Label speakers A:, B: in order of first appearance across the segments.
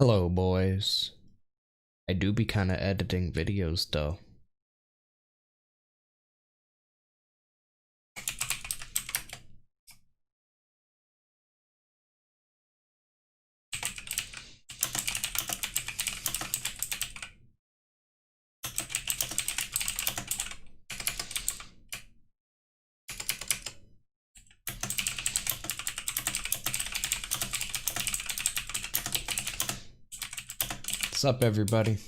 A: Hello, boys. I do be kinda editing videos, though. What's up, everybody?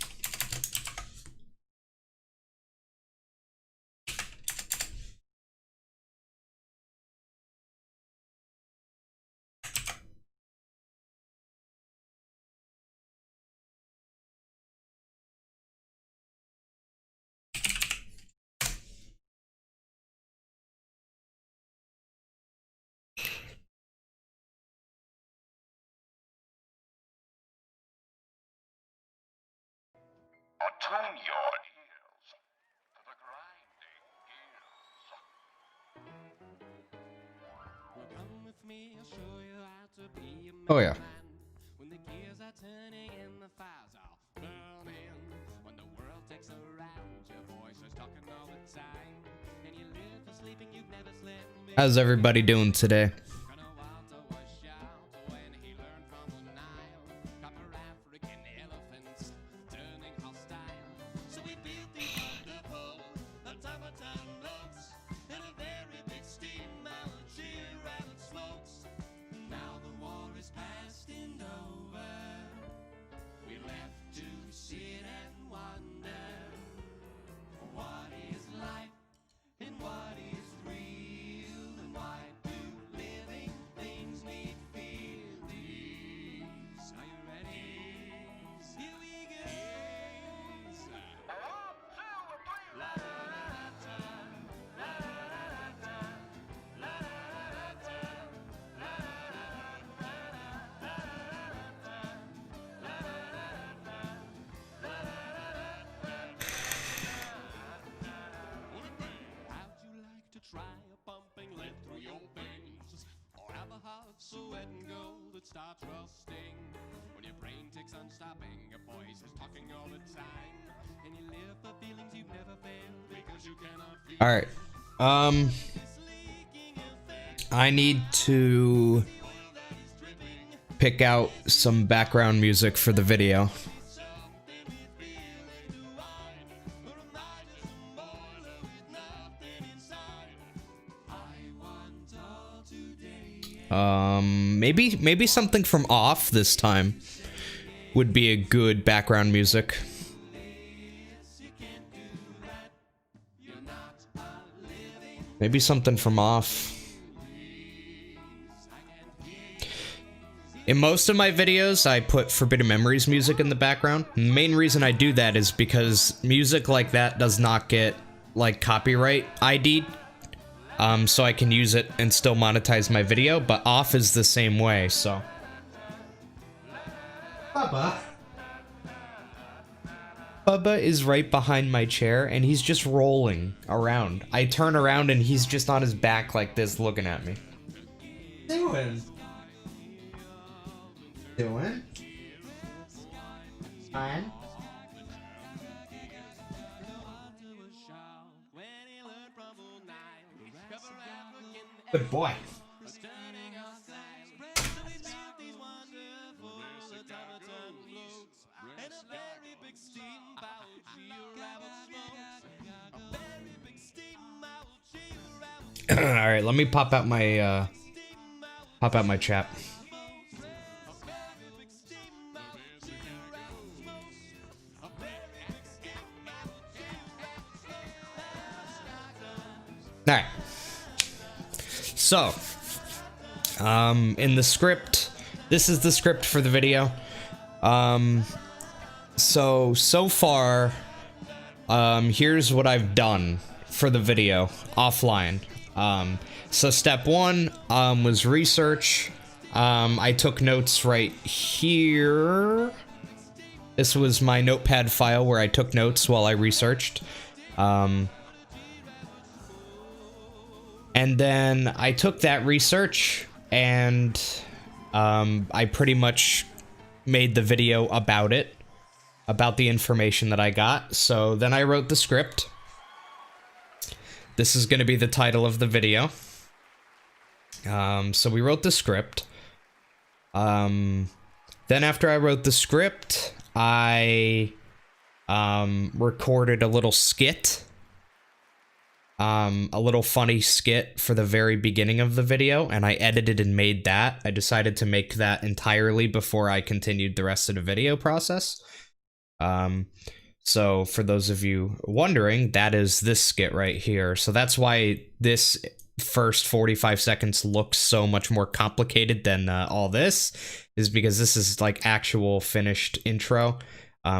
B: Attune your ears to the grinding gears. Come with me, I'll show you how to be a man.
A: Oh, yeah.
B: When the gears are turning and the fires are burning, when the world takes around, your voice is talking all the time, and you live for sleeping, you've never slept.
A: How's everybody doing today?
B: Try a pumping lead through your veins, or have a heart so wet and gold it starts rusting. When your brain ticks unstopping, your voice is talking all the time, and you live for feelings you've never felt because you cannot feel.
A: All right. I need to pick out some background music for the video. Maybe something from Off this time would be a good background music. Maybe something from Off. In most of my videos, I put Forbidden Memories music in the background. The main reason I do that is because music like that does not get, like, copyright ID'd. So I can use it and still monetize my video, but Off is the same way, so. Bubba. Bubba is right behind my chair, and he's just rolling around. I turn around, and he's just on his back like this, looking at me. Doing? Fine. Good boy. All right, let me pop out my chat. All right. So, in the script, this is the script for the video. So far, here's what I've done for the video offline. So step one, was research. I took notes right here. This was my notepad file where I took notes while I researched. And then I took that research and I pretty much made the video about it, about the information that I got. So then I wrote the script. This is going to be the title of the video. So we wrote the script. Then after I wrote the script, I recorded a little skit. A little funny skit for the very beginning of the video, and I edited and made that. I decided to make that entirely before I continued the rest of the video process. So for those of you wondering, that is this skit right here. So that's why this first 45 seconds looks so much more complicated than all this, is because this is like actual finished intro.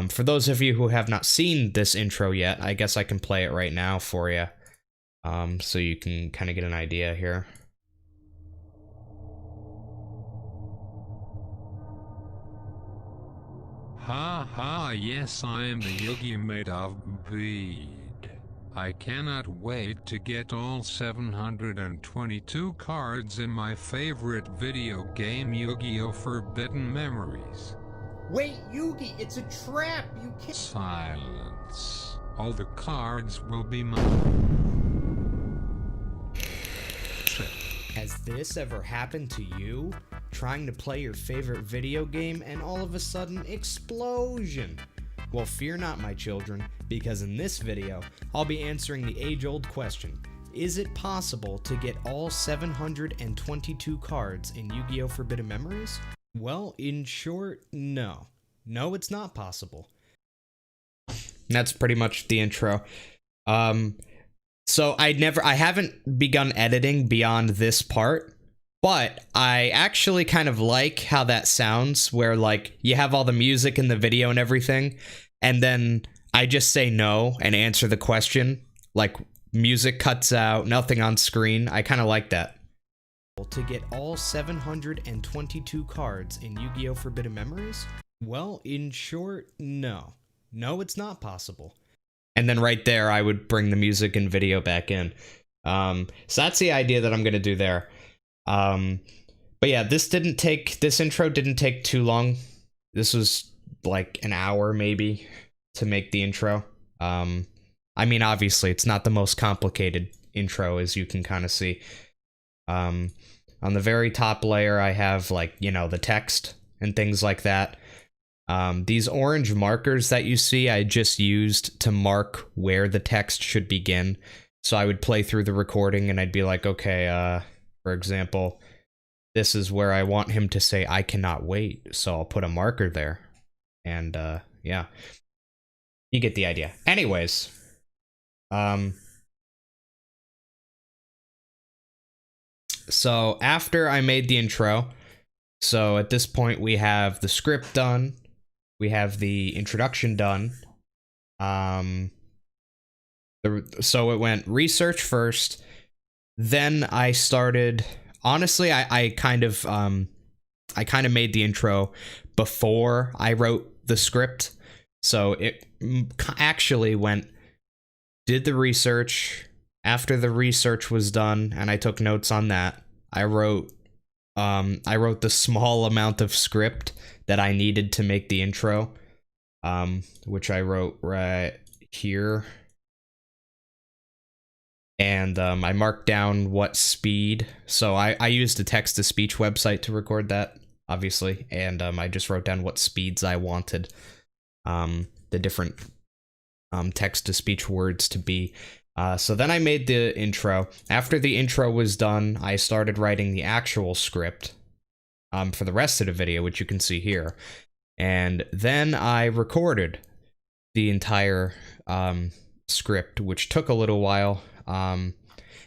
A: For those of you who have not seen this intro yet, I guess I can play it right now for you. So you can kind of get an idea here.
C: Ha ha, yes, I am the Yugi made of bead. I cannot wait to get all 722 cards in my favorite video game, Yu-Gi-Oh! Forbidden Memories.
D: Wait, Yugi, it's a trap! You can't—
C: Silence. All the cards will be mine.
A: Has this ever happened to you? Trying to play your favorite video game and all of a sudden, explosion! Well, fear not, my children, because in this video, I'll be answering the age-old question: is it possible to get all 722 cards in Yu-Gi-Oh! Forbidden Memories? Well, in short, no. No, it's not possible. That's pretty much the intro. So I haven't begun editing beyond this part, but I actually kind of like how that sounds, where like you have all the music in the video and everything, and then I just say no and answer the question, like music cuts out, nothing on screen. I kind of like that. To get all 722 cards in Yu-Gi-Oh! Forbidden Memories? Well, in short, no. No, it's not possible. And then right there, I would bring the music and video back in. So that's the idea that I'm going to do there. But yeah, this intro didn't take too long. This was like an hour maybe to make the intro. I mean, obviously, it's not the most complicated intro, as you can kind of see. On the very top layer, I have like, you know, the text and things like that. These orange markers that you see, I just used to mark where the text should begin. So I would play through the recording and I'd be like, okay, for example, this is where I want him to say, "I cannot wait." So I'll put a marker there. And, yeah. You get the idea. Anyways. So after I made the intro, so at this point we have the script done. We have the introduction done. So it went research first. Then I started, honestly, I kind of made the intro before I wrote the script. So it actually went, did the research. After the research was done and I took notes on that, I wrote the small amount of script that I needed to make the intro, which I wrote right here. And I marked down what speed. So I used a text-to-speech website to record that, obviously. And I just wrote down what speeds I wanted the different text-to-speech words to be. So then I made the intro. After the intro was done, I started writing the actual script for the rest of the video, which you can see here. And then I recorded the entire script, which took a little while.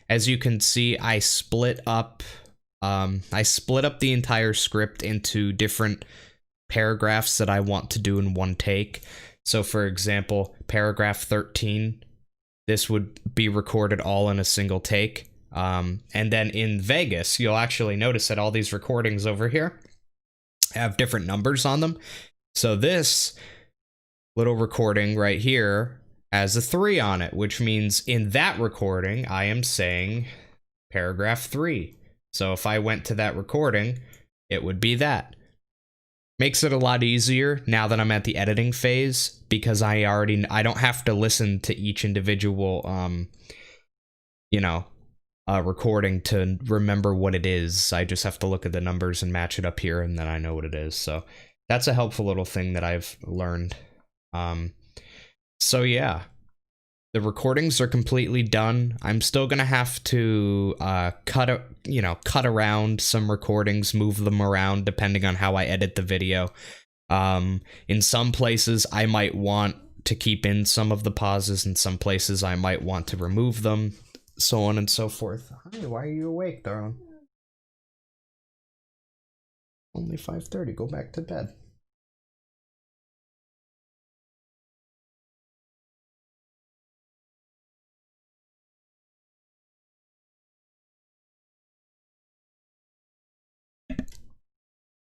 A: As you can see, I split up the entire script into different paragraphs that I want to do in one take. So for example, paragraph 13, this would be recorded all in a single take. And then in Vegas, you'll actually notice that all these recordings over here have different numbers on them. So this little recording right here has a 3 on it, which means in that recording, I am saying paragraph 3. So if I went to that recording, it would be that. Makes it a lot easier now that I'm at the editing phase, because I don't have to listen to each individual recording to remember what it is. I just have to look at the numbers and match it up here, and then I know what it is. So that's a helpful little thing that I've learned. So yeah, the recordings are completely done. I'm still gonna have to cut around some recordings, move them around depending on how I edit the video. In some places I might want to keep in some of the pauses, in some places I might want to remove them, so on and so forth. Hi, why are you awake, darling? Only 5:30. Go back to bed.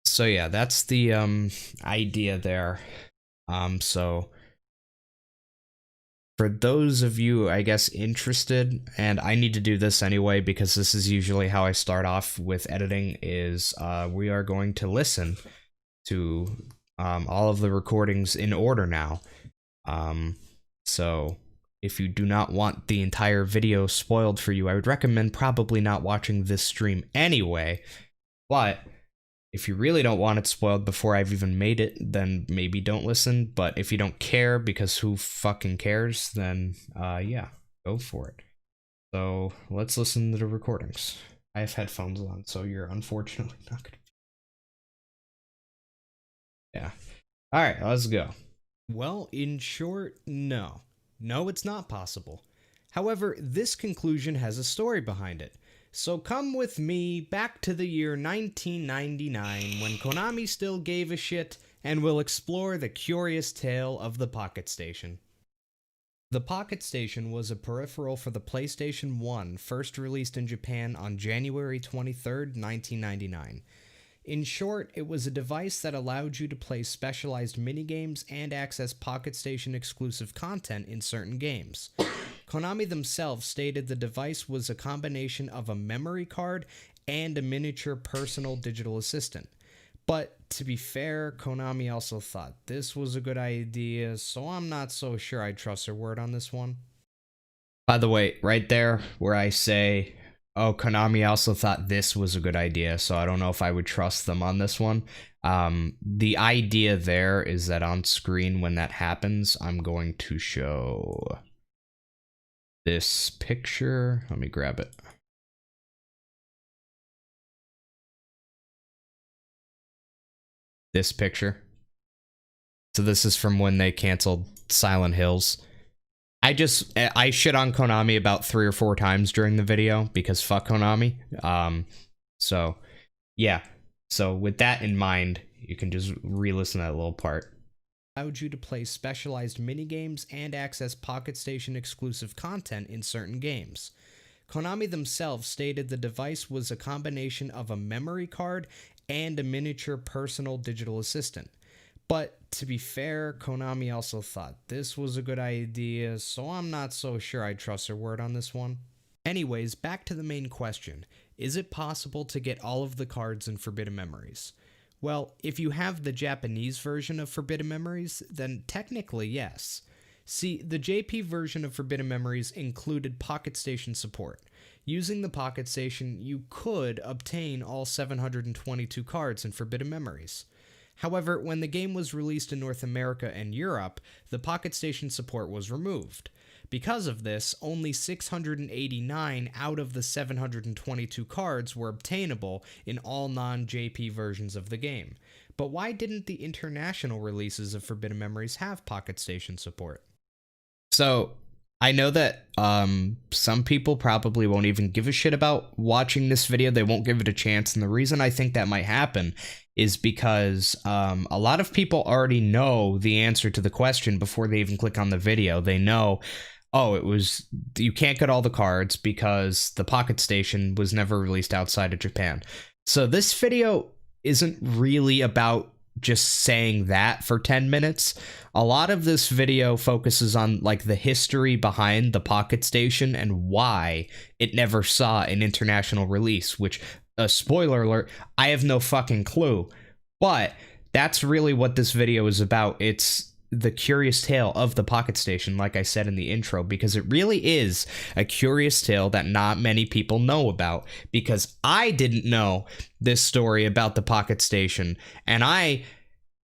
A: So yeah, that's the idea there. So for those of you, I guess, interested, and I need to do this anyway because this is usually how I start off with editing, is we are going to listen to all of the recordings in order now. So if you do not want the entire video spoiled for you, I would recommend probably not watching this stream anyway. But if you really don't want it spoiled before I've even made it, then maybe don't listen. But if you don't care, because who fucking cares, then yeah, go for it. So let's listen to the recordings. I have headphones on, so you're unfortunately not gonna. Yeah. All right, let's go. Well, in short, no. No, it's not possible. However, this conclusion has a story behind it. So come with me back to the year 1999, when Konami still gave a shit, and we'll explore the curious tale of the Pocket Station. The Pocket Station was a peripheral for the PlayStation 1, first released in Japan on January 23rd, 1999. In short, it was a device that allowed you to play specialized minigames and access Pocket Station exclusive content in certain games. Konami themselves stated the device was a combination of a memory card and a miniature personal digital assistant. But to be fair, Konami also thought this was a good idea, so I'm not so sure I trust their word on this one. By the way, right there where I say, oh, Konami also thought this was a good idea, so I don't know if I would trust them on this one. The idea there is that on screen when that happens, I'm going to show this picture. Let me grab it. This picture. So this is from when they canceled Silent Hills. I shit on Konami about 3 or 4 times during the video because fuck Konami. So yeah. So with that in mind, you can just re-listen to that little part. Allowed you to play specialized minigames and access Pocket Station exclusive content in certain games. Konami themselves stated the device was a combination of a memory card and a miniature personal digital assistant. But to be fair, Konami also thought this was a good idea, so I'm not so sure I trust their word on this one. Anyways, back to the main question. Is it possible to get all of the cards in Forbidden Memories? Well, if you have the Japanese version of Forbidden Memories, then technically yes. See, the JP version of Forbidden Memories included Pocket Station support. Using the Pocket Station, you could obtain all 722 cards in Forbidden Memories. However, when the game was released in North America and Europe, the Pocket Station support was removed. Because of this, only 689 out of the 722 cards were obtainable in all non-JP versions of the game. But why didn't the international releases of Forbidden Memories have Pocket Station support? So, I know that some people probably won't even give a shit about watching this video. They won't give it a chance, and the reason I think that might happen is because a lot of people already know the answer to the question before they even click on the video. They know, oh, you can't get all the cards because the Pocket Station was never released outside of Japan. So this video isn't really about just saying that for 10 minutes. A lot of this video focuses on like the history behind the Pocket Station and why it never saw an international release, which, spoiler alert, I have no fucking clue. But That's really what this video is about. It's the curious tale of the Pocket Station, like I said in the intro, because it really is a curious tale that not many people know about, because I didn't know this story about the Pocket Station, and I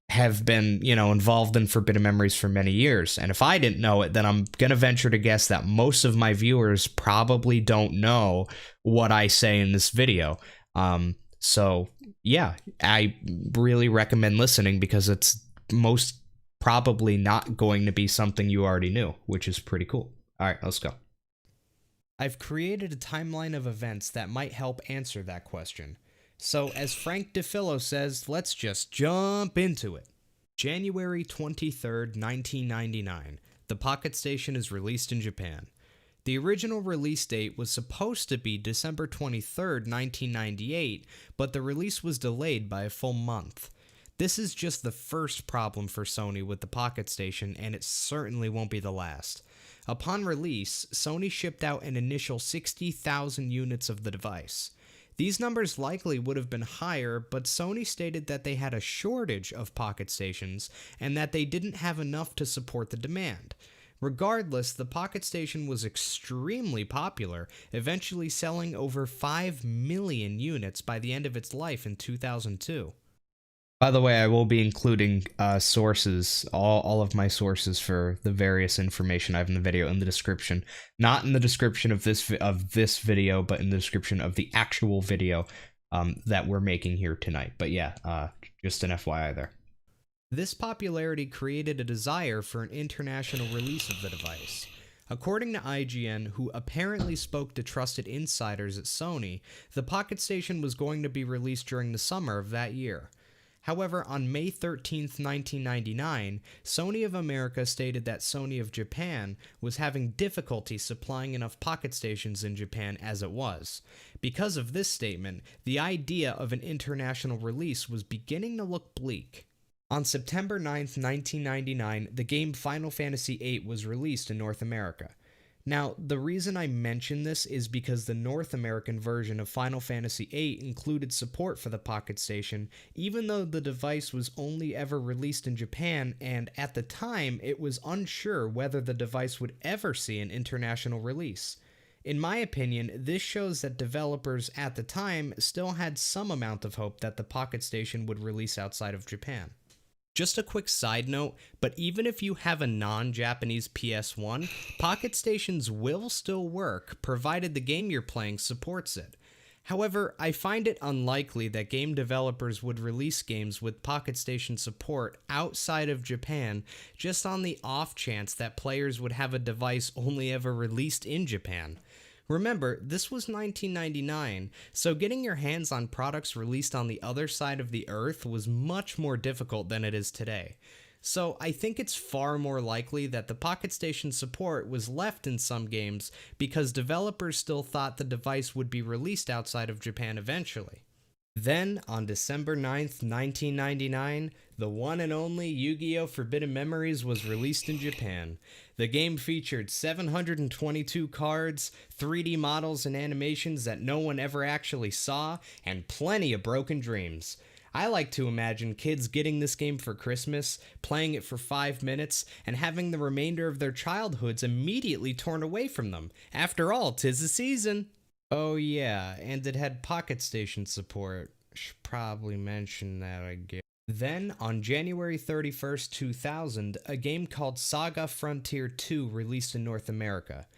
A: have been, involved in Forbidden Memories for many years, and if I didn't know it, then I'm gonna venture to guess that most of my viewers probably don't know what I say in this video. So yeah, I really recommend listening, because it's most probably not going to be something you already knew, which is pretty cool. All right, let's go. I've created a timeline of events that might help answer that question. So, as Frank DeFillo says, let's just jump into it. January 23rd, 1999. The Pocket Station is released in Japan. The original release date was supposed to be December 23rd, 1998, but the release was delayed by a full month. This is just the first problem for Sony with the Pocket Station, and it certainly won't be the last. Upon release, Sony shipped out an initial 60,000 units of the device. These numbers likely would have been higher, but Sony stated that they had a shortage of Pocket Stations and that they didn't have enough to support the demand. Regardless, the Pocket Station was extremely popular, eventually selling over 5 million units by the end of its life in 2002. By the way, I will be including sources, all of my sources for the various information I have in the video in the description. Not in the description of this video, but in the description of the actual video that we're making here tonight. But yeah, just an FYI there. This popularity created a desire for an international release of the device. According to IGN, who apparently spoke to trusted insiders at Sony, the Pocket Station was going to be released during the summer of that year. However, on May 13, 1999, Sony of America stated that Sony of Japan was having difficulty supplying enough Pocket Stations in Japan as it was. Because of this statement, the idea of an international release was beginning to look bleak. On September 9, 1999, the game Final Fantasy VIII was released in North America. Now, the reason I mention this is because the North American version of Final Fantasy VIII included support for the Pocket Station, even though the device was only ever released in Japan, and at the time, it was unsure whether the device would ever see an international release. In my opinion, this shows that developers at the time still had some amount of hope that the Pocket Station would release outside of Japan. Just a quick side note, but even if you have a non-Japanese PS1, Pocket Stations will still work, provided the game you're playing supports it. However, I find it unlikely that game developers would release games with Pocket Station support outside of Japan, just on the off chance that players would have a device only ever released in Japan. Remember, this was 1999, so getting your hands on products released on the other side of the earth was much more difficult than it is today. So I think it's far more likely that the Pocket Station support was left in some games because developers still thought the device would be released outside of Japan eventually. Then, on December 9th, 1999, the one and only Yu-Gi-Oh! Forbidden Memories was released in Japan. The game featured 722 cards, 3D models and animations that no one ever actually saw, and plenty of broken dreams. I like to imagine kids getting this game for Christmas, playing it for 5 minutes, and having the remainder of their childhoods immediately torn away from them. After all, 'tis the season! Oh yeah, and it had Pocket Station support. Should probably mention that, I guess. Then, on January 31st, 2000, a game called Saga Frontier 2 released in North America.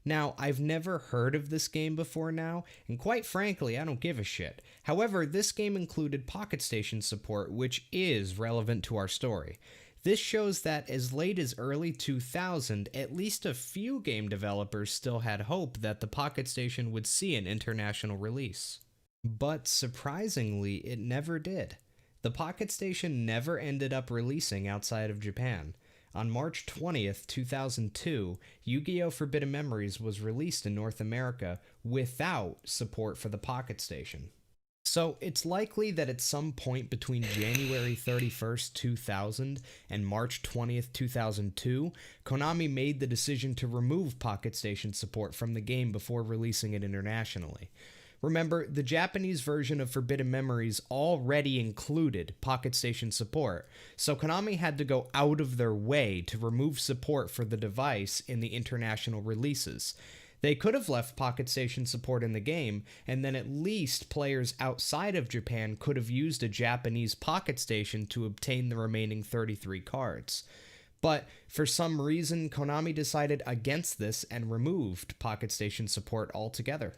A: Now, I've never heard of this game before now, and quite frankly, I don't give a shit. However, this game included Pocket Station support, which is relevant to our story. This shows that as late as early 2000, at least a few game developers still had hope that the Pocket Station would see an international release. But surprisingly, it never did. The Pocket Station never ended up releasing outside of Japan. On March 20th, 2002, Yu-Gi-Oh! Forbidden Memories was released in North America without support for the Pocket Station. So it's likely that at some point between January 31st, 2000 and March 20th, 2002, Konami made the decision to remove Pocket Station support from the game before releasing it internationally. Remember, the Japanese version of Forbidden Memories already included Pocket Station support, so Konami had to go out of their way to remove support for the device in the international releases. They could have left Pocket Station support in the game, and then at least players outside of Japan could have used a Japanese Pocket Station to obtain the remaining 33 cards. But for some reason, Konami decided against this and removed Pocket Station support altogether.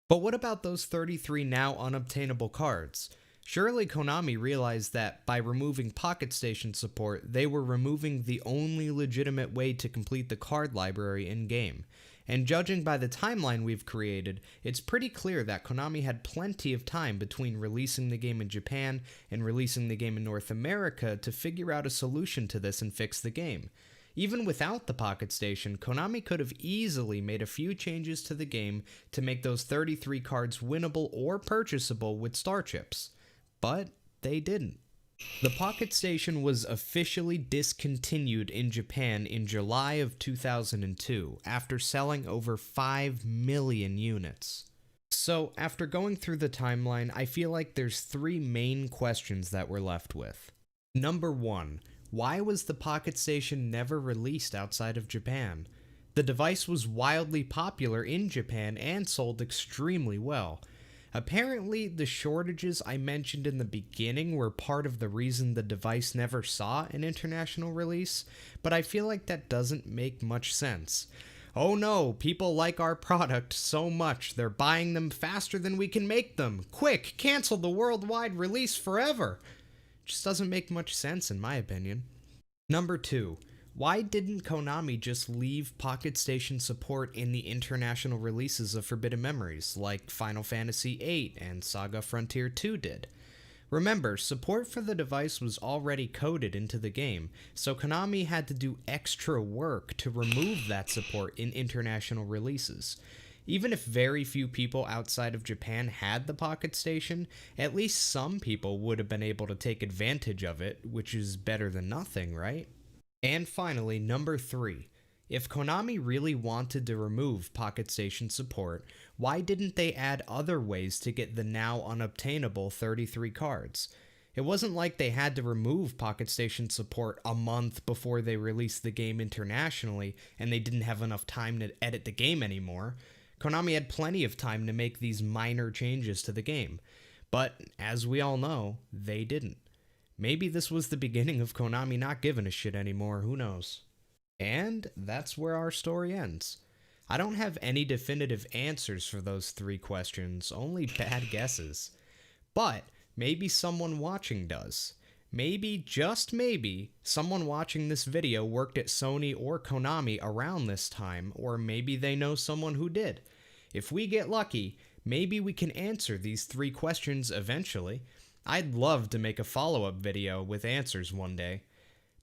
A: But what about those 33 now unobtainable cards? Surely Konami realized that by removing Pocket Station support, they were removing the only legitimate way to complete the card library in-game. And judging by the timeline we've created, it's pretty clear that Konami had plenty of time between releasing the game in Japan and releasing the game in North America to figure out a solution to this and fix the game. Even without the Pocket Station, Konami could have easily made a few changes to the game to make those 33 cards winnable or purchasable with star chips. But they didn't. The Pocket Station was officially discontinued in Japan in July of 2002 after selling over 5 million units. So, after going through the timeline, I feel like there's 3 main questions that we're left with. Number 1. Why was the Pocket Station never released outside of Japan? The device was wildly popular in Japan and sold extremely well. Apparently, the shortages I mentioned in the beginning were part of the reason the device never saw an international release, but I feel like that doesn't make much sense. Oh no, people like our product so much, they're buying them faster than we can make them. Quick, cancel the worldwide release forever. Just doesn't make much sense in my opinion. Number 2. Why didn't Konami just leave Pocket Station support in the international releases of Forbidden Memories, like Final Fantasy VIII and Saga Frontier 2 did? Remember, support for the device was already coded into the game, so Konami had to do extra work to remove that support in international releases. Even if very few people outside of Japan had the Pocket Station, at least some people would have been able to take advantage of it, which is better than nothing, right? And finally, number 3. If Konami really wanted to remove Pocket Station support, why didn't they add other ways to get the now unobtainable 33 cards? It wasn't like they had to remove Pocket Station support a month before they released the game internationally and they didn't have enough time to edit the game anymore. Konami had plenty of time to make these minor changes to the game. But, as we all know, they didn't. Maybe this was the beginning of Konami not giving a shit anymore, who knows? And that's where our story ends. I don't have any definitive answers for those 3 questions, only bad guesses. But maybe someone watching does. Maybe, just maybe, someone watching this video worked at Sony or Konami around this time, or maybe they know someone who did. If we get lucky, maybe we can answer these 3 questions eventually. I'd love to make a follow-up video with answers one day.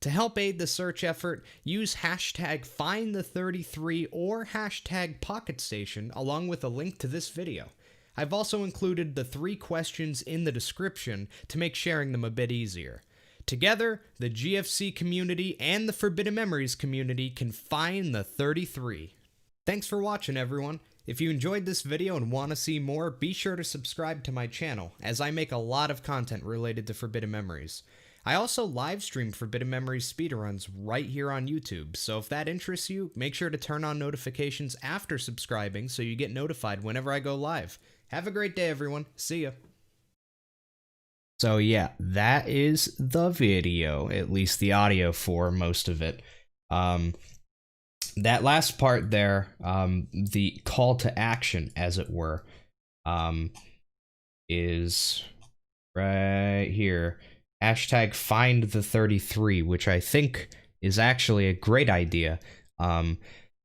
A: To help aid the search effort, use hashtag FindThe33 or hashtag PocketStation along with a link to this video. I've also included the 3 questions in the description to make sharing them a bit easier. Together, the GFC community and the Forbidden Memories community can find the 33. Thanks for watching, everyone. If you enjoyed this video and want to see more, be sure to subscribe to my channel, as I make a lot of content related to Forbidden Memories. I also live stream Forbidden Memories speedruns right here on YouTube, so if that interests you, make sure to turn on notifications after subscribing so you get notified whenever I go live. Have a great day, everyone. See ya. So yeah, that is the video, at least the audio for most of it. That last part there, the call to action, as it were, is right here. Hashtag FindThe33, which I think is actually a great idea,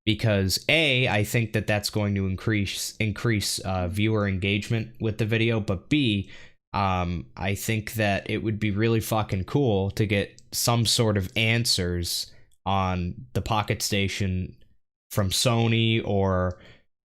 A: because A, I think that that's going to increase viewer engagement with the video, but B, I think that it would be really fucking cool to get some sort of answers on the Pocket Station from Sony, or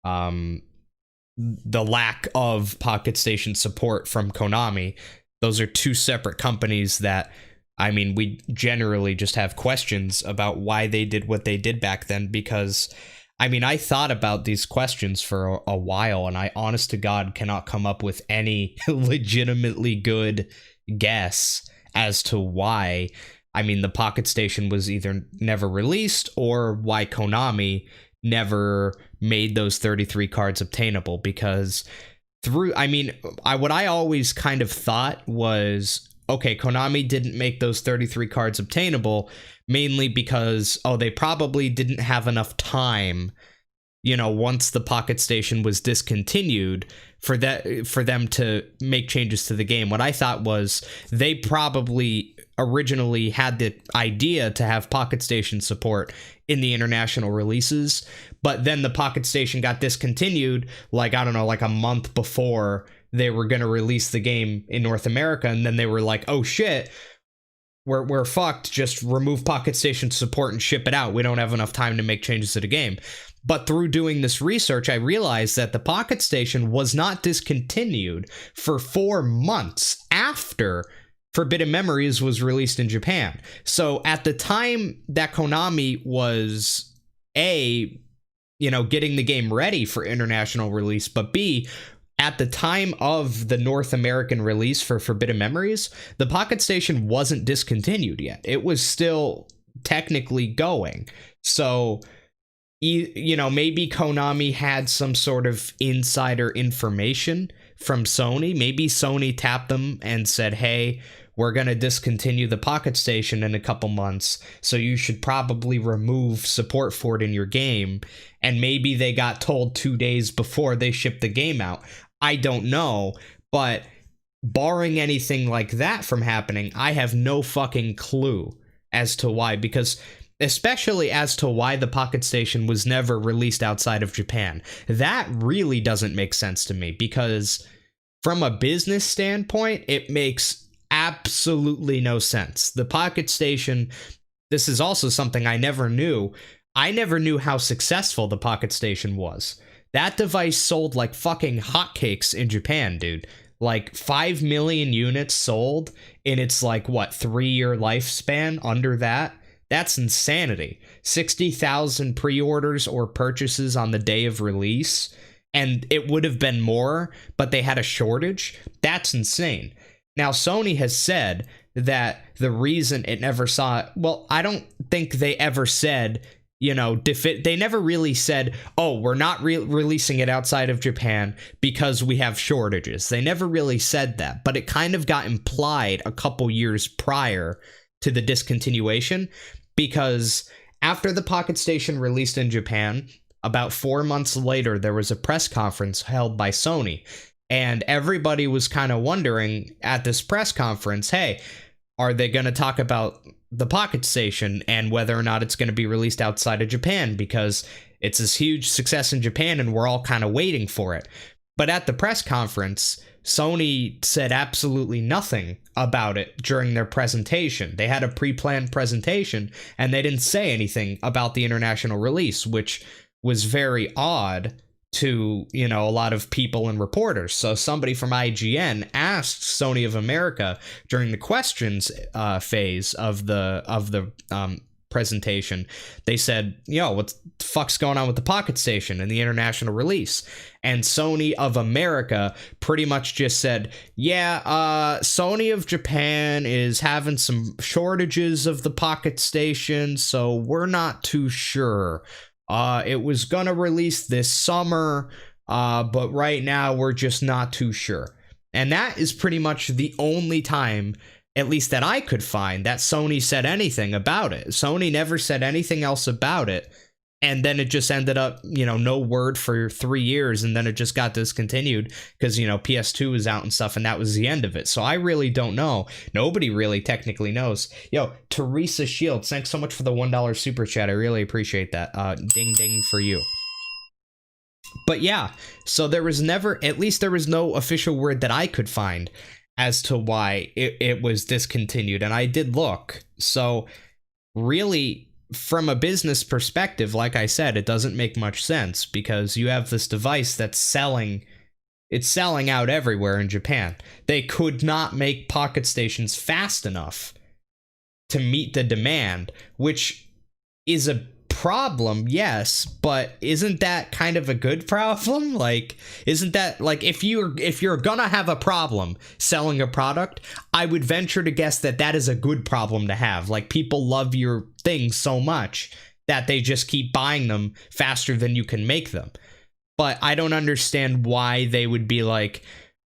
A: the lack of Pocket Station support from Konami. Those are 2 separate companies that, I mean, we generally just have questions about why they did what they did back then, because I mean, I thought about these questions for a while, and I, honest to God, cannot come up with any legitimately good guess as to why. I mean, the Pocket Station was either never released or why Konami never made those 33 cards obtainable. Because what I always kind of thought was, okay, Konami didn't make those 33 cards obtainable mainly because, they probably didn't have enough time, once the Pocket Station was discontinued for them to make changes to the game. What I thought was they probably originally had the idea to have Pocket Station support in the international releases, but then the Pocket Station got discontinued, like a month before they were going to release the game in North America, and then they were like, oh shit, we're fucked, just remove Pocket Station support and ship it out. We don't have enough time to make changes to the game. But through doing this research, I realized that the Pocket Station was not discontinued for 4 months after Forbidden Memories was released in Japan. So at the time that Konami was getting the game ready for international release, but B, at the time of the North American release for Forbidden Memories, the Pocket Station wasn't discontinued yet. It was still technically going. So, maybe Konami had some sort of insider information from Sony. Maybe Sony tapped them and said, hey, we're going to discontinue the Pocket Station in a couple months, so you should probably remove support for it in your game. And maybe they got told 2 days before they shipped the game out. I don't know, but barring anything like that from happening, I have no fucking clue as to why, because especially as to why the Pocket Station was never released outside of Japan. That really doesn't make sense to me, because from a business standpoint, it makes absolutely no sense. The Pocket Station, this is also something I never knew. I never knew how successful the Pocket Station was. That device sold like fucking hotcakes in Japan, dude. Like 5 million units sold in its 3-year lifespan, under that. That's insanity. 60,000 pre-orders or purchases on the day of release, and it would have been more, but they had a shortage. That's insane. Now, Sony has said that the reason it never saw it, well, I don't think they ever said, they never really said, oh, we're not releasing it outside of Japan because we have shortages. They never really said that, but it kind of got implied a couple years prior to the discontinuation, because after the Pocket Station released in Japan, about 4 months later, there was a press conference held by Sony, and everybody was kind of wondering at this press conference, hey, are they going to talk about the Pocket Station and whether or not it's going to be released outside of Japan, because it's this huge success in Japan and we're all kind of waiting for it. But at the press conference, Sony said absolutely nothing about it during their presentation. They had a pre-planned presentation and they didn't say anything about the international release, which was very odd to, a lot of people and reporters. So somebody from IGN asked Sony of America during the questions phase of the presentation. They said, what the fuck's going on with the Pocket Station and the international release? And Sony of America pretty much just said, Sony of Japan is having some shortages of the Pocket Station, so we're not too sure. It was gonna release this summer, but right now we're just not too sure. And that is pretty much the only time, at least that I could find, that Sony said anything about it. Sony never said anything else about it, and then it just ended up, no word for 3 years, and then it just got discontinued because, PS2 was out and stuff, and that was the end of it. So I really don't know. Nobody really technically knows. Teresa Shields, thanks so much for the $1 super chat. I really appreciate that. Ding ding for you. But yeah, so there was never, at least there was no official word that I could find as to why it was discontinued, and I did look. So really, from a business perspective, like I said, it doesn't make much sense, because you have this device that's selling out everywhere in Japan. They could not make Pocket Stations fast enough to meet the demand, which is a problem, yes, but isn't that kind of a good problem? Like, isn't that, like, if you're gonna have a problem selling a product, I would venture to guess that that is a good problem to have. Like, people love your things so much that they just keep buying them faster than you can make them. But I don't understand why they would be like,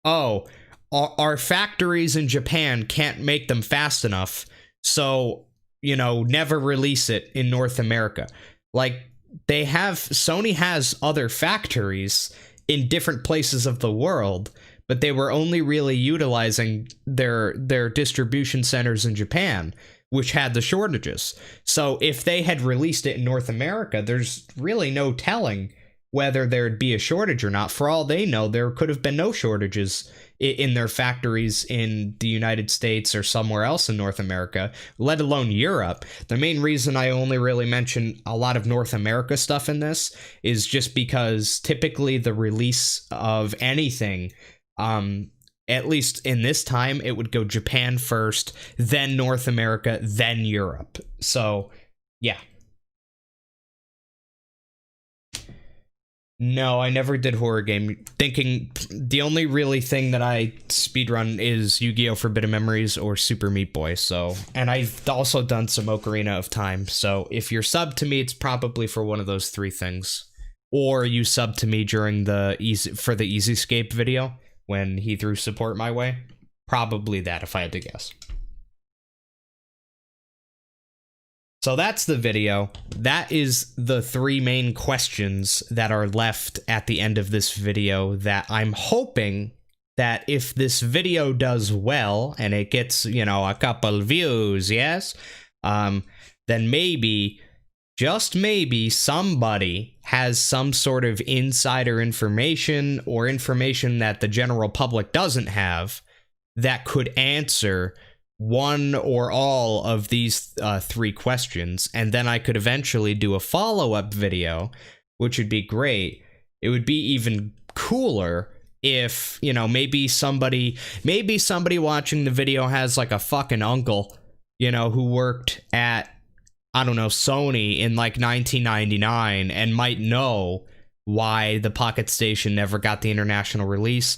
A: oh, our factories in Japan can't make them fast enough, so, you know, never release it in North America. Like, Sony has other factories in different places of the world, but they were only really utilizing their distribution centers in Japan, which had the shortages. So if they had released it in North America, there's really no telling whether there'd be a shortage or not. For all they know, there could have been no shortages in their factories in the United States or somewhere else in North America, let alone Europe. The main reason I only really mention a lot of North America stuff in this is just because typically the release of anything, at least in this time, it would go Japan first, then North America, then Europe. So, yeah. No, I never did horror game. Thinking the only really thing that I speedrun is Yu-Gi-Oh! Forbidden Memories or Super Meat Boy. So, and I've also done some Ocarina of Time. So if you're subbed to me, it's probably for one of those three things. Or you sub to me during the Easyscape video when he threw support my way. Probably that, if I had to guess. So that's the video. That is the three main questions that are left at the end of this video that I'm hoping that if this video does well and it gets, you know, a couple views, yes, then maybe, just maybe, somebody has some sort of insider information or information that the general public doesn't have that could answer one or all of these three questions, and then I could eventually do a follow-up video, which would be great. It would be even cooler if, you know, maybe somebody watching the video has like a fucking uncle, you know, who worked at, I don't know, Sony in like 1999 and might know why the Pocket Station never got the international release,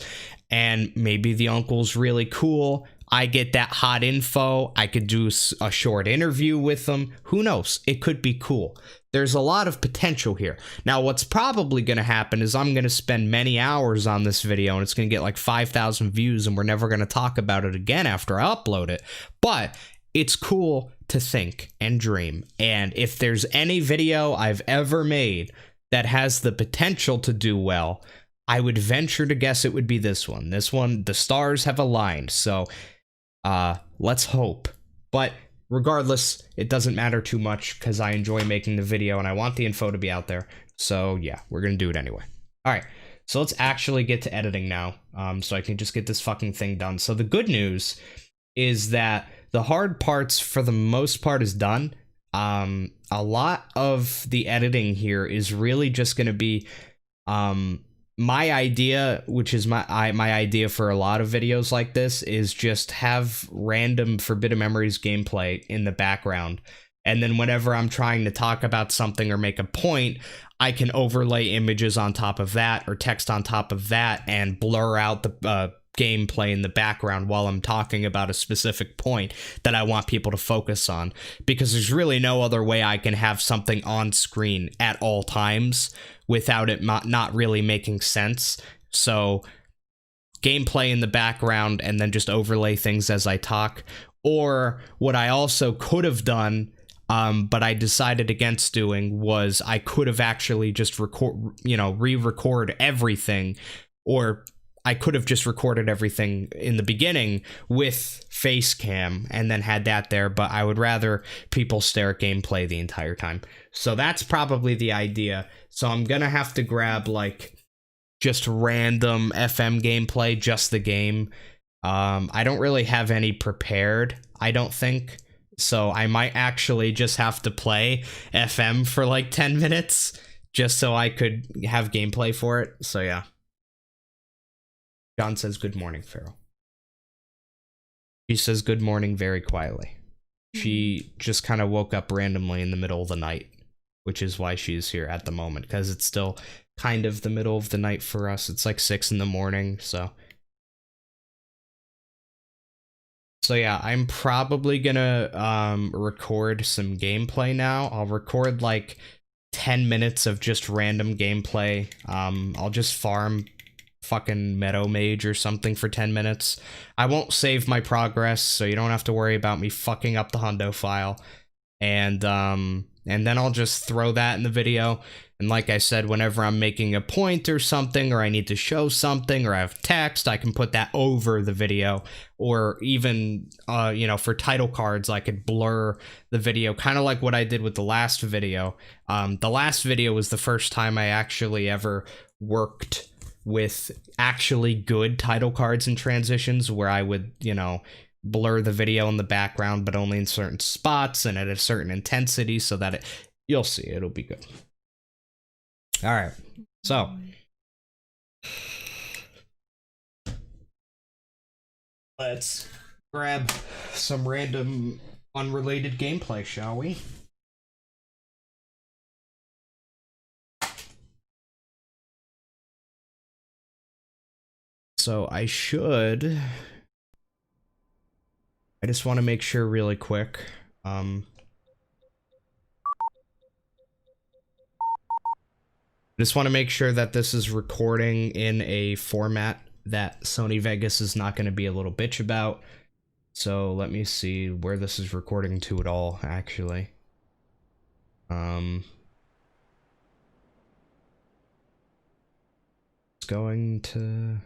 A: and maybe the uncle's really cool. I get that hot info. I could do a short interview with them. Who knows? It could be cool. There's a lot of potential here. Now, what's probably going to happen is I'm going to spend many hours on this video, and it's going to get like 5,000 views, and we're never going to talk about it again after I upload it. But it's cool to think and dream. And if there's any video I've ever made that has the potential to do well, I would venture to guess it would be this one. This one, the stars have aligned. So let's hope. But regardless, it doesn't matter too much because I enjoy making the video and I want the info to be out there. So yeah, we're gonna do it anyway. All right, so let's actually get to editing now, so I can just get this fucking thing done. So the good news is that the hard parts for the most part is done. A lot of the editing here is really just gonna be my idea, which is my idea for a lot of videos like this, is just have random Forbidden Memories gameplay in the background. And then whenever I'm trying to talk about something or make a point, I can overlay images on top of that or text on top of that and blur out the gameplay in the background while I'm talking about a specific point that I want people to focus on. Because there's really no other way I can have something on screen at all times without it not really making sense. So gameplay in the background and then just overlay things as I talk. Or what I also could have done, but I decided against doing, was I could have actually just re-record everything, or I could have just recorded everything in the beginning with Facecam and then had that there, but I would rather people stare at gameplay the entire time. So that's probably the idea. So I'm gonna have to grab like just random FM gameplay, just the game. I don't really have any prepared, I don't think. So I might actually just have to play FM for like 10 minutes just so I could have gameplay for it. So yeah. John says good morning, Pharaoh. She says good morning very quietly. She just kind of woke up randomly in the middle of the night which is why she's here at the moment, because it's still kind of the middle of the night for us. It's like 6 in the morning, so yeah, I'm probably gonna record some gameplay now. I'll record like 10 minutes of just random gameplay. I'll just farm fucking Meadow Mage or something for 10 minutes. I won't save my progress, so you don't have to worry about me fucking up the hundo file. And then I'll just throw that in the video. And like I said, whenever I'm making a point or something, or I need to show something, or I have text, I can put that over the video. Or even, you know, for title cards, I could blur the video, kind of like what I did with the last video. The last video was the first time I actually ever worked with actually good title cards and transitions, where I would, you know, blur the video in the background, but only in certain spots and at a certain intensity, so that you'll see, it'll be good. All right, so let's grab some random unrelated gameplay, shall we? So I just want to make sure really quick. Just want to make sure that this is recording in a format that Sony Vegas is not going to be a little bitch about. So let me see where this is recording to at all, actually. It's going to...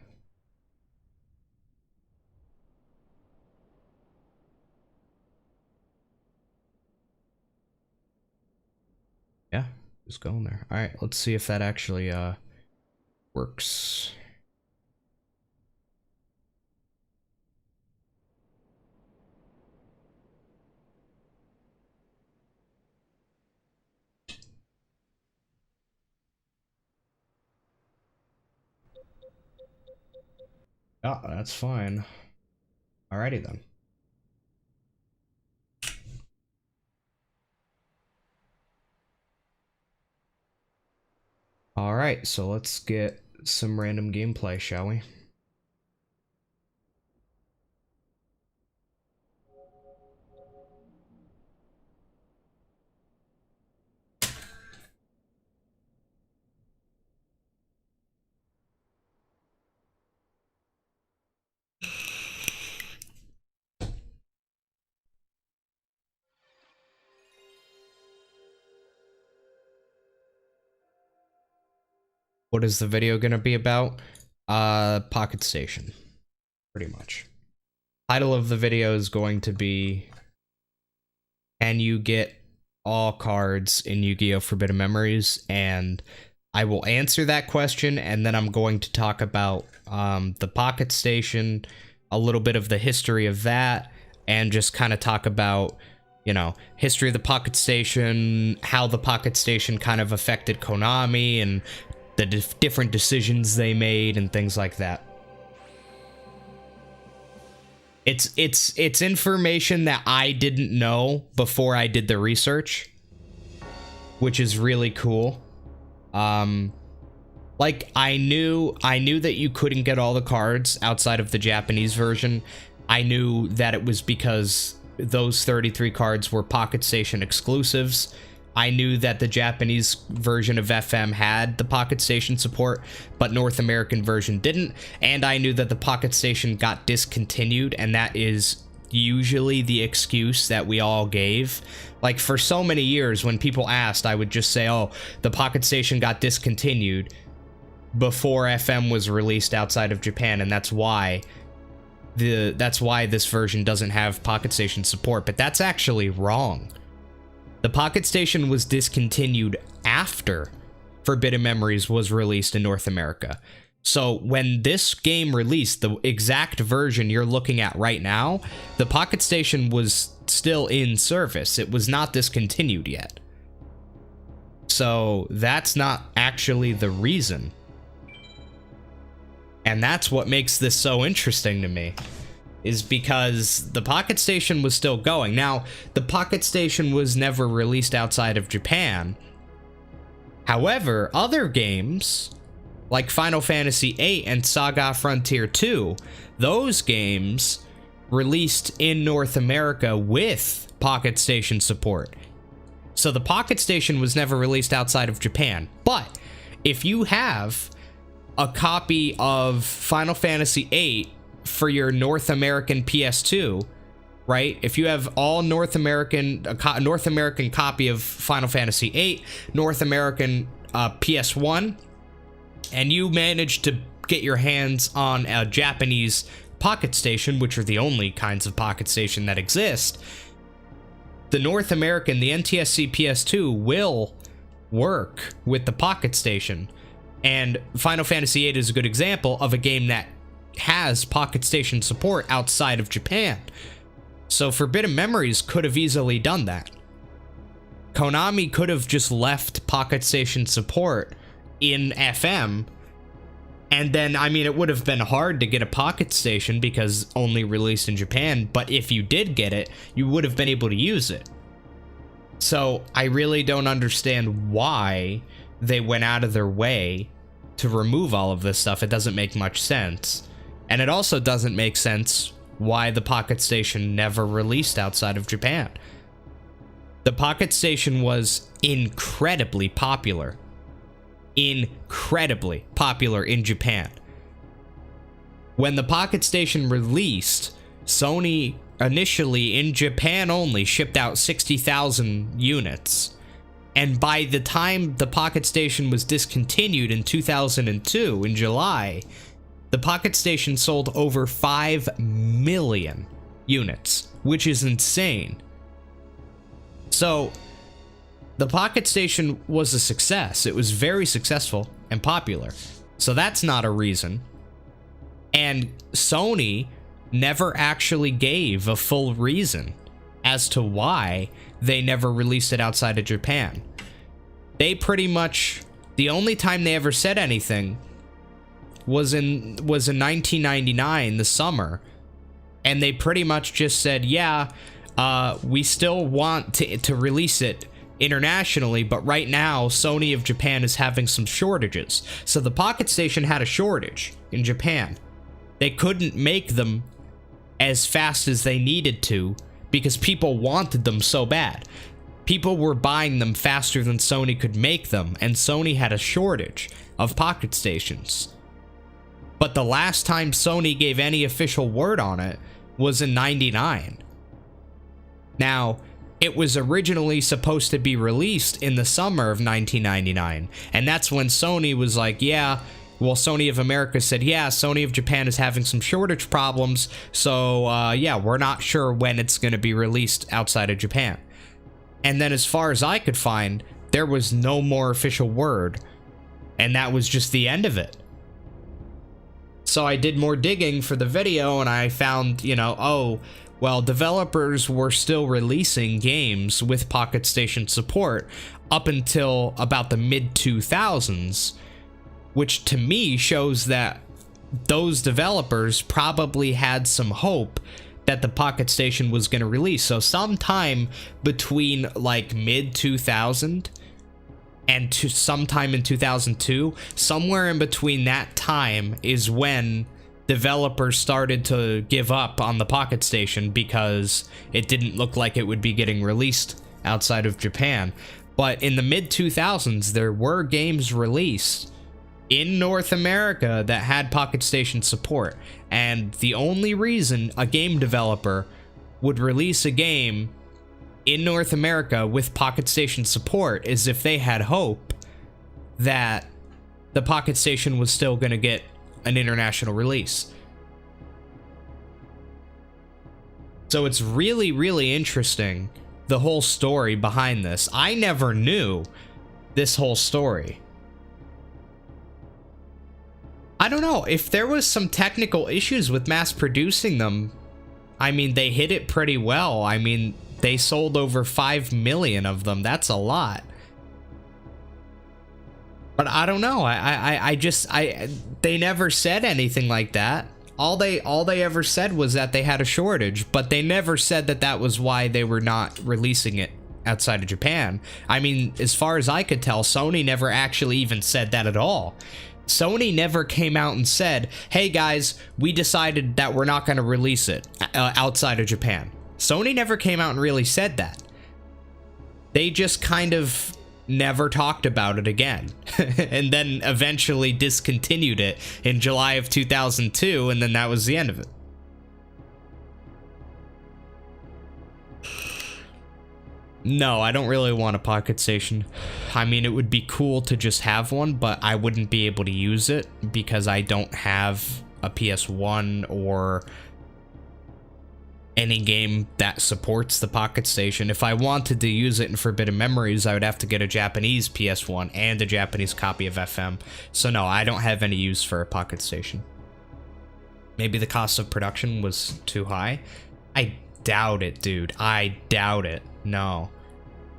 A: Yeah, just going there. All right, let's see if that actually works. Oh, that's fine. Alrighty then. Alright, so let's get some random gameplay, shall we? What is the video gonna be about? Pocket Station. Pretty much. Title of the video is going to be, can you get all cards in Yu-Gi-Oh! Forbidden Memories? And I will answer that question, and then I'm going to talk about the Pocket Station, a little bit of the history of that, and just kind of talk about, you know, history of the Pocket Station, how the Pocket Station kind of affected Konami, and the different decisions they made and things like that. It's information that I didn't know before I did the research, which is really cool. Like I knew that you couldn't get all the cards outside of the Japanese version. I knew that it was because those 33 cards were Pocket Station exclusives. I knew that the Japanese version of FM had the Pocket Station support, but North American version didn't, and I knew that the Pocket Station got discontinued, and that is usually the excuse that we all gave. Like, for so many years, when people asked, I would just say, oh, the Pocket Station got discontinued before FM was released outside of Japan, and that's why this version doesn't have Pocket Station support, but that's actually wrong. The Pocket Station was discontinued after Forbidden Memories was released in North America. So when this game released, the exact version you're looking at right now, the Pocket Station was still in service. It was not discontinued yet. So that's not actually the reason. And that's what makes this so interesting to me, is because the Pocket Station was still going. Now, the Pocket Station was never released outside of Japan, However, other games like Final Fantasy VIII and Saga Frontier 2, those games released in North America with Pocket Station support. So the Pocket Station was never released outside of Japan. But if you have a copy of Final Fantasy VIII for your North American PS2, right? If you have all North American copy of Final Fantasy VIII, North American PS1, and you manage to get your hands on a Japanese Pocket Station, which are the only kinds of Pocket Station that exist, the North American, the NTSC PS2 will work with the Pocket Station. And Final Fantasy VIII is a good example of a game that has Pocket Station support outside of Japan. So Forbidden Memories could have easily done that. Konami could have just left Pocket Station support in FM, and then, I mean, it would have been hard to get a Pocket Station because only released in Japan, but if you did get it, you would have been able to use it. So I really don't understand why they went out of their way to remove all of this stuff. It doesn't make much sense. And it also doesn't make sense why the Pocket Station never released outside of Japan. The Pocket Station was incredibly popular in Japan. When the Pocket Station released, Sony initially in Japan only shipped out 60,000 units. And by the time the Pocket Station was discontinued in 2002, in July, the Pocket Station sold over 5 million units, which is insane. So, the Pocket Station was a success. It was very successful and popular. So that's not a reason. And Sony never actually gave a full reason as to why they never released it outside of Japan. They pretty much, the only time they ever said anything was in 1999, the summer, and they pretty much just said, yeah, we still want to release it internationally, but right now Sony of Japan is having some shortages. So the Pocket Station had a shortage in Japan. They couldn't make them as fast as they needed to because people wanted them so bad. People were buying them faster than Sony could make them, and Sony had a shortage of Pocket Stations. But the last time Sony gave any official word on it was in '99. Now, it was originally supposed to be released in the summer of 1999, and that's when Sony was like, yeah, well, Sony of America said, yeah, Sony of Japan is having some shortage problems, so, yeah, we're not sure when it's going to be released outside of Japan. And then as far as I could find, there was no more official word, and that was just the end of it. So I did more digging for the video, and I found, you know, oh, well, developers were still releasing games with Pocket Station support up until about the mid-2000s, which to me shows that those developers probably had some hope that the Pocket Station was going to release. So sometime between like mid-2000 and to sometime in 2002, somewhere in between that time is when developers started to give up on the Pocket Station because it didn't look like it would be getting released outside of Japan. But in the mid-2000s, there were games released in North America that had Pocket Station support. And the only reason a game developer would release a game in North America with Pocket Station support is if they had hope that the Pocket Station was still going to get an international release. So it's really, really interesting, the whole story behind this. I never knew this whole story. I don't know, if there was some technical issues with mass producing them, I mean, they hit it pretty well. I mean, they sold over 5 million of them. That's a lot. But I don't know. They never said anything like that. All they ever said was that they had a shortage, but they never said that that was why they were not releasing it outside of Japan. I mean, as far as I could tell, Sony never actually even said that at all. Sony never came out and said, hey guys, we decided that we're not going to release it outside of Japan. Sony never came out and really said that. They just kind of never talked about it again. And then eventually discontinued it in July of 2002, and then that was the end of it. No, I don't really want a Pocket Station. I mean, it would be cool to just have one, but I wouldn't be able to use it because I don't have a PS1 or any game that supports the Pocket Station. If I wanted to use it in Forbidden Memories, I would have to get a Japanese PS1 and a Japanese copy of FM. So no, I don't have any use for a Pocket Station. Maybe the cost of production was too high? I doubt it, dude. I doubt it. No.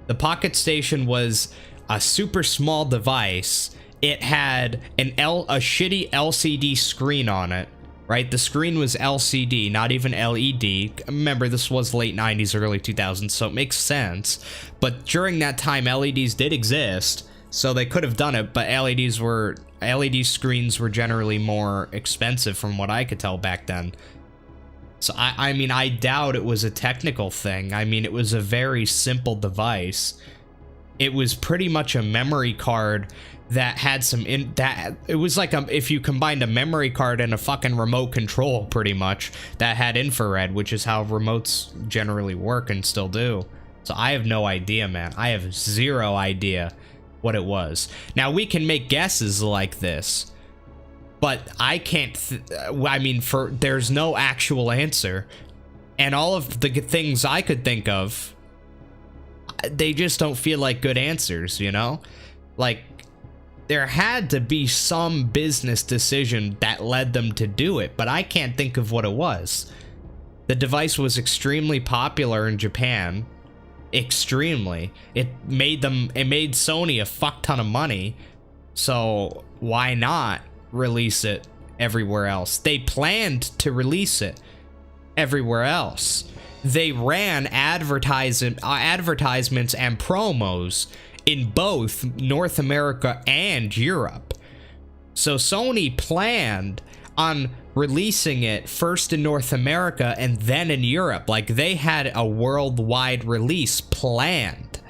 A: The Pocket Station was a super small device. It had a shitty LCD screen on it, right? The screen was LCD, not even LED. Remember, this was late 90s, early 2000s, so it makes sense. But during that time, LEDs did exist, so they could have done it, but LED screens were generally more expensive from what I could tell back then. So, I mean, I doubt it was a technical thing. I mean, it was a very simple device. It was pretty much a memory card that had some... it was like if you combined a memory card and a fucking remote control, pretty much, that had infrared, which is how remotes generally work and still do. So I have no idea, man. I have zero idea what it was. Now, we can make guesses like this, but I can't, I mean, there's no actual answer. And all of the things I could think of, they just don't feel like good answers, you know? Like, there had to be some business decision that led them to do it, but I can't think of what it was. The device was extremely popular in Japan. Extremely. It made Sony a fuck ton of money. So why not release it everywhere else? They planned to release it everywhere else. They ran advertisements and promos in both North America and Europe. So Sony planned on releasing it first in North America and then in Europe. Like, they had a worldwide release planned.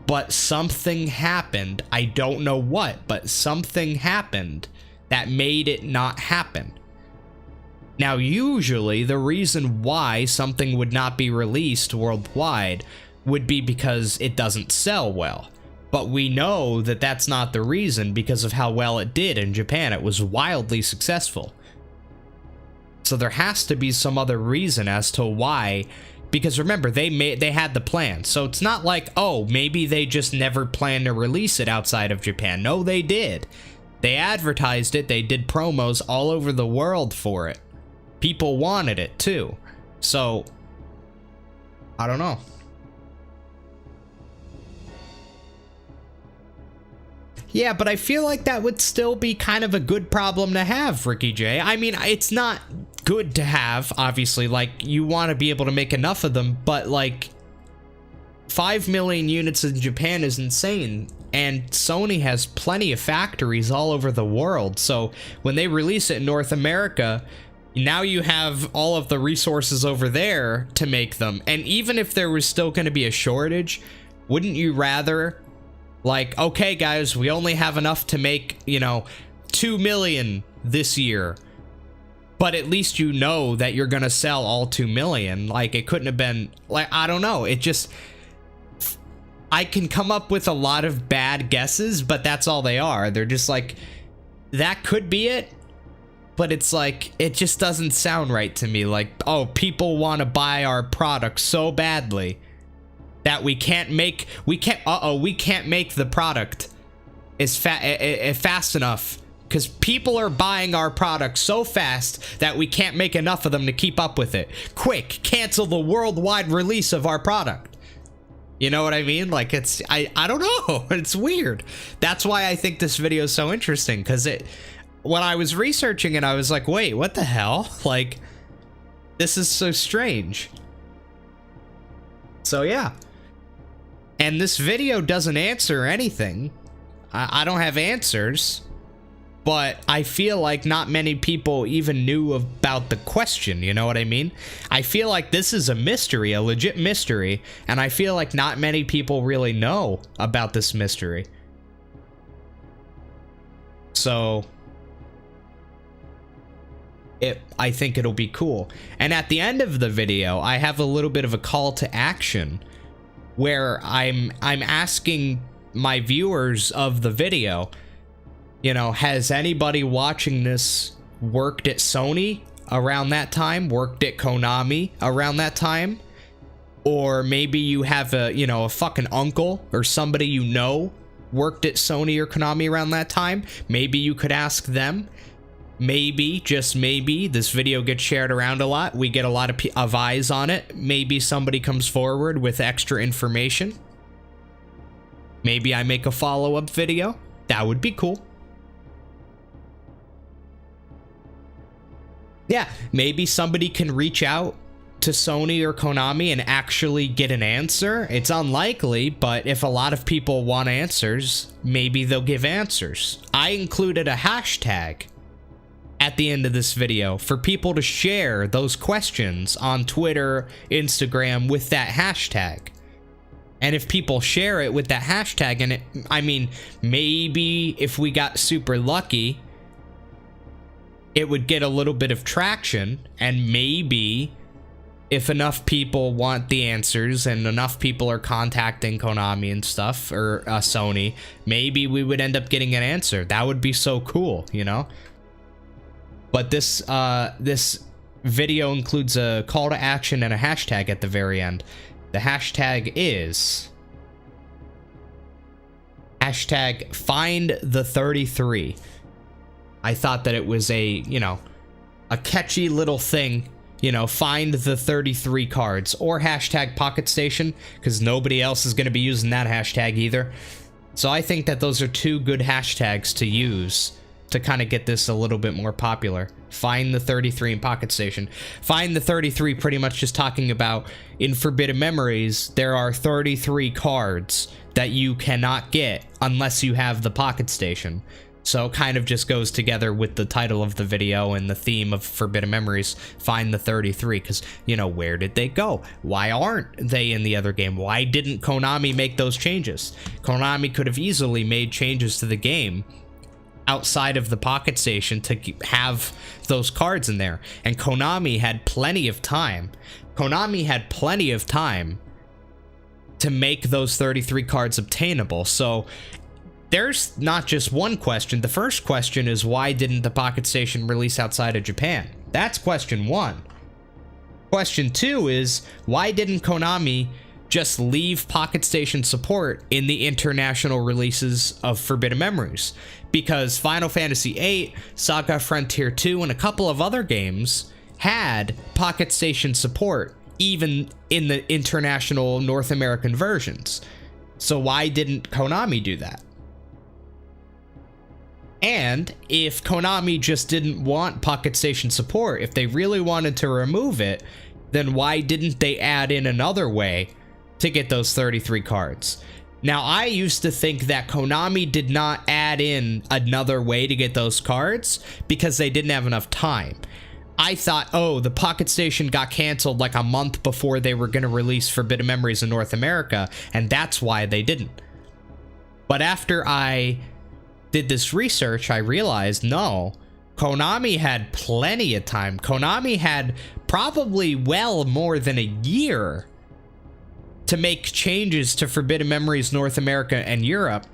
A: But something happened. I don't know what, but something happened that made it not happen. Now, usually the reason why something would not be released worldwide would be because it doesn't sell well. But we know that that's not the reason because of how well it did in Japan. It was wildly successful. So there has to be some other reason as to why. Because remember, they had the plan. So it's not like, oh, maybe they just never planned to release it outside of Japan. No, they did. They advertised it. They did promos all over the world for it. People wanted it too. So, I don't know. Yeah, but I feel like that would still be kind of a good problem to have, Ricky J. I mean, it's not good to have, obviously. Like, you want to be able to make enough of them, but, like, 5 million units in Japan is insane, and Sony has plenty of factories all over the world. So when they release it in North America, now you have all of the resources over there to make them. And even if there was still going to be a shortage, wouldn't you rather... like, okay, guys, we only have enough to make, 2 million this year. But at least you know that you're going to sell all 2 million. Like, it couldn't have been, like, I don't know. It just, I can come up with a lot of bad guesses, but that's all they are. They're just like, that could be it. But it's like, it just doesn't sound right to me. Like, oh, people want to buy our product so badly that we can't make the product fast enough because people are buying our product so fast that we can't make enough of them to keep up with it. Quick, cancel the worldwide release of our product. You know what I mean? Like, it's, I don't know. It's weird. That's why I think this video is so interesting, because when I was researching it, I was like, wait, what the hell? Like, this is so strange. So yeah. And this video doesn't answer anything. I don't have answers. But I feel like not many people even knew about the question, you know what I mean? I feel like this is a mystery, a legit mystery, and I feel like not many people really know about this mystery. So I think it'll be cool. And at the end of the video, I have a little bit of a call to action where I'm asking my viewers of the video, you know, has anybody watching this worked at Sony around that time, worked at Konami around that time? Or maybe you have a, you know, a fucking uncle or somebody you know worked at Sony or Konami around that time. Maybe you could ask them. Maybe, just maybe, this video gets shared around a lot. We get a lot of eyes on it. Maybe somebody comes forward with extra information. Maybe I make a follow-up video. That would be cool. Yeah, maybe somebody can reach out to Sony or Konami and actually get an answer. It's unlikely, but if a lot of people want answers, maybe they'll give answers. I included a hashtag at the end of this video for people to share those questions on Twitter, Instagram with that hashtag. And if people share it with that hashtag, and I mean, maybe if we got super lucky, it would get a little bit of traction, and maybe if enough people want the answers and enough people are contacting Konami and stuff, or Sony, maybe we would end up getting an answer. That would be so cool, you know? But this video includes a call to action and a hashtag at the very end. The hashtag is hashtag find the 33. I thought that it was a, you know, a catchy little thing, you know, find the 33 cards, or hashtag Pocket Station, because nobody else is going to be using that hashtag either. So I think that those are two good hashtags to use to kind of get this a little bit more popular. Find the 33 and Pocket Station. Find the 33 pretty much just talking about, in Forbidden Memories, there are 33 cards that you cannot get unless you have the Pocket Station. So it kind of just goes together with the title of the video and the theme of Forbidden Memories, find the 33, because, you know, where did they go? Why aren't they in the other game? Why didn't Konami make those changes? Konami could have easily made changes to the game outside of the Pocket Station to have those cards in there, and Konami had plenty of time. Konami had plenty of time to make those 33 cards obtainable. So there's not just one question. The first question is, why didn't the Pocket Station release outside of Japan? That's question one. Question two is, why didn't Konami just leave Pocket Station support in the international releases of Forbidden Memories? Because Final Fantasy VIII, Saga Frontier 2, and a couple of other games had Pocket Station support, even in the international North American versions. So why didn't Konami do that? And if Konami just didn't want Pocket Station support, if they really wanted to remove it, then why didn't they add in another way to get those 33 cards? Now, I used to think that Konami did not add in another way to get those cards because they didn't have enough time. I thought, oh, the Pocket Station got canceled like a month before they were going to release Forbidden Memories in North America, and that's why they didn't. But after I did this research, I realized, no, Konami had plenty of time. Konami had probably well more than a year to make changes to Forbidden Memories North America and Europe.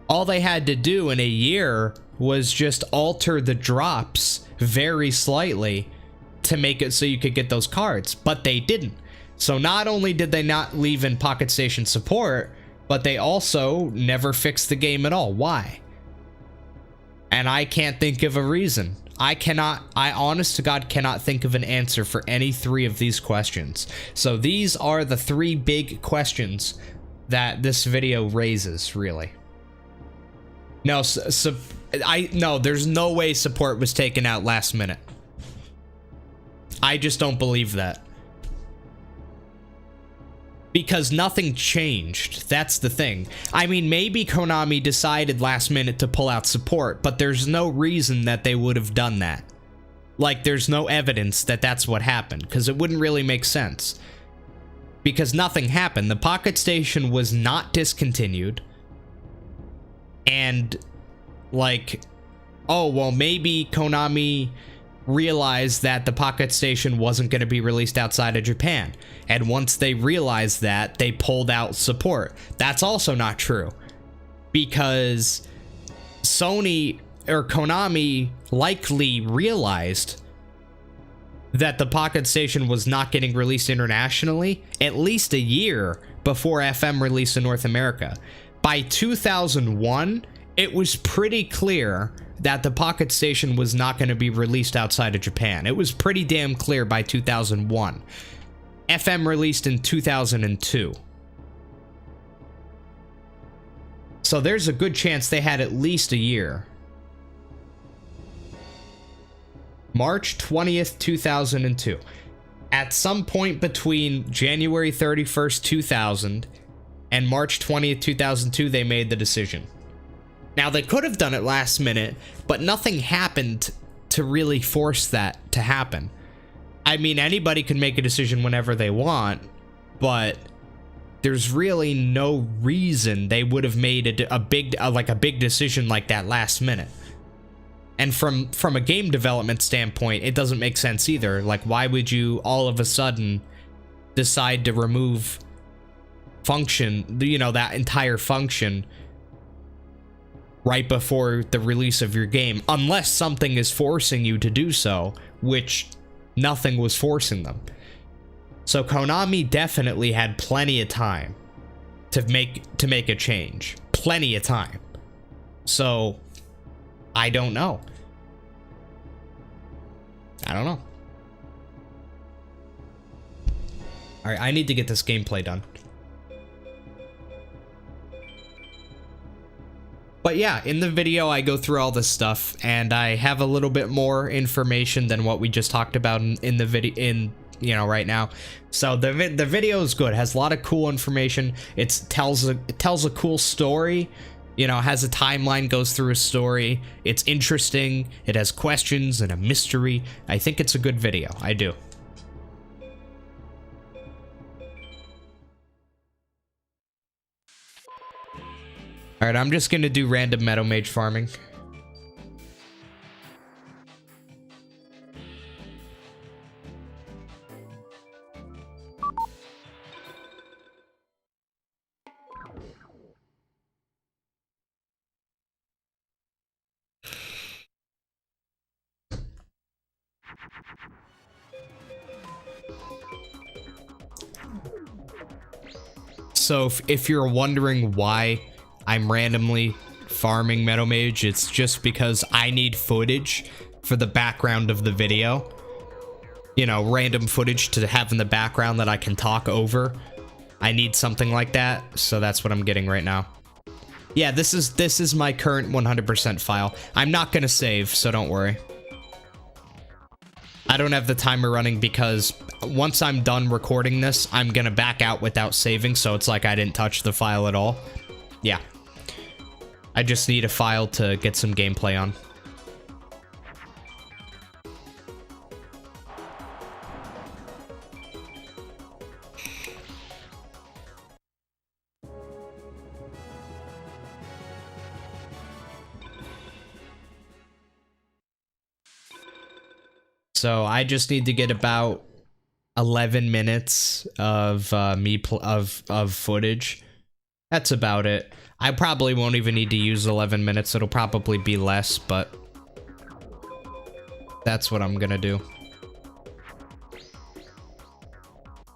A: All they had to do in a year was just alter the drops very slightly to make it so you could get those cards, but they didn't. So not only did they not leave in Pocket Station support, but they also never fixed the game at all. Why? And I can't think of a reason. I honest to God cannot think of an answer for any three of these questions. So these are the three big questions that this video raises, really. No, no, there's no way support was taken out last minute. I just don't believe that. Because nothing changed. That's the thing. I mean, maybe Konami decided last minute to pull out support, but there's no reason that they would have done that. Like, there's no evidence that that's what happened, because it wouldn't really make sense. Because nothing happened. The Pocket Station was not discontinued. And, like, oh, well, maybe Konami realized that the Pocket Station wasn't going to be released outside of Japan. And once they realized that, they pulled out support. That's also not true. Because Sony or Konami likely realized that the Pocket Station was not getting released internationally at least a year before FM released in North America. By 2001, it was pretty clear that the Pocket Station was not going to be released outside of Japan. It was pretty damn clear by 2001. FM released in 2002. So there's a good chance they had at least a year. March 20th, 2002. At some point between January 31st, 2000 and March 20th, 2002, they made the decision. Now, they could have done it last minute, but nothing happened to really force that to happen. I mean, anybody can make a decision whenever they want, but there's really no reason they would have made a big decision like that last minute. And from a game development standpoint, it doesn't make sense either. Like, why would you all of a sudden decide to remove function, you know, that entire function right before the release of your game, unless something is forcing you to do so, which nothing was forcing them. So Konami definitely had plenty of time to make a change. Plenty of time. So I don't know. I don't know. Alright, I need to get this gameplay done. But yeah, in the video I go through all this stuff, and I have a little bit more information than what we just talked about in the video, right now. So the video is good. It has a lot of cool information. It tells a cool story. Has a timeline, goes through a story. It's interesting. It has questions and a mystery. I think it's a good video. I do. Alright, I'm just gonna do random Metal Mage farming. So if you're wondering why I'm randomly farming Metal Mage, it's just because I need footage for the background of the video. Random footage to have in the background that I can talk over. I need something like that, so that's what I'm getting right now. Yeah, this is my current 100% file. I'm not gonna save, so don't worry. I don't have the timer running because once I'm done recording this, I'm gonna back out without saving, so it's like I didn't touch the file at all. Yeah. I just need a file to get some gameplay on. So I just need to get about 11 minutes of footage. That's about it. I probably won't even need to use 11 minutes. It'll probably be less, but that's what I'm gonna do.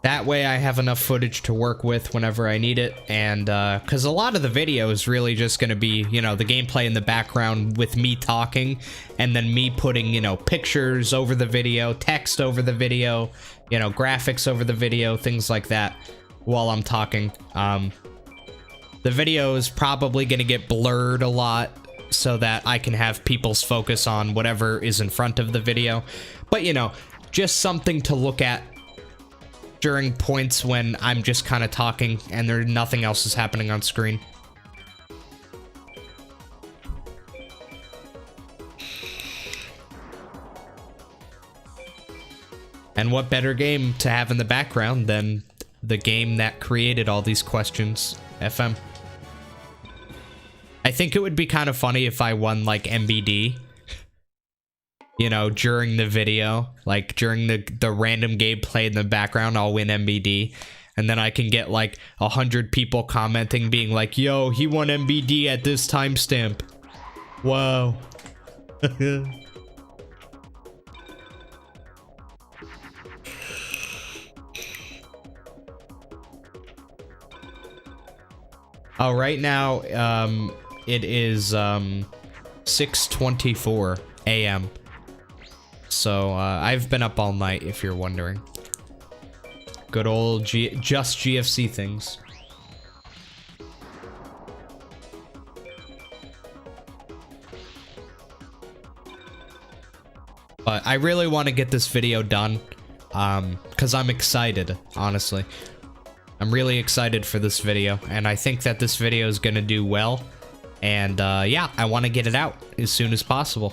A: That way I have enough footage to work with whenever I need it, and because a lot of the video is really just gonna be, the gameplay in the background with me talking, and then me putting, pictures over the video, text over the video, graphics over the video, things like that while I'm talking. The video is probably gonna get blurred a lot so that I can have people's focus on whatever is in front of the video, but just something to look at during points when I'm just kind of talking and there nothing else is happening on screen. And what better game to have in the background than the game that created all these questions, FM. I think it would be kind of funny if I won, like, MBD. You know, during the video. Like, during the random gameplay in the background, I'll win MBD. And then I can get, like, 100 people commenting, being like, yo, he won MBD at this timestamp. Wow. Oh, right now, it is, 6:24 a.m. So, I've been up all night, if you're wondering. Good old just GFC things. But I really want to get this video done, because I'm excited, honestly. I'm really excited for this video, and I think that this video is going to do well. And, yeah, I want to get it out as soon as possible.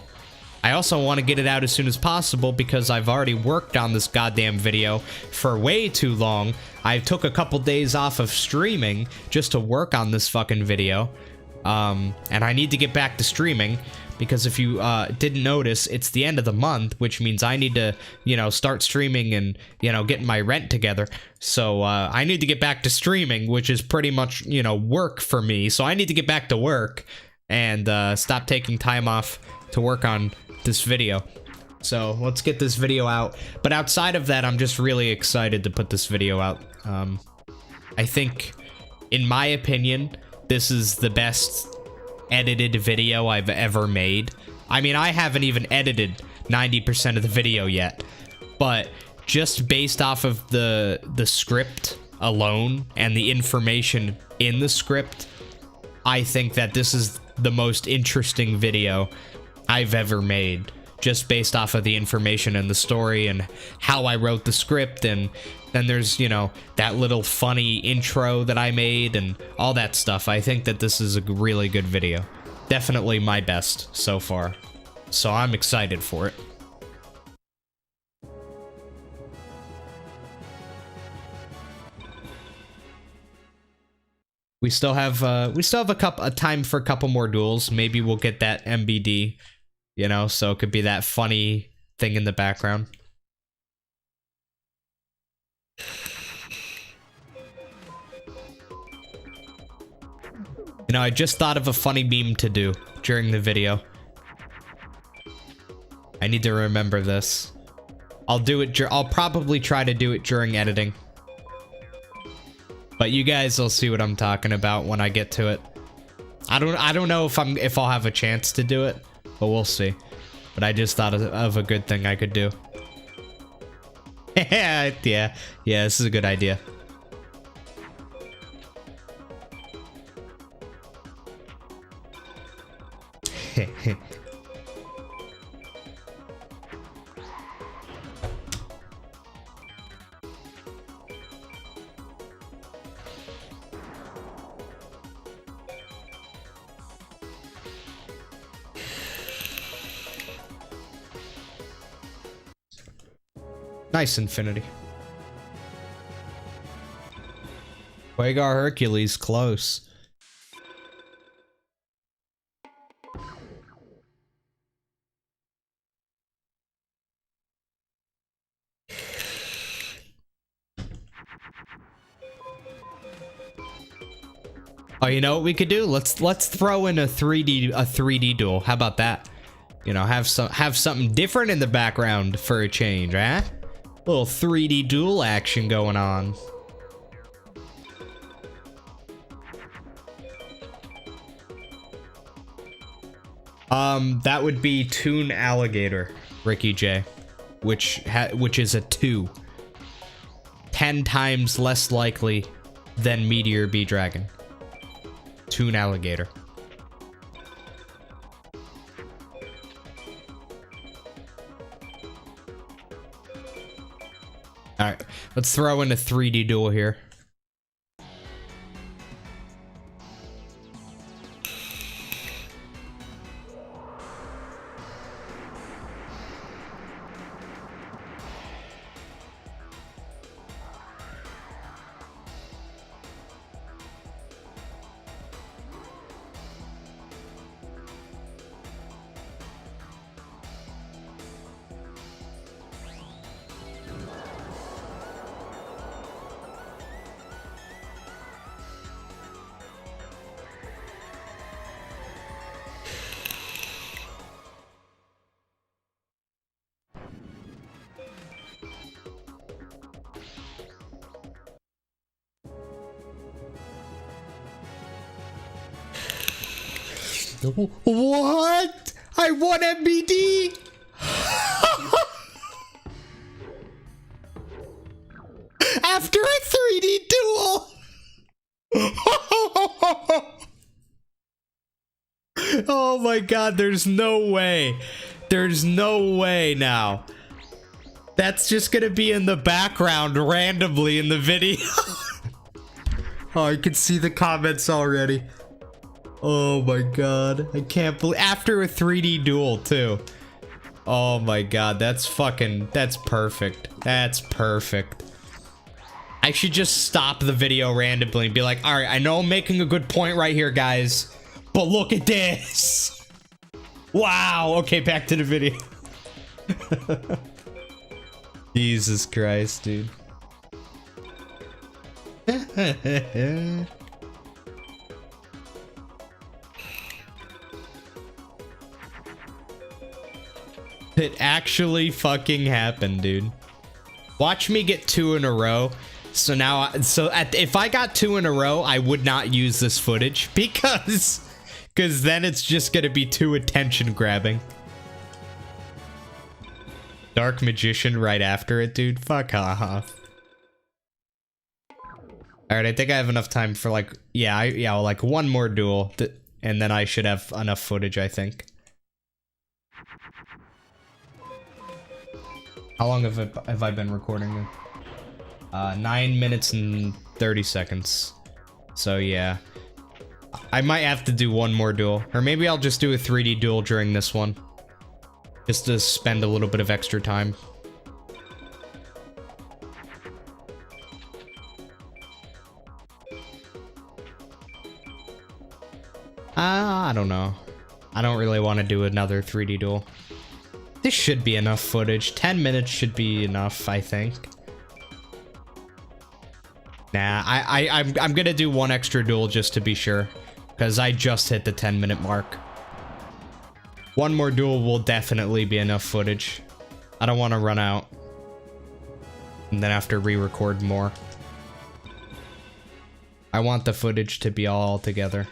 A: I also want to get it out as soon as possible because I've already worked on this goddamn video for way too long. I took a couple days off of streaming just to work on this fucking video. And I need to get back to streaming because if you didn't notice, it's the end of the month, which means I need to, you know, start streaming and, you know, getting my rent together. So I need to get back to streaming, which is pretty much, you know, work for me. So I need to get back to work and stop taking time off to work on this video. So let's get this video out. But outside of that, I'm just really excited to put this video out. I think, in my opinion, this is the best edited video I've ever made. I mean, I haven't even edited 90% of the video yet, but just based off of the script alone and the information in the script, I think that this is the most interesting video I've ever made, just based off of the information and the story and how I wrote the script. And then there's, you know, that little funny intro that I made and all that stuff. I think that this is a really good video. Definitely my best so far. So I'm excited for it. We still have a time for a couple more duels. Maybe we'll get that MBD, you know, so it could be that funny thing in the background. You know, I just thought of a funny meme to do during the video. I need to remember this. I'll do it. I'll probably try to do it during editing. But you guys will see what I'm talking about when I get to it. I don't know if I'll have a chance to do it, but we'll see. But I just thought of a good thing I could do. Yeah, this is a good idea. Nice, Infinity. Quagar Hercules close. Oh, you know what we could do? Let's throw in a 3D duel. How about that? You know, have something different in the background for a change, eh? Little 3D duel action going on. That would be Toon Alligator, Ricky J, which is a 2. 10 times less likely than Meteor B Dragon. Toon Alligator. Alright, Let's throw in a 3D duel here. What? I won MBD? After a 3D duel? Oh my god, there's no way. There's no way now. That's just gonna be in the background randomly in the video. Oh, I can see the comments already. Oh my god, I can't believe, after a 3D duel too. Oh my god, that's perfect. That's perfect. I should just stop the video randomly and be like, alright, I know I'm making a good point right here, guys, but look at this. Wow, okay, back to the video. Jesus Christ, dude. It actually fucking happened, dude. Watch me get 2 in a row. So now, if I got 2 in a row, I would not use this footage because then it's just gonna be too attention grabbing. Dark Magician right after it, dude. Fuck off. Alright, I think I have enough time for like, like one more duel, and then I should have enough footage, I think. How long have I been recording? 9 minutes and 30 seconds. So yeah. I might have to do one more duel. Or maybe I'll just do a 3D duel during this one. Just to spend a little bit of extra time. I don't know. I don't really want to do another 3D duel. This should be enough footage. 10 minutes should be enough, I think. Nah, I'm gonna do one extra duel just to be sure. Because I just hit the 10-minute mark. One more duel will definitely be enough footage. I don't want to run out. And then have to re-record more. I want the footage to be all together.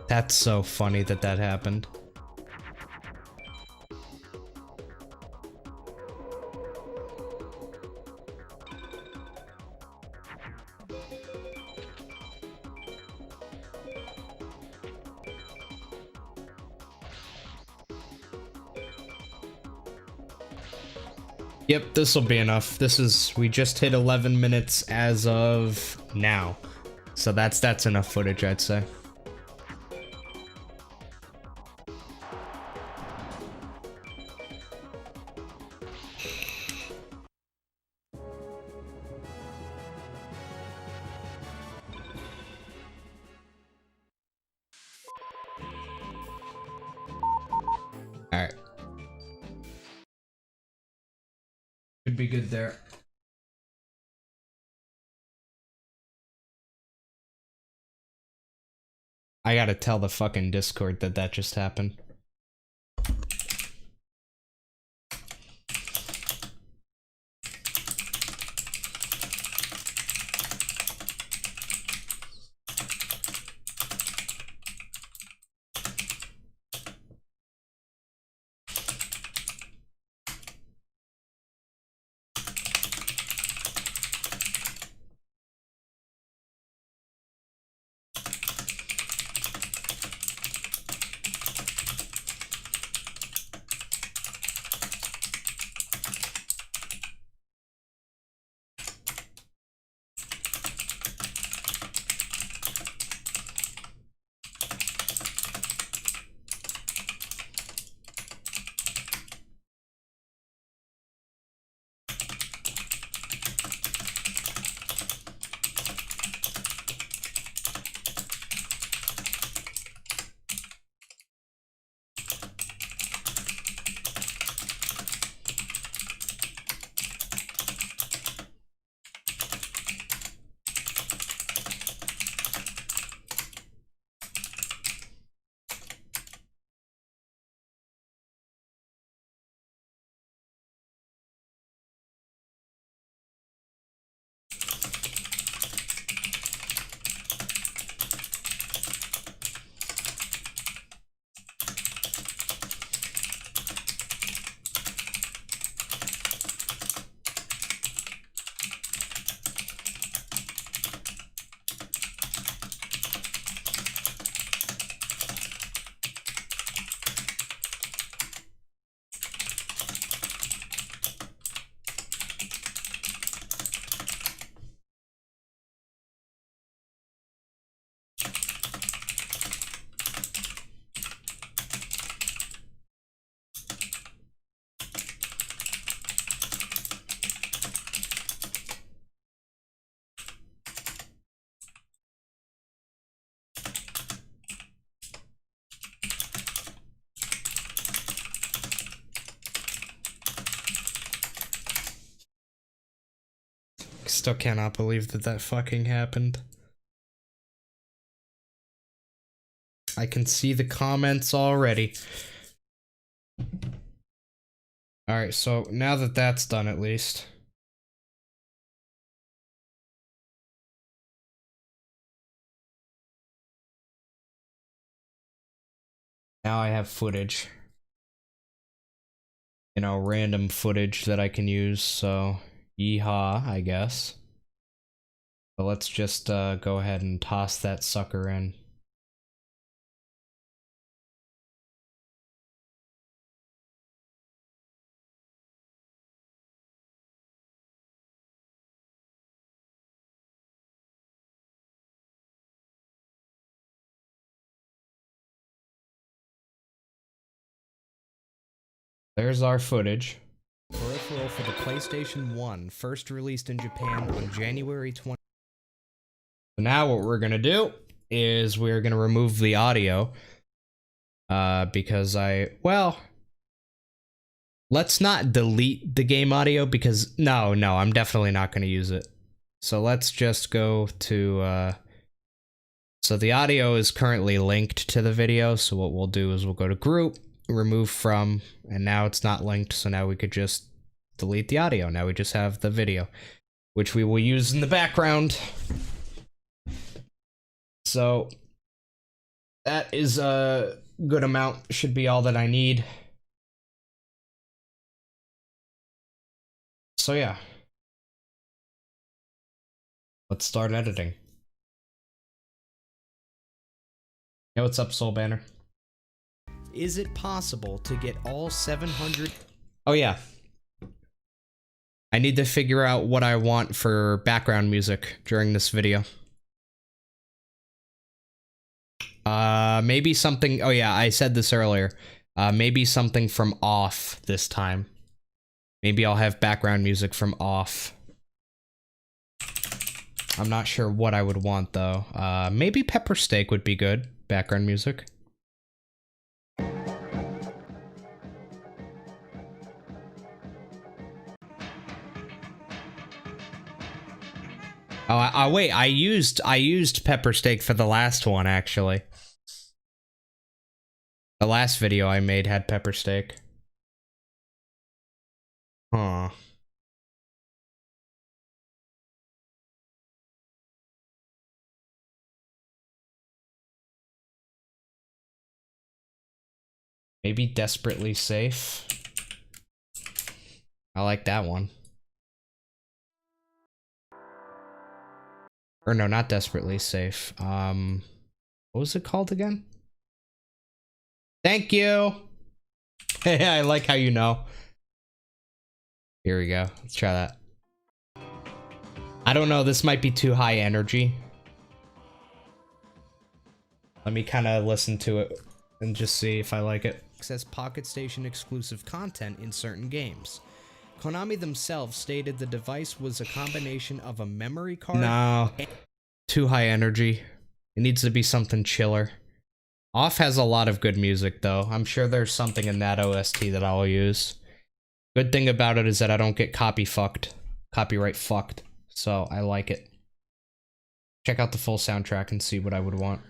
A: That's so funny that that happened. Yep, this will be enough. We just hit 11 minutes as of now. So that's enough footage, I'd say. Alright. Should be good there. I gotta tell the fucking Discord that that just happened. Still cannot believe that that fucking happened. I can see the comments already. Alright, so now that that's done at least. Now I have footage. You know, random footage that I can use, so yeehaw, I guess. But let's just go ahead and toss that sucker in. There's our footage. Peripheral for the PlayStation 1, first released in Japan on January 20. Now what we're gonna do is we're gonna remove the audio. Because let's not delete the game audio because no, I'm definitely not gonna use it. So let's just go to, so the audio is currently linked to the video, so what we'll do is we'll go to group, remove from, and now it's not linked, so now we could just delete the audio. Now we just have the video, which we will use in the background. So that is a good amount, should be all that I need. So yeah. Let's start editing. Hey, what's up, Soul Banner? Is it possible to get all 700? Oh yeah. I need to figure out what I want for background music during this video. Maybe something, oh yeah, I said this earlier. Maybe something from Off this time. Maybe I'll have background music from Off. I'm not sure what I would want though. Maybe Pepper Steak would be good, background music. Oh, wait, I used Pepper Steak for the last one, actually. The last video I made had Pepper Steak. Huh. Maybe Desperately Safe. I like that one. Or no, not Desperately Safe. What was it called again? Thank you! Hey, I like how you know. Here we go. Let's try that. I don't know, this might be too high energy. Let me kind of listen to it and just see if I like it. Access Pocket Station exclusive content in certain games. Konami themselves stated the device was a combination of a memory card. No, too high energy. It needs to be something chiller. Off has a lot of good music though. I'm sure there's something in that OST that I'll use. Good thing about it is that I don't get copyright fucked. So I like it. Check out the full soundtrack and see what I would want.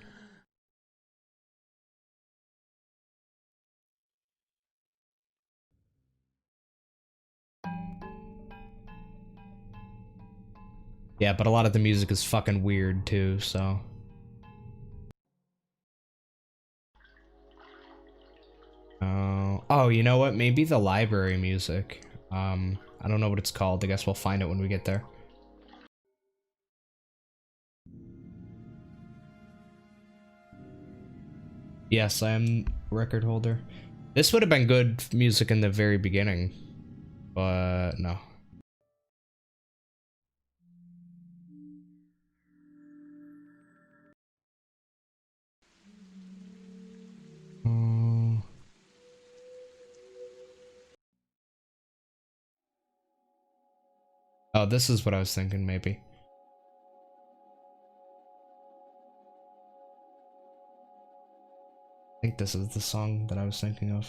A: Yeah, but a lot of the music is fucking weird too, so. Oh, you know what? Maybe the library music. I don't know what it's called. I guess we'll find it when we get there. Yes, I am record holder. This would have been good music in the very beginning, but no. Oh, this is what I was thinking, maybe. I think this is the song that I was thinking of.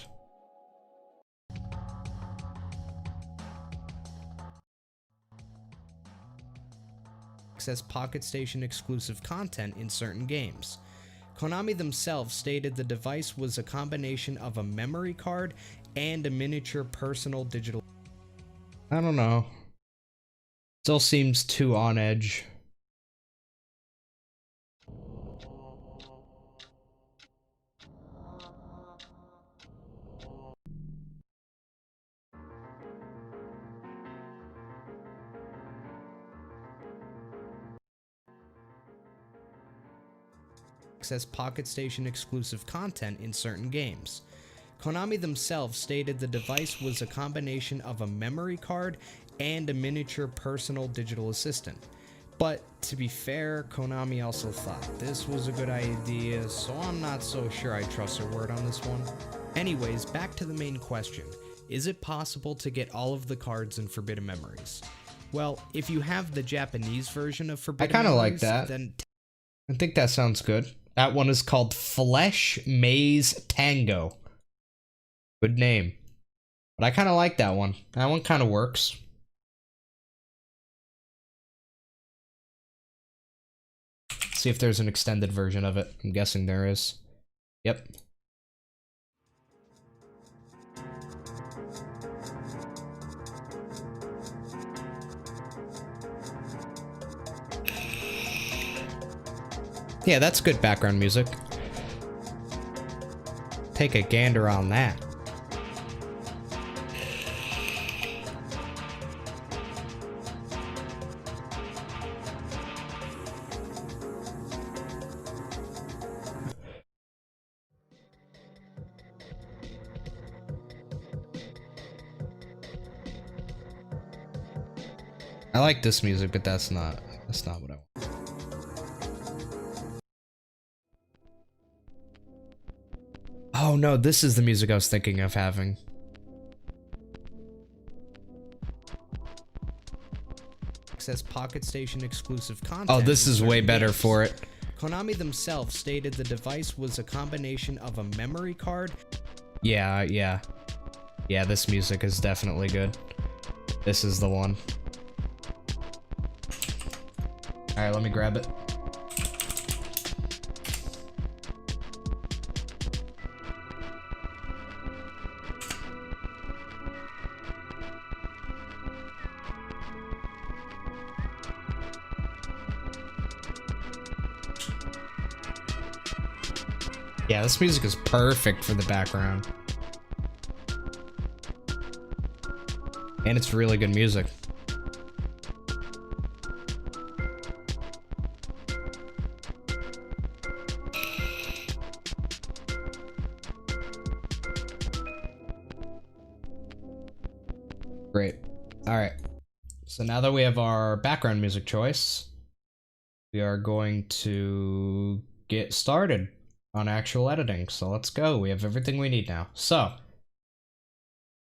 A: access Pocket Station exclusive content in certain games. Konami themselves stated the device was a combination of a memory card and a miniature personal digital. I don't know. Still seems too on edge. Access Pocket Station exclusive content in certain games. Konami themselves stated the device was a combination of a memory card and a miniature personal digital assistant. But to be fair, Konami also thought this was a good idea, so I'm not so sure I trust their word on this one. Anyways, back to the main question. Is it possible to get all of the cards in Forbidden Memories? Well, if you have the Japanese version of Forbidden Memories, I kinda like that. Then I think that sounds good. That one is called Flesh Maze Tango. Good name. But I kind of like that one. That one kind of works. Let's see if there's an extended version of it. I'm guessing there is. Yep. Yeah, that's good background music. Take a gander on that. I like this music, but that's not what I want. Oh no, this is the music I was thinking of having. Access Pocket Station exclusive content. Oh, this is way better for it. Konami themselves stated the device was a combination of a memory card. Yeah, this music is definitely good. This is the one. Alright, let me grab it. Yeah, this music is perfect for the background. And it's really good music. Great. Alright. So now that we have our background music choice, we are going to get started on actual editing. So let's go. We have everything we need now. So,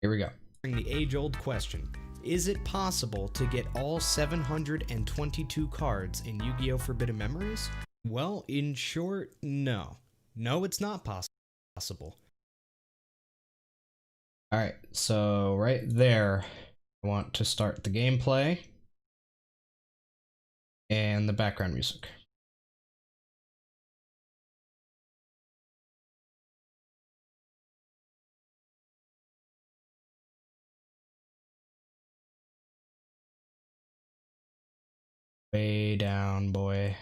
A: here we go. The age-old question. Is it possible to get all 722 cards in Yu-Gi-Oh! Forbidden Memories? Well, in short, no. No, it's not possible. Alright, so right there, I want to start the gameplay and the background music. Way down, boy.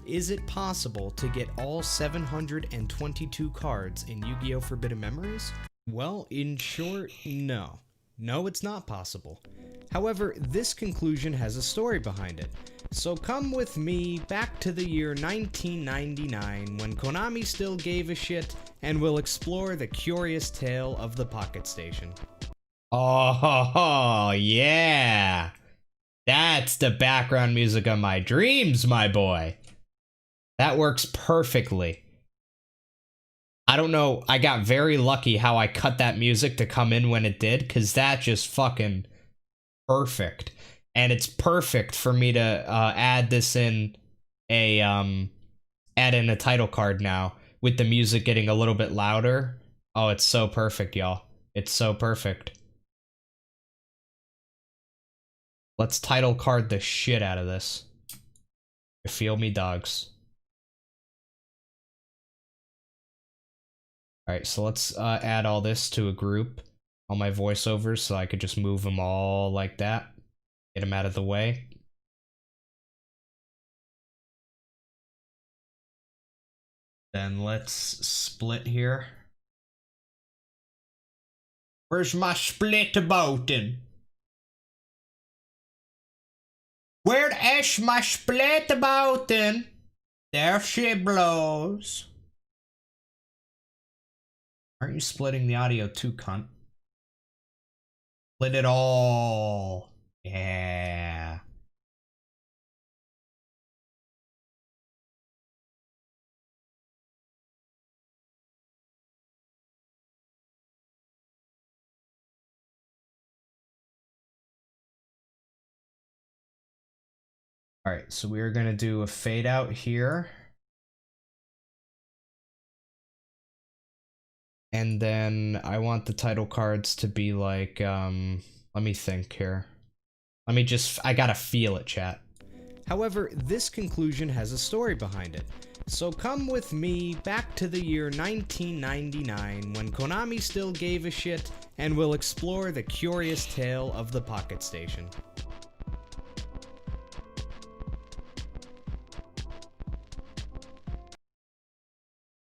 A: Is it possible to get all 722 cards in Yu-Gi-Oh! Forbidden Memories? Well, in short, no. No, it's not possible. However, this conclusion has a story behind it. So come with me back to the year 1999 when Konami still gave a shit, and we'll explore the curious tale of the Pocket Station. Oh, yeah! That's the background music of my dreams, my boy! That works perfectly. I don't know, I got very lucky how I cut that music to come in when it did, because that just fucking perfect. And it's perfect for me to add this in a add in a title card now with the music getting a little bit louder. Oh, it's so perfect, y'all. It's so perfect. Let's title card the shit out of this. Feel me, dogs. Alright, so let's add all this to a group. All my voiceovers, so I could just move them all like that. Get them out of the way. Then let's split here. Where's my split button? Where's my split button? There she blows. Aren't you splitting the audio too, cunt? Split it all. Yeah. Alright, so we are going to do a fade out here. And then I want the title cards to be like, let me think here. I gotta feel it, chat. However, this conclusion has a story behind it. So come with me back to the year 1999 when Konami still gave a shit, and we'll explore the curious tale of the Pocket Station.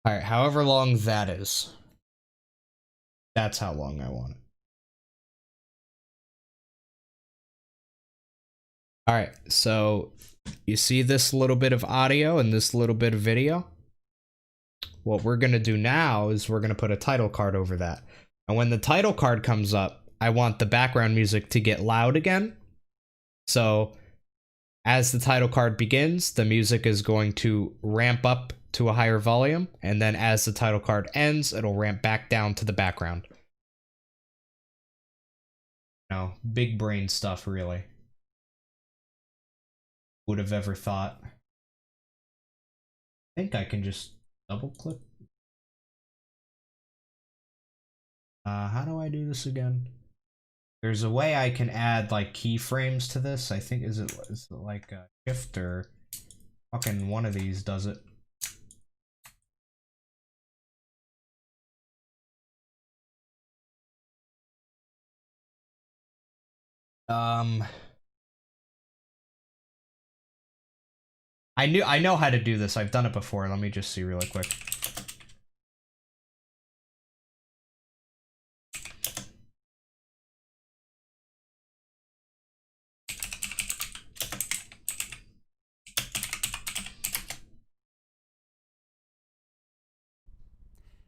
A: Alright, however long that is. That's how long I want it. Alright, so you see this little bit of audio and this little bit of video? What we're going to do now is we're going to put a title card over that. And when the title card comes up, I want the background music to get loud again. So as the title card begins, the music is going to ramp up to a higher volume, and then as the title card ends, it'll ramp back down to the background. You know, big brain stuff, really. Would have ever thought. I think I can just double click. How do I do this again? There's a way I can add like keyframes to this. I think is it like a shift or fucking one of these does it. I know how to do this. I've done it before. Let me just see really quick.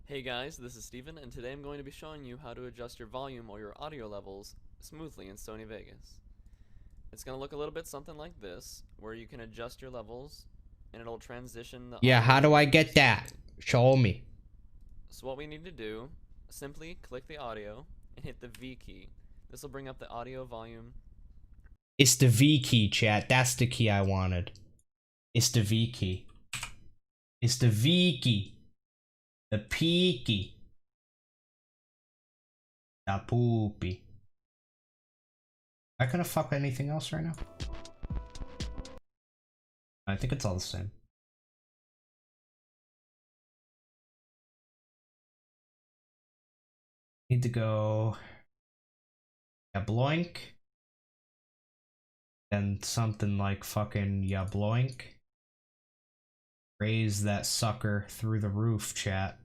E: Hey guys, this is Steven, and today I'm going to be showing you how to adjust your volume or your audio levels smoothly in Sony Vegas. It's going to look a little bit something like this, where you can adjust your levels, and it'll transition the
A: Yeah,
E: audio
A: how do I
E: levels.
A: get that? Show me.
E: So what we need to do, simply click the audio and hit the V key. This will bring up the audio volume.
A: It's the V key, chat. That's the key I wanted. It's the V key. It's the V key. The P key. The poopy. Am I gonna fuck with anything else right now? I think it's all the same. Need to go. Yeah, bloink. And something like fucking yeah, bloink. Raise that sucker through the roof, chat.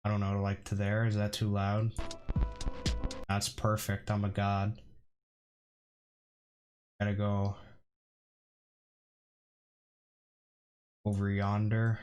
A: I don't know, like to there. Is that too loud? That's perfect. I'm a god. Gotta go over yonder.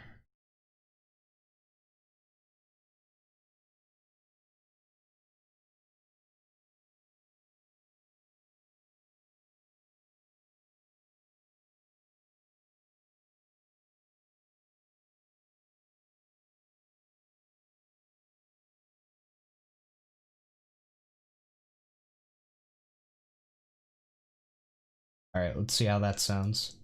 A: Alright, let's see how that sounds.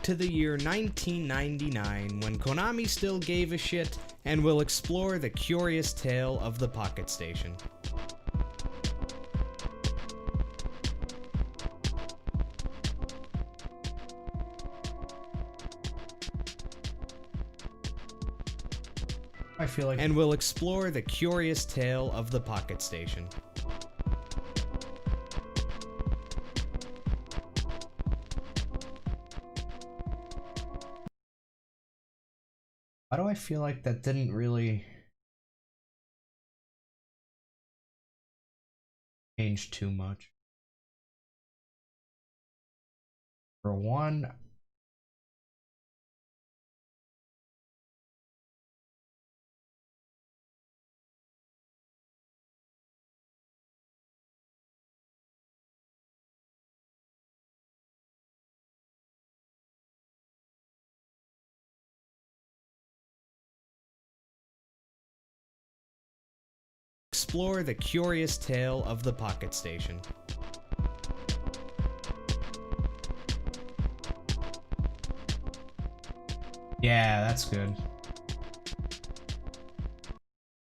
A: to the year 1999 when Konami still gave a shit, and we'll explore the curious tale of the Pocket Station.
D: I feel like.
A: And we'll explore the curious tale of the Pocket Station.
D: Why do I feel like that didn't really change too much? For one,
A: Explore the curious tale of the Pocket Station.
D: yeah, that's good.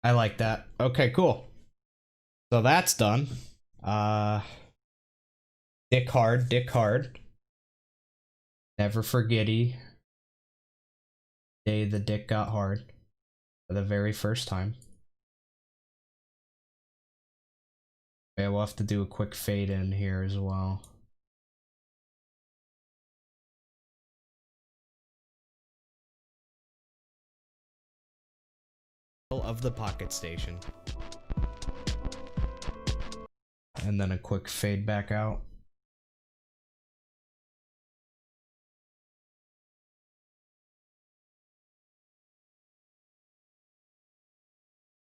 A: I like that. Okay, cool. So that's done. Dick hard, dick hard. Never forgetty. Day the dick got hard. For the very first time. Okay, we'll have to do a quick fade in here as well. Of the Pocket Station. And then a quick fade back out.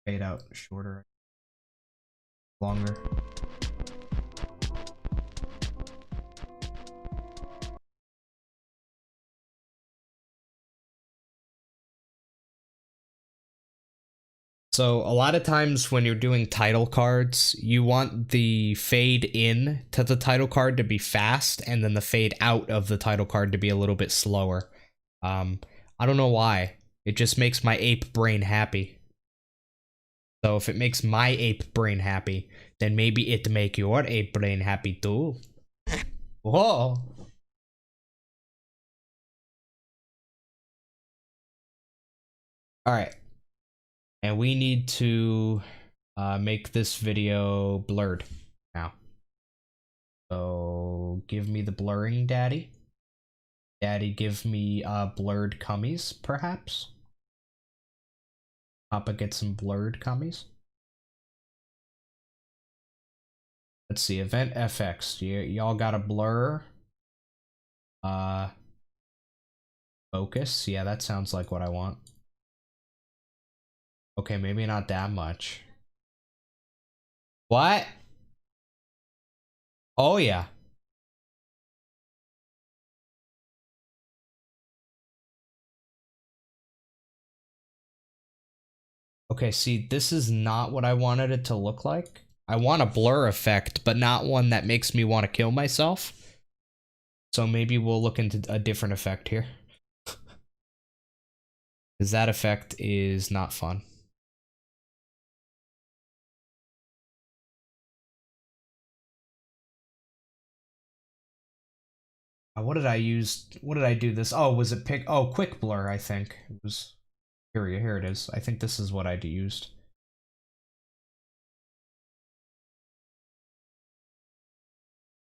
A: Fade out shorter. Longer. So a lot of times when you're doing title cards, you want the fade in to the title card to be fast and then the fade out of the title card to be a little bit slower. I don't know why. It just makes my ape brain happy. So if it makes my ape brain happy, then maybe it make your ape brain happy too. Whoa. All right. And we need to make this video blurred now. So give me the blurring, daddy. Daddy, give me blurred cummies, perhaps. Papa, get some blurred cummies. Let's see, event FX. Y'all got a blur. Focus. Yeah, that sounds like what I want. Okay, maybe not that much. What? Oh, yeah. Okay, see, this is not what I wanted it to look like. I want a blur effect, but not one that makes me want to kill myself. So maybe we'll look into a different effect here. Because that effect is not fun. What did I use? What did I do this? Oh, was it pick? Oh, quick blur, I think. It was, here it is. I think this is what I used.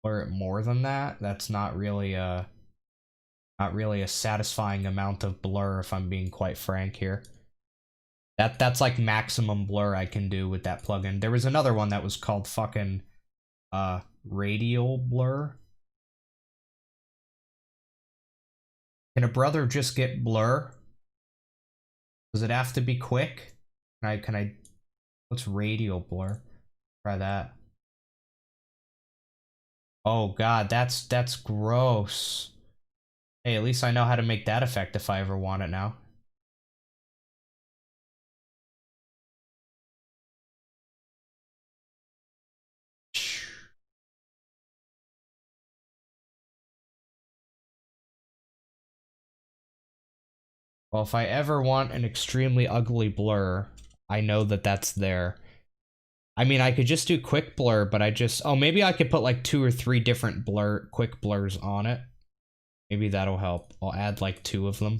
A: Blur it more than that? That's not really a satisfying amount of blur, if I'm being quite frank here. That's like maximum blur I can do with that plugin. There was another one that was called fucking radial blur. Can a brother just get blur? Does it have to be quick? Can I what's radial blur? Try that. Oh god, that's gross. Hey, at least I know how to make that effect if I ever want it now. Well, if I ever want an extremely ugly blur, I know that that's there. I mean, I could just do quick blur, but oh, maybe I could put like 2 or 3 different quick blurs on it. Maybe that'll help. I'll add like 2 of them.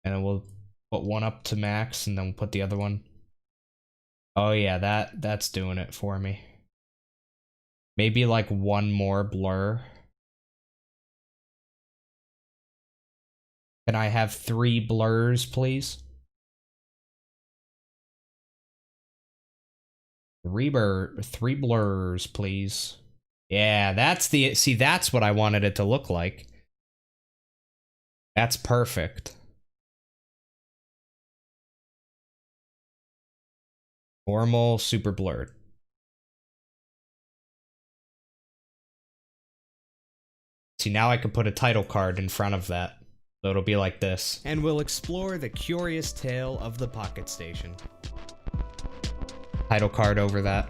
A: And then we'll put one up to max, and then we'll put the other one. Oh yeah, that's doing it for me. Maybe like 1 more blur. Can I have 3 blurs, please? 3 blurs, please. Yeah, that's what I wanted it to look like. That's perfect. Normal, super blurred. See, now I can put a title card in front of that. So it'll be like this. And we'll explore the curious tale of the Pocket Station. Title card over that.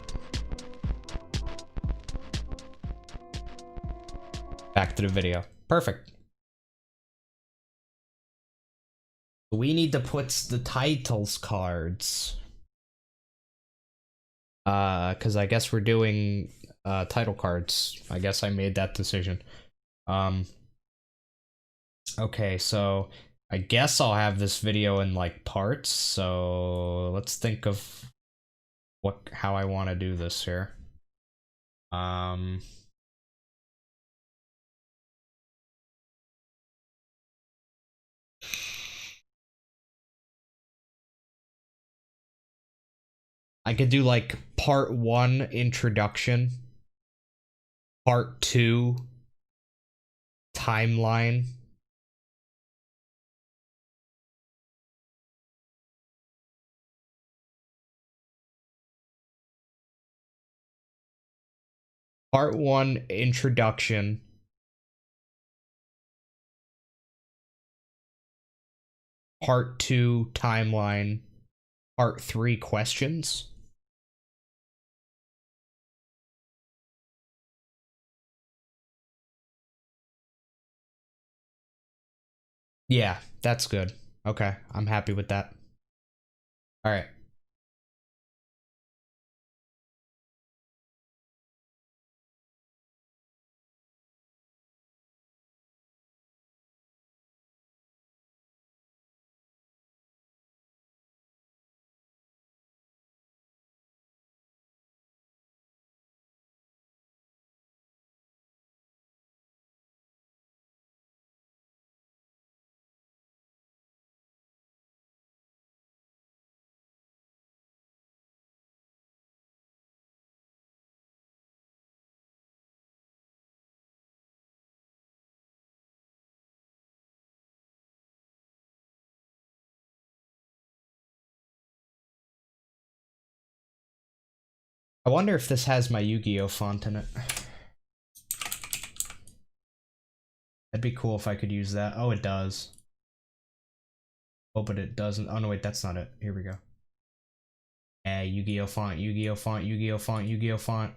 A: Back to the video. Perfect. We need to put the titles cards. Because I guess we're doing title cards. I guess I made that decision. Okay, so I guess I'll have this video in like parts. So let's think of how I want to do this here. I could do like part 1 introduction, part 2 timeline, part 1 introduction, part 2 timeline, part 3 questions. Yeah, that's good. Okay, I'm happy with that. All right. I wonder if this has my Yu-Gi-Oh font in it. That'd be cool if I could use that. Oh, it does. Oh, but it doesn't. Oh, no, wait, that's not it. Here we go. Yu-Gi-Oh font, Yu-Gi-Oh font, Yu-Gi-Oh font, Yu-Gi-Oh font.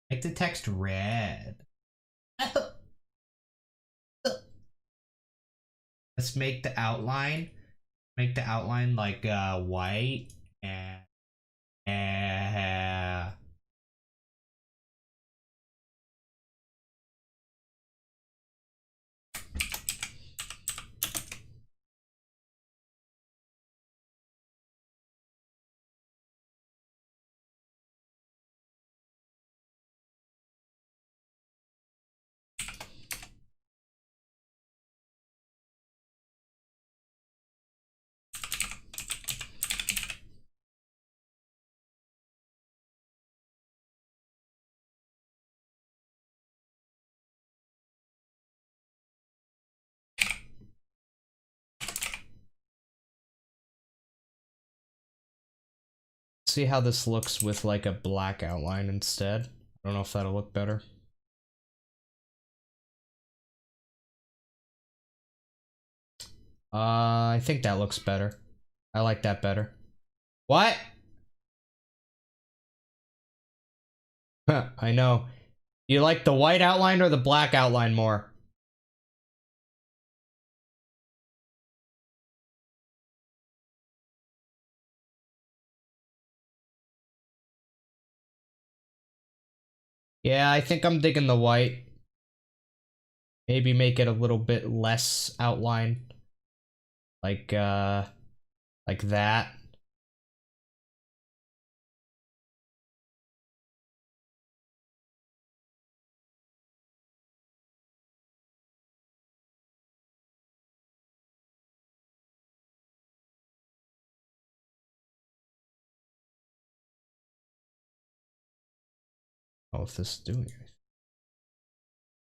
A: Make the text red. Let's make the outline like white and see how this looks with like a black outline instead. I don't know if that'll look better. I think that looks better. I like that better. What? I know. You like the white outline or the black outline more? Yeah, I think I'm digging the white. Maybe make it a little bit less outline. Like that. Oh, if this is doing anything.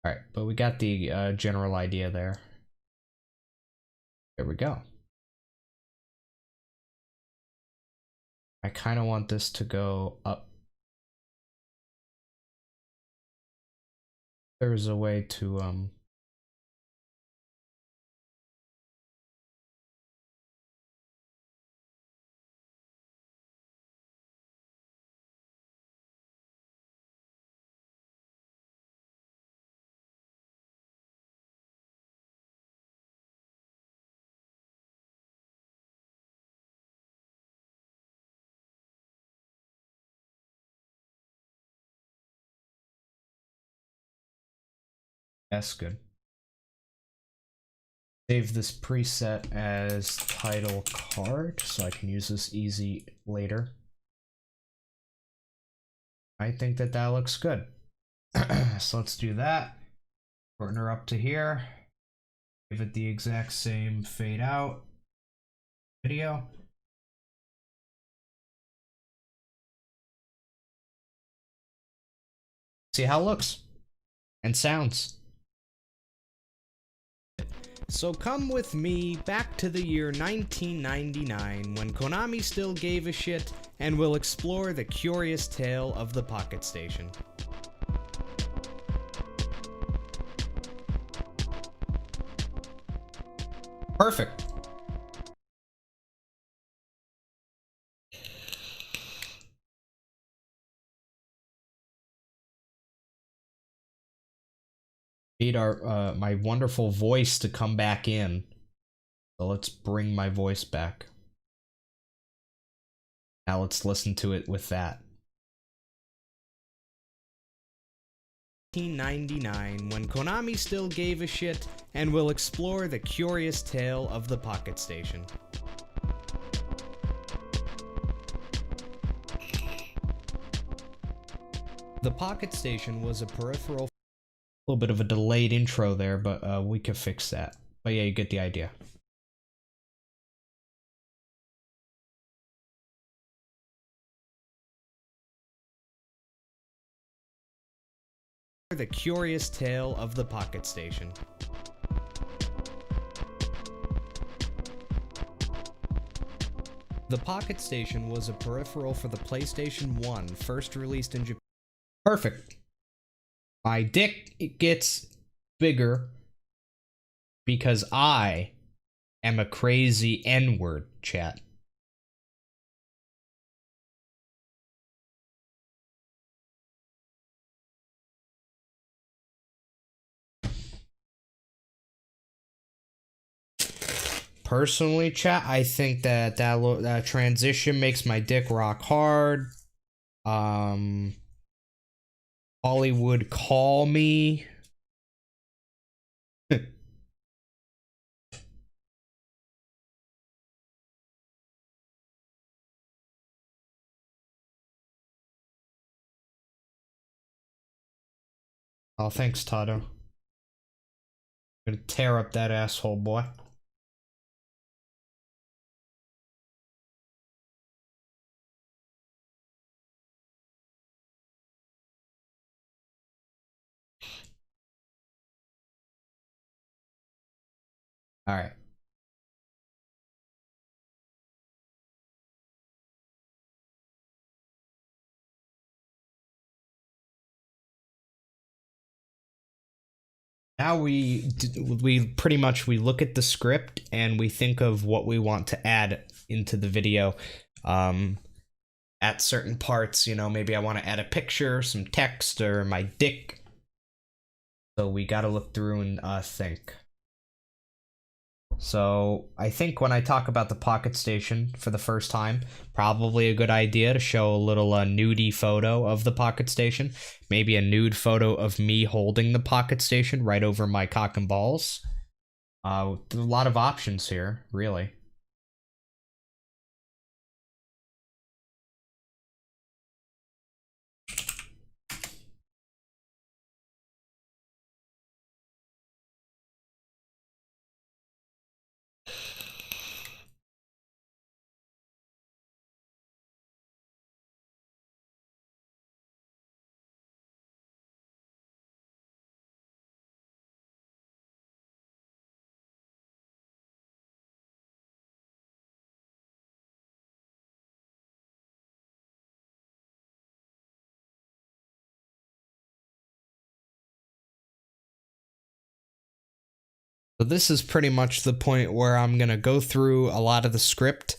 A: Alright, but we got the general idea there. There we go. I kind of want this to go up. There's a way to that's good. Save this preset as title card so I can use this easy later. I think that that looks good. So let's do that. Shorten her up to here. Give it the exact same fade out video. See how it looks and sounds. So come with me back to the year 1999 when Konami still gave a shit, and we'll explore the curious tale of the Pocket Station. Perfect. Need our my wonderful voice to come back in. So let's bring my voice back. Now let's listen to it with that. 1999 when Konami still gave a shit, and we'll explore the curious tale of the Pocket Station. The Pocket Station was a peripheral. A little bit of a delayed intro there, but we could fix that. But yeah, you get the idea. The curious tale of the Pocket Station. The Pocket Station was a peripheral for the PlayStation 1, first released in Japan. Perfect. My dick gets bigger because I am a crazy N-word, chat. Personally, chat, I think that transition makes my dick rock hard. Hollywood call me. Oh, thanks, Tato. I'm gonna tear up that asshole, boy. All right. Now we pretty much we look at the script and we think of what we want to add into the video. At certain parts, you know, maybe I want to add a picture, some text, or my dick So we gotta look through and think. So I think when I talk about the Pocket Station for the first time, probably a good idea to show a little nudie photo of the Pocket Station. Maybe a nude photo of me holding the Pocket Station right over my cock and balls. There's a lot of options here, really. So this is pretty much the point where I'm going to go through a lot of the script,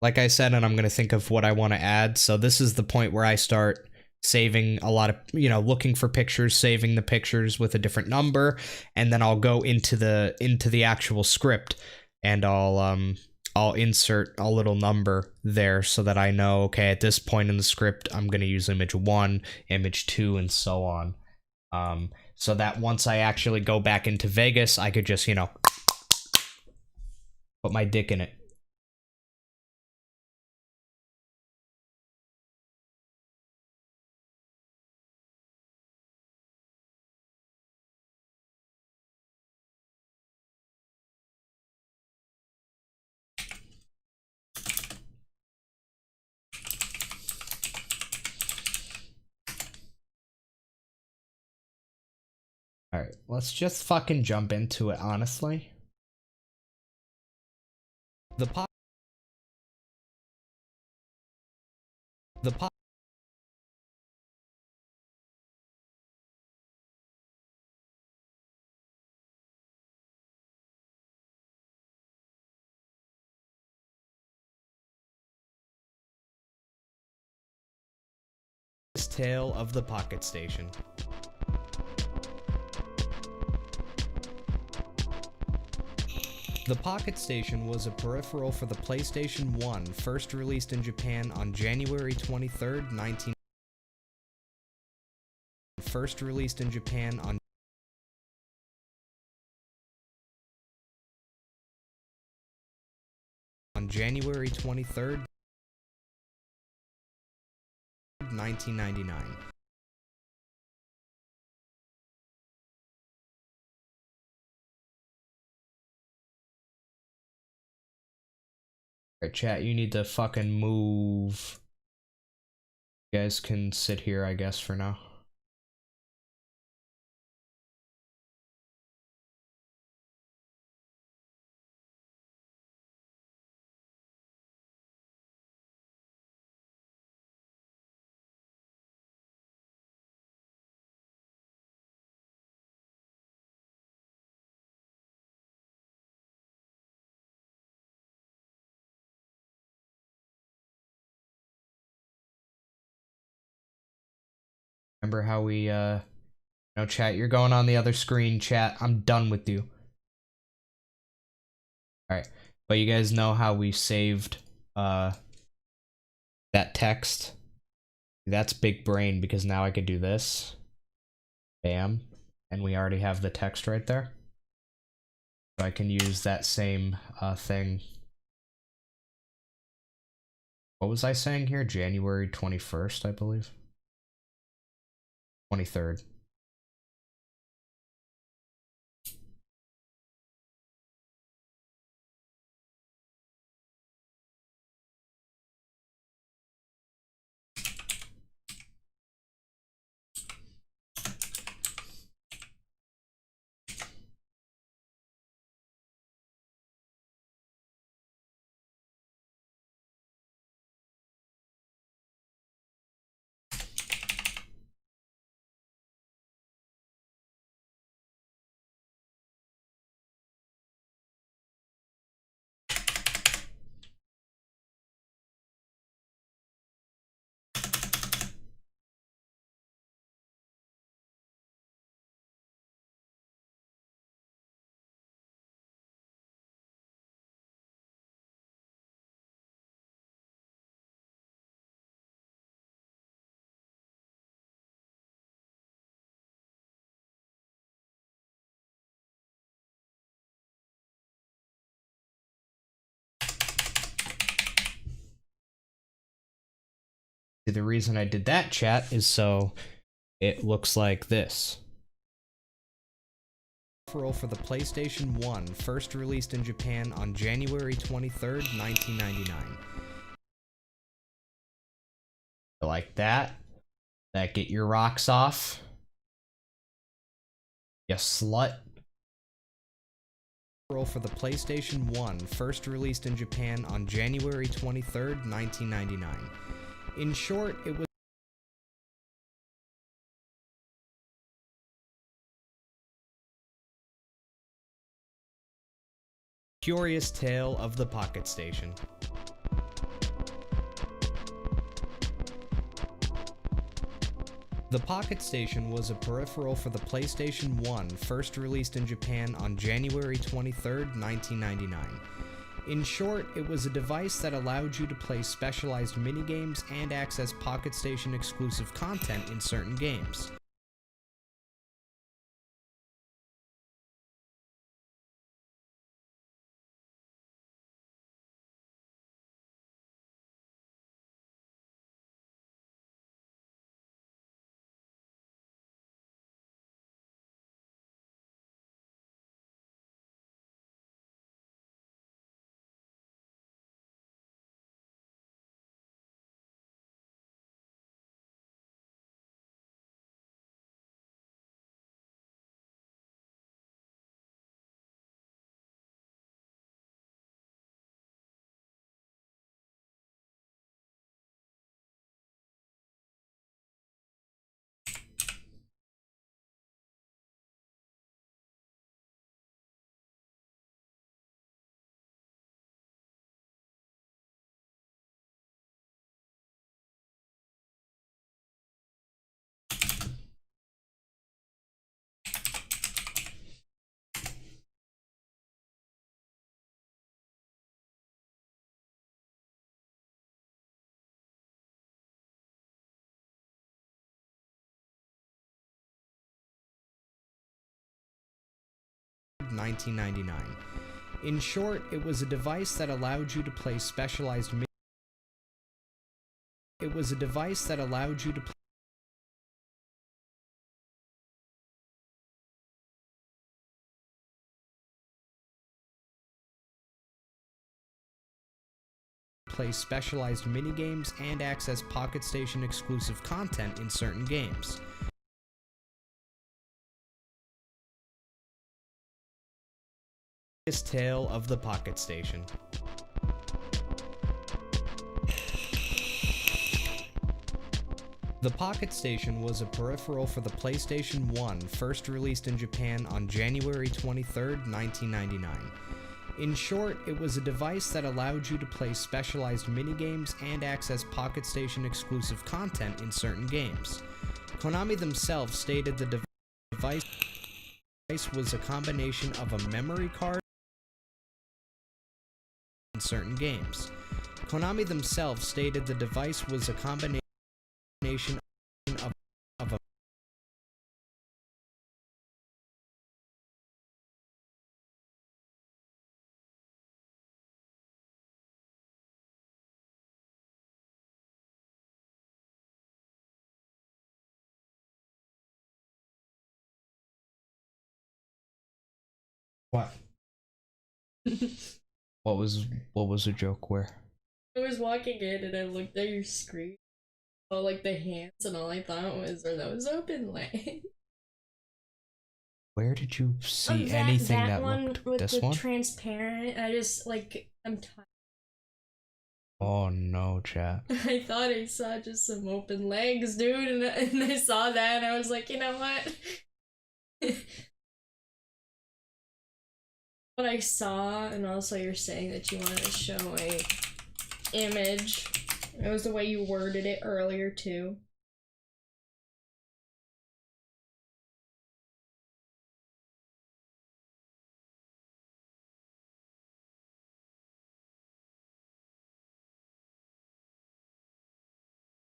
A: like I said, and I'm going to think of what I want to add. So this is the point where I start saving a lot of, looking for pictures, saving the pictures with a different number, and then I'll go into the actual script, and I'll insert a little number there so that I know, okay, at this point in the script, I'm going to use image 1, image 2, and so on. So that once I actually go back into Vegas, I could just, put my dick in it. Alright, let's just fucking jump into it, honestly. The Pocket Tale of the Pocket Station. The Pocket Station was a peripheral for the PlayStation 1, first released in Japan on January 23rd, First released in Japan on January 23rd, 1999. Alright, chat, you need to fucking move. You guys can sit here, I guess, for now. Remember how we, no, chat, you're going on the other screen, chat. I'm done with you. Alright, but you guys know how we saved, that text? That's big brain, because now I could do this. Bam. And we already have the text right there. So I can use that same, thing. What was I saying here? January 21st, I believe. 23rd. The reason I did that, chat, is so it looks like this. For the PlayStation 1, first released in Japan on January 23rd, 1999. Like that. That get your rocks off. You slut. For the PlayStation 1, first released in Japan on January 23rd, 1999. In short, it was Curious Tale of the Pocket Station. The Pocket Station was a peripheral for the PlayStation 1, first released in Japan on January 23rd, 1999. In short, it was a device that allowed you to play specialized minigames and access Pocket Station exclusive content in certain games. $19.99. In short, it was a device that allowed you to play specialized It was a device that allowed you to play specialized minigames and access Pocket Station exclusive content in certain games. Curious Tale of the Pocket Station. The Pocket Station was a peripheral for the PlayStation 1, first released in Japan on January 23rd, 1999. In short, it was a device that allowed you to play specialized minigames and access Pocket Station exclusive content in certain games. Konami themselves stated the device was a combination of a memory card in certain games. Konami themselves stated the device was a combination of a What? What was the joke where?
F: I was walking in and I looked at your screen. Oh, like the hands, and all I thought was, are those open legs?
A: Where did you see
F: That
A: anything that
F: one
A: looked
F: with
A: this
F: the
A: one?
F: transparent. I just I'm tired.
A: Oh no, chat.
F: I thought I saw just some open legs, dude, and I saw that and I was like, you know what? What I saw, and also you're saying that you want to show a image. It was the way you worded it earlier too.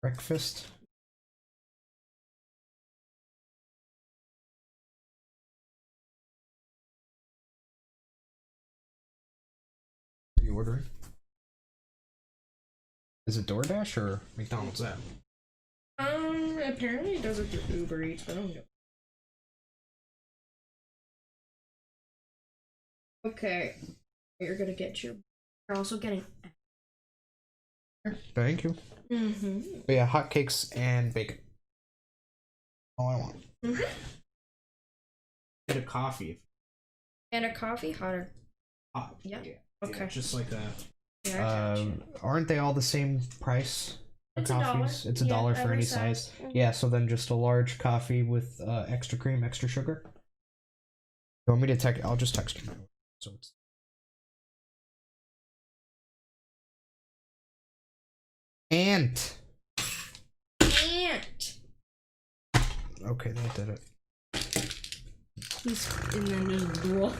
A: Breakfast? Are you ordering? Is it DoorDash or McDonald's app?
F: Apparently it does it through Uber Eats, but I don't know. Okay. You're gonna get your... You're also getting...
A: Thank you.
F: Mm-hmm.
A: But yeah, hotcakes and bacon. All I want.
F: Mm-hmm.
A: Get a coffee.
F: And a coffee? Hotter.
A: Hot.
F: Yeah.
A: Yeah.
F: Okay.
A: Yeah, just like that.
F: Yeah, I gotcha.
A: Aren't they all the same price?
F: It's
A: Coffees?
F: $1.
A: It's $1
F: Yeah,
A: for
F: every
A: any size.
F: Mhm.
A: Yeah, so then just a large coffee with extra cream, extra sugar. You want me to text? I'll just text you. So it's Ant.
F: Ant!
A: Okay, that did it.
F: He's and then just blah.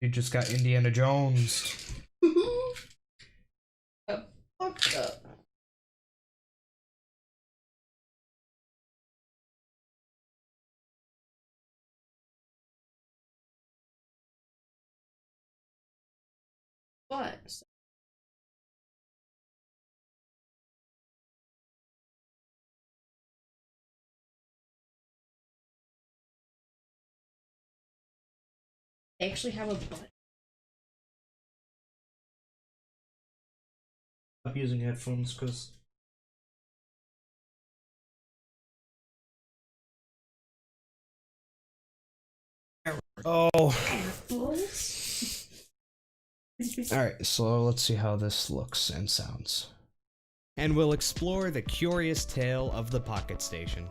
A: You just got Indiana Jones.
F: Fucked up. What? They actually have a butt.
A: Stop using headphones because. Oh. Alright, so let's see how this looks and sounds. And we'll explore the curious tale of the Pocket Station.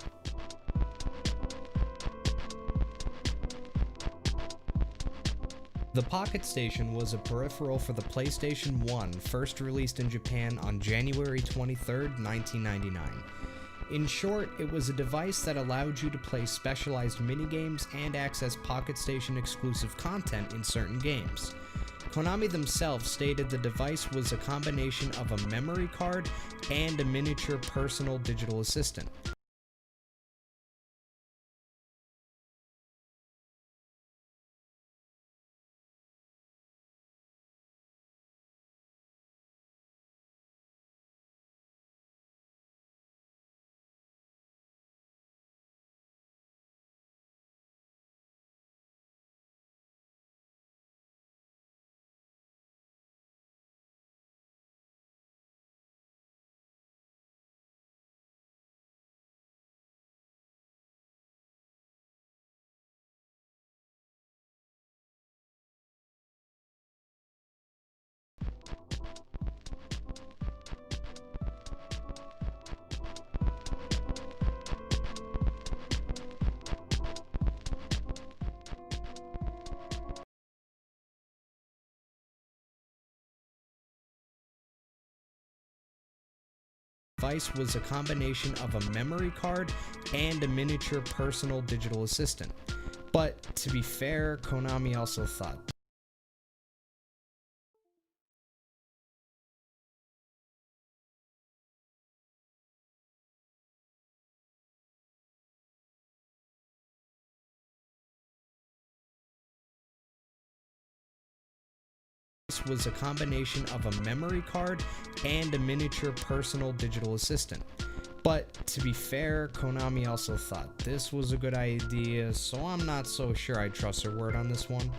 A: The Pocket Station was a peripheral for the PlayStation 1, first released in Japan on January 23, 1999. In short, it was a device that allowed you to play specialized minigames and access Pocket Station exclusive content in certain games. Konami themselves stated the device was a combination of a memory card and a miniature personal digital assistant. Device was a combination of a memory card and a miniature personal digital assistant. But to be fair, Konami also thought this was a combination of a memory card and a miniature personal digital assistant. But to be fair, Konami also thought this was a good idea, so I'm not so sure I trust their word on this one.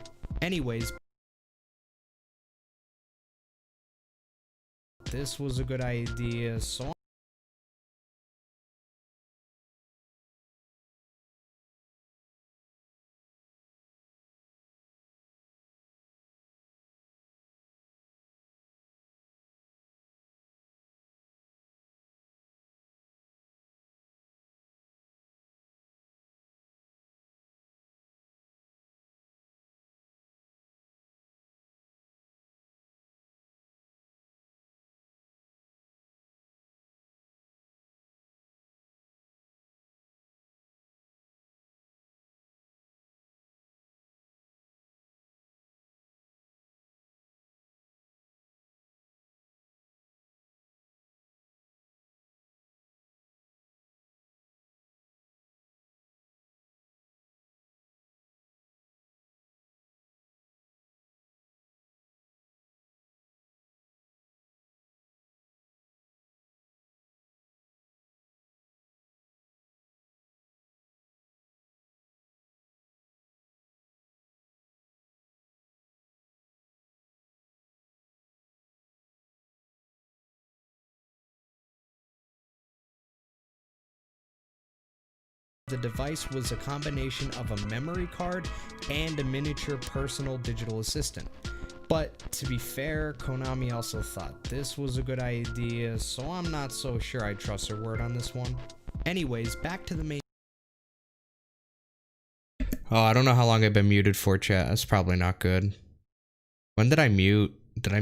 A: Anyways, this was a good idea, so The device was a combination of a memory card and a miniature personal digital assistant. But to be fair, Konami also thought this was a good idea, so I'm not so sure I trust her word on this one. Anyways, back to the main. Oh, I don't know how long I've been muted for, chat. That's probably not good. When did I mute? Did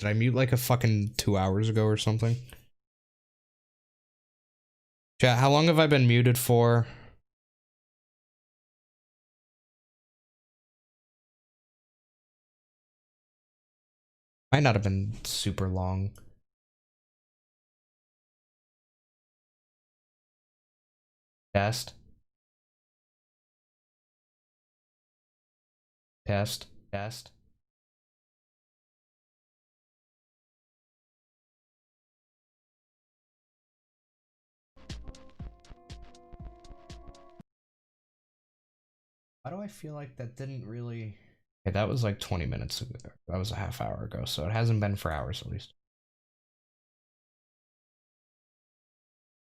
A: I mute like a fucking 2 hours ago or something? Chat, how long have I been muted for? Might not have been super long. Test. Test. Test. Why do I feel like that didn't really... Okay, that was like 20 minutes ago. That was a half hour ago, so it hasn't been for hours at least.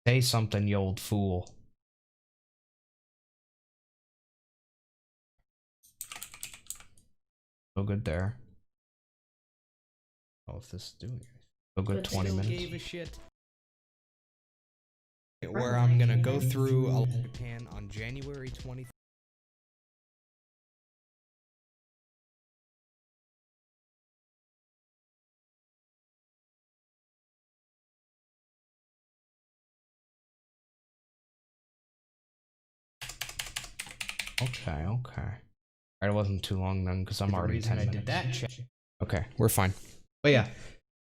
A: Say something, you old fool. So good there. Oh, if this is doing it. So good, 20 minutes. Gave a shit. Where I'm gonna go through Japan on January 23rd. Okay, okay. Alright, it wasn't too long then, because I'm already 10 minutes. I did that, chat. Okay, we're fine. But yeah.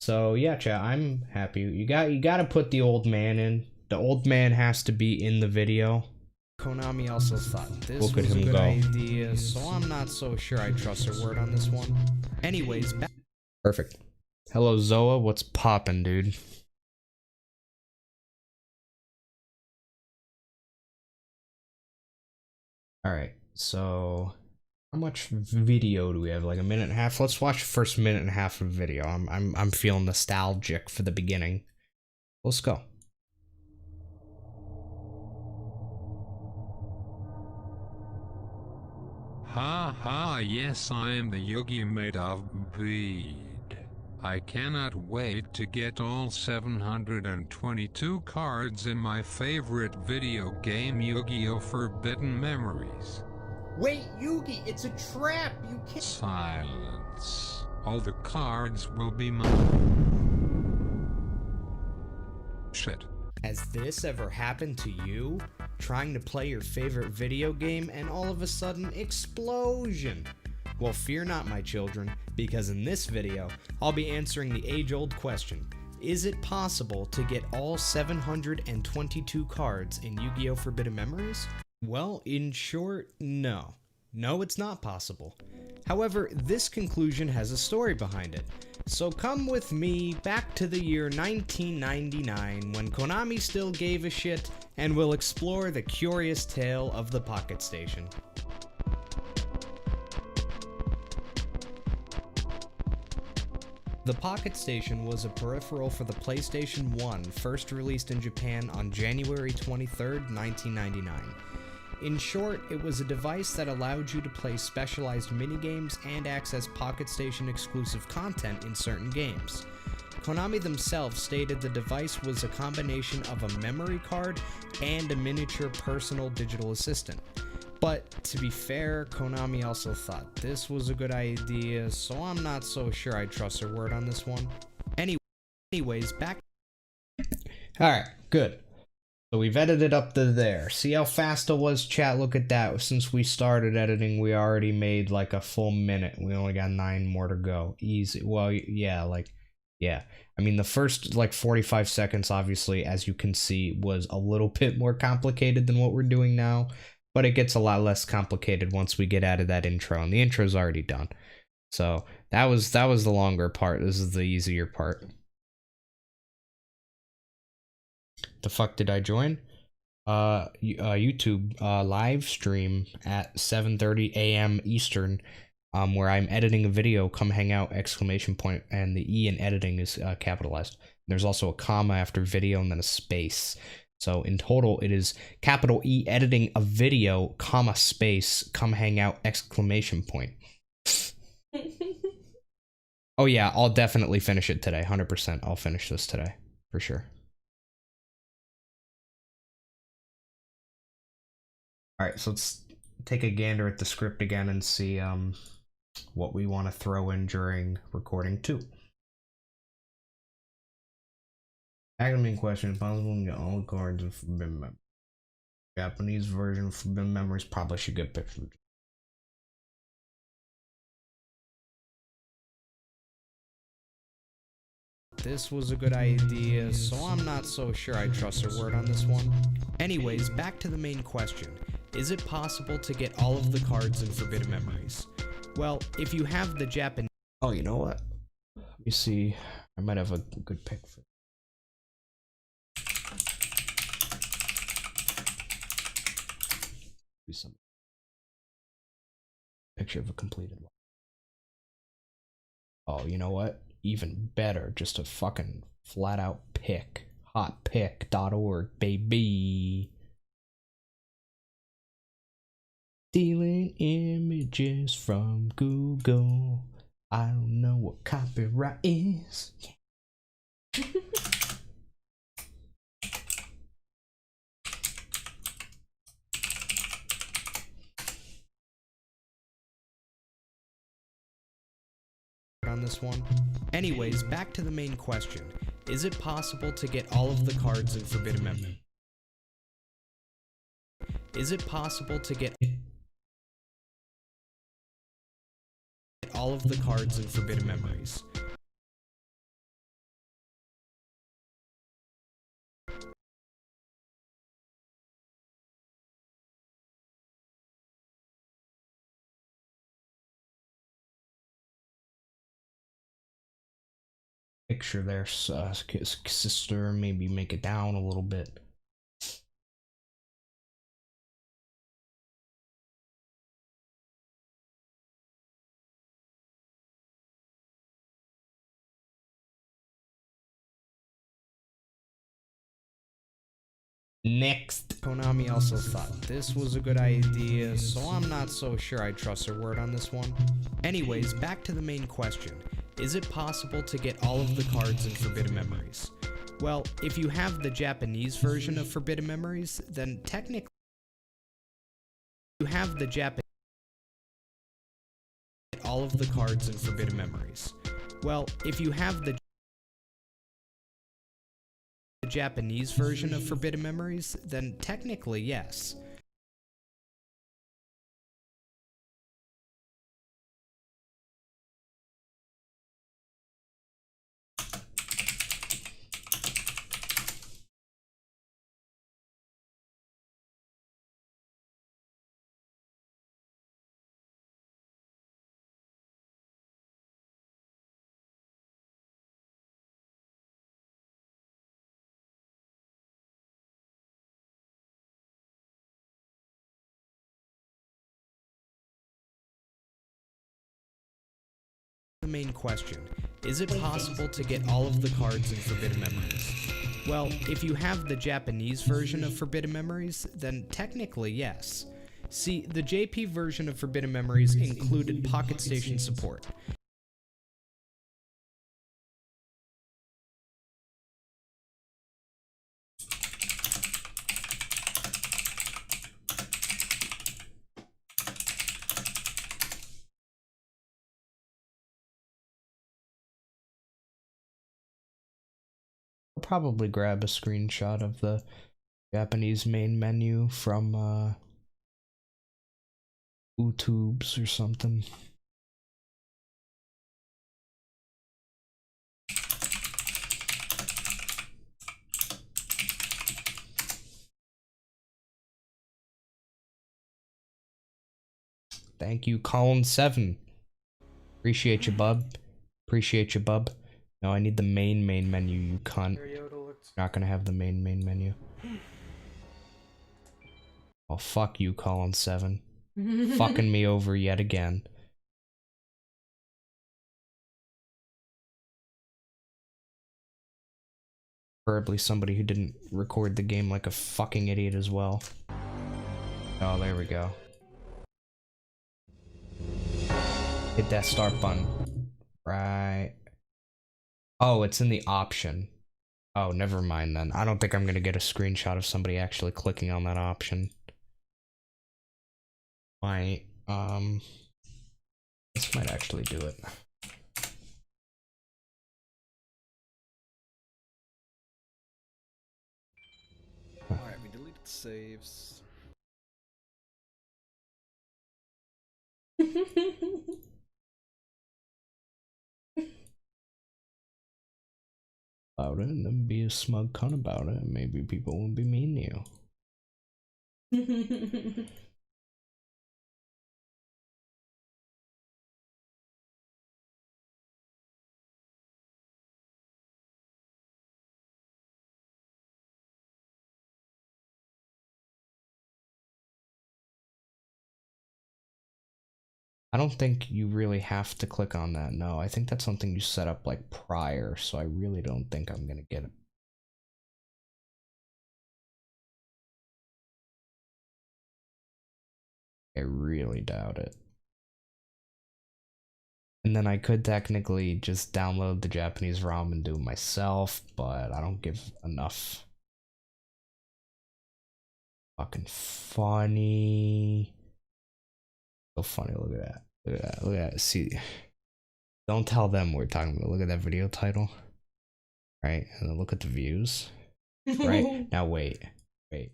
A: So yeah, chat, I'm happy. You gotta put the old man in. The old man has to be in the video. Konami also thought this was a good idea, so I'm not so sure I trust her word on this one. Anyways, perfect. Hello Zoa, what's poppin', dude? Alright, so how much video do we have? Like a minute and a half? Let's watch the first minute and a half of video. I'm feeling nostalgic for the beginning. Let's go.
C: Ha ha, yes, I am the Yogi made of bead. I cannot wait to get all 722 cards in my favorite video game Yu-Gi-Oh! Forbidden Memories.
A: Wait, Yugi, it's a trap! You can't—
C: Silence. All the cards will be mine. Shit.
A: Has this ever happened to you? Trying to play your favorite video game and all of a sudden, explosion! Well, fear not, my children, because in this video, I'll be answering the age-old question. Is it possible to get all 722 cards in Yu-Gi-Oh! Forbidden Memories? Well, in short, no. No, it's not possible. However, this conclusion has a story behind it. So come with me back to the year 1999 when Konami still gave a shit, and we'll explore the curious tale of the Pocket Station. The Pocket Station was a peripheral for the PlayStation 1, first released in Japan on January 23, 1999. In short, it was a device that allowed you to play specialized minigames and access Pocket Station exclusive content in certain games. Konami themselves stated the device was a combination of a memory card and a miniature personal digital assistant. But to be fair, Konami also thought this was a good idea, so I'm not so sure I trust her word on this one. Anyways, back. Alright, good. So we've edited up to there. See how fast it was, chat? Look at that. Since we started editing, we already made like a full minute. We only got 9 more to go. Easy. Well, yeah, yeah. I mean, the first like 45 seconds, obviously, as you can see, was a little bit more complicated than what we're doing now. But it gets a lot less complicated once we get out of that intro, and the intro's already done. So that was the longer part. This is the easier part. The fuck did I join? YouTube live stream at 7:30 a.m. Eastern, where I'm editing a video. Come hang out! ! And the E in editing is capitalized. There's also a comma after video and then a space. So in total, it is capital E editing a video, comma, space, come hang out, exclamation point. Oh yeah, I'll definitely finish it today. 100%. I'll finish this today. For sure. Alright, so let's take a gander at the script again and see what we want to throw in during recording 2. Academy question, possible to get all the cards in Forbidden Memories. Japanese version of Forbidden Memories probably should get pictures. This was a good idea, so I'm not so sure I trust her word on this one. Anyways, back to the main question. Is it possible to get all of the cards in Forbidden Memories? Well, if you have the Japanese... Oh, you know what? Let me see. I might have a good pick for... some picture of a completed one. Oh, you know what? Even better, just a fucking flat out pick. Hotpick.org, baby. Stealing images from Google. I don't know what copyright is. Yeah. On this one. Anyways, back to the main question. Is it possible to get all of the cards in Forbidden Memories? Is it possible to get all of the cards in Forbidden Memories? Picture their sister, maybe make it down a little bit. Next. Konami also thought this was a good idea, so I'm not so sure I trust her word on this one. Anyways, back to the main question. Is it possible to get all of the cards in Forbidden Memories? Well, if you have the Japanese version of Forbidden Memories, then technically you have the Japanese all of the cards in Forbidden Memories. Well, if you have the Japanese version of Forbidden Memories, then technically yes. The main question. Is it possible to get all of the cards in Forbidden Memories? Well, if you have the Japanese version of Forbidden Memories, then technically yes. See, the JP version of Forbidden Memories included Pocket Station support. I'll probably grab a screenshot of the Japanese main menu from YouTube's or something. Thank you, Colin7. Appreciate you, bub. Appreciate you, bub. No, I need the main menu, you cunt. Not gonna have the main menu. Oh, fuck you, Colin7. Fucking me over yet again. Preferably somebody who didn't record the game like a fucking idiot as well. Oh, there we go. Hit that start button. Right. Oh, it's in the option. Oh, never mind then. I don't think I'm gonna get a screenshot of somebody actually clicking on that option. This might actually do it.
G: Alright, we deleted the saves.
A: About it and then be a smug cunt about it, and maybe people won't be mean to you. I don't think you really have to click on that. No, I think that's something you set up like prior, so I really don't think I'm gonna get it. I really doubt it. And then I could technically just download the Japanese ROM and do it myself, but I don't give enough. Fucking funny. So funny, look at that. Look at that. Look at that. See, don't tell them we're talking about. Look at that video title. Right? And then look at the views. Right? Now wait. Wait.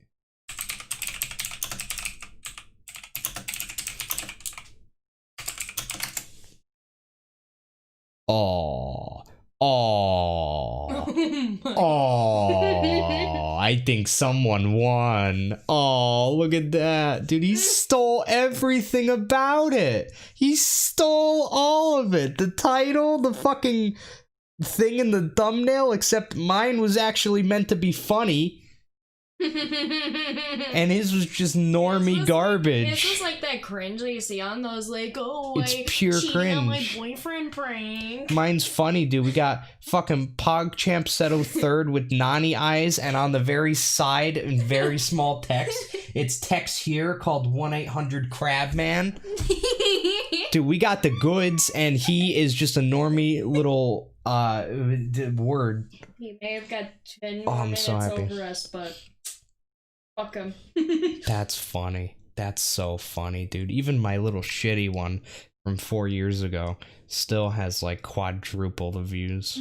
A: Oh. Oh. Oh. I think someone won. Oh, look at that. Dude, he stole everything about it. He stole all of it. The title, the fucking thing in the thumbnail, except mine was actually meant to be funny. And his was just normie garbage.
F: This was like that cringe that you see on those, like, oh,
A: It's
F: I
A: pure
F: cheated on my
A: cringe.
F: boyfriend prank.
A: Mine's funny, dude. We got fucking PogChamp Seto third with Nani eyes, and on the very side, in very small text, it's text here called 1-800-Crabman. Dude, we got the goods, and he is just a normie little word.
F: He may have got 10
A: Oh,
F: more
A: I'm
F: minutes
A: so happy.
F: over us, but fuck him.
A: That's funny. That's so funny, dude. Even my little shitty one from 4 years ago still has like quadruple the views.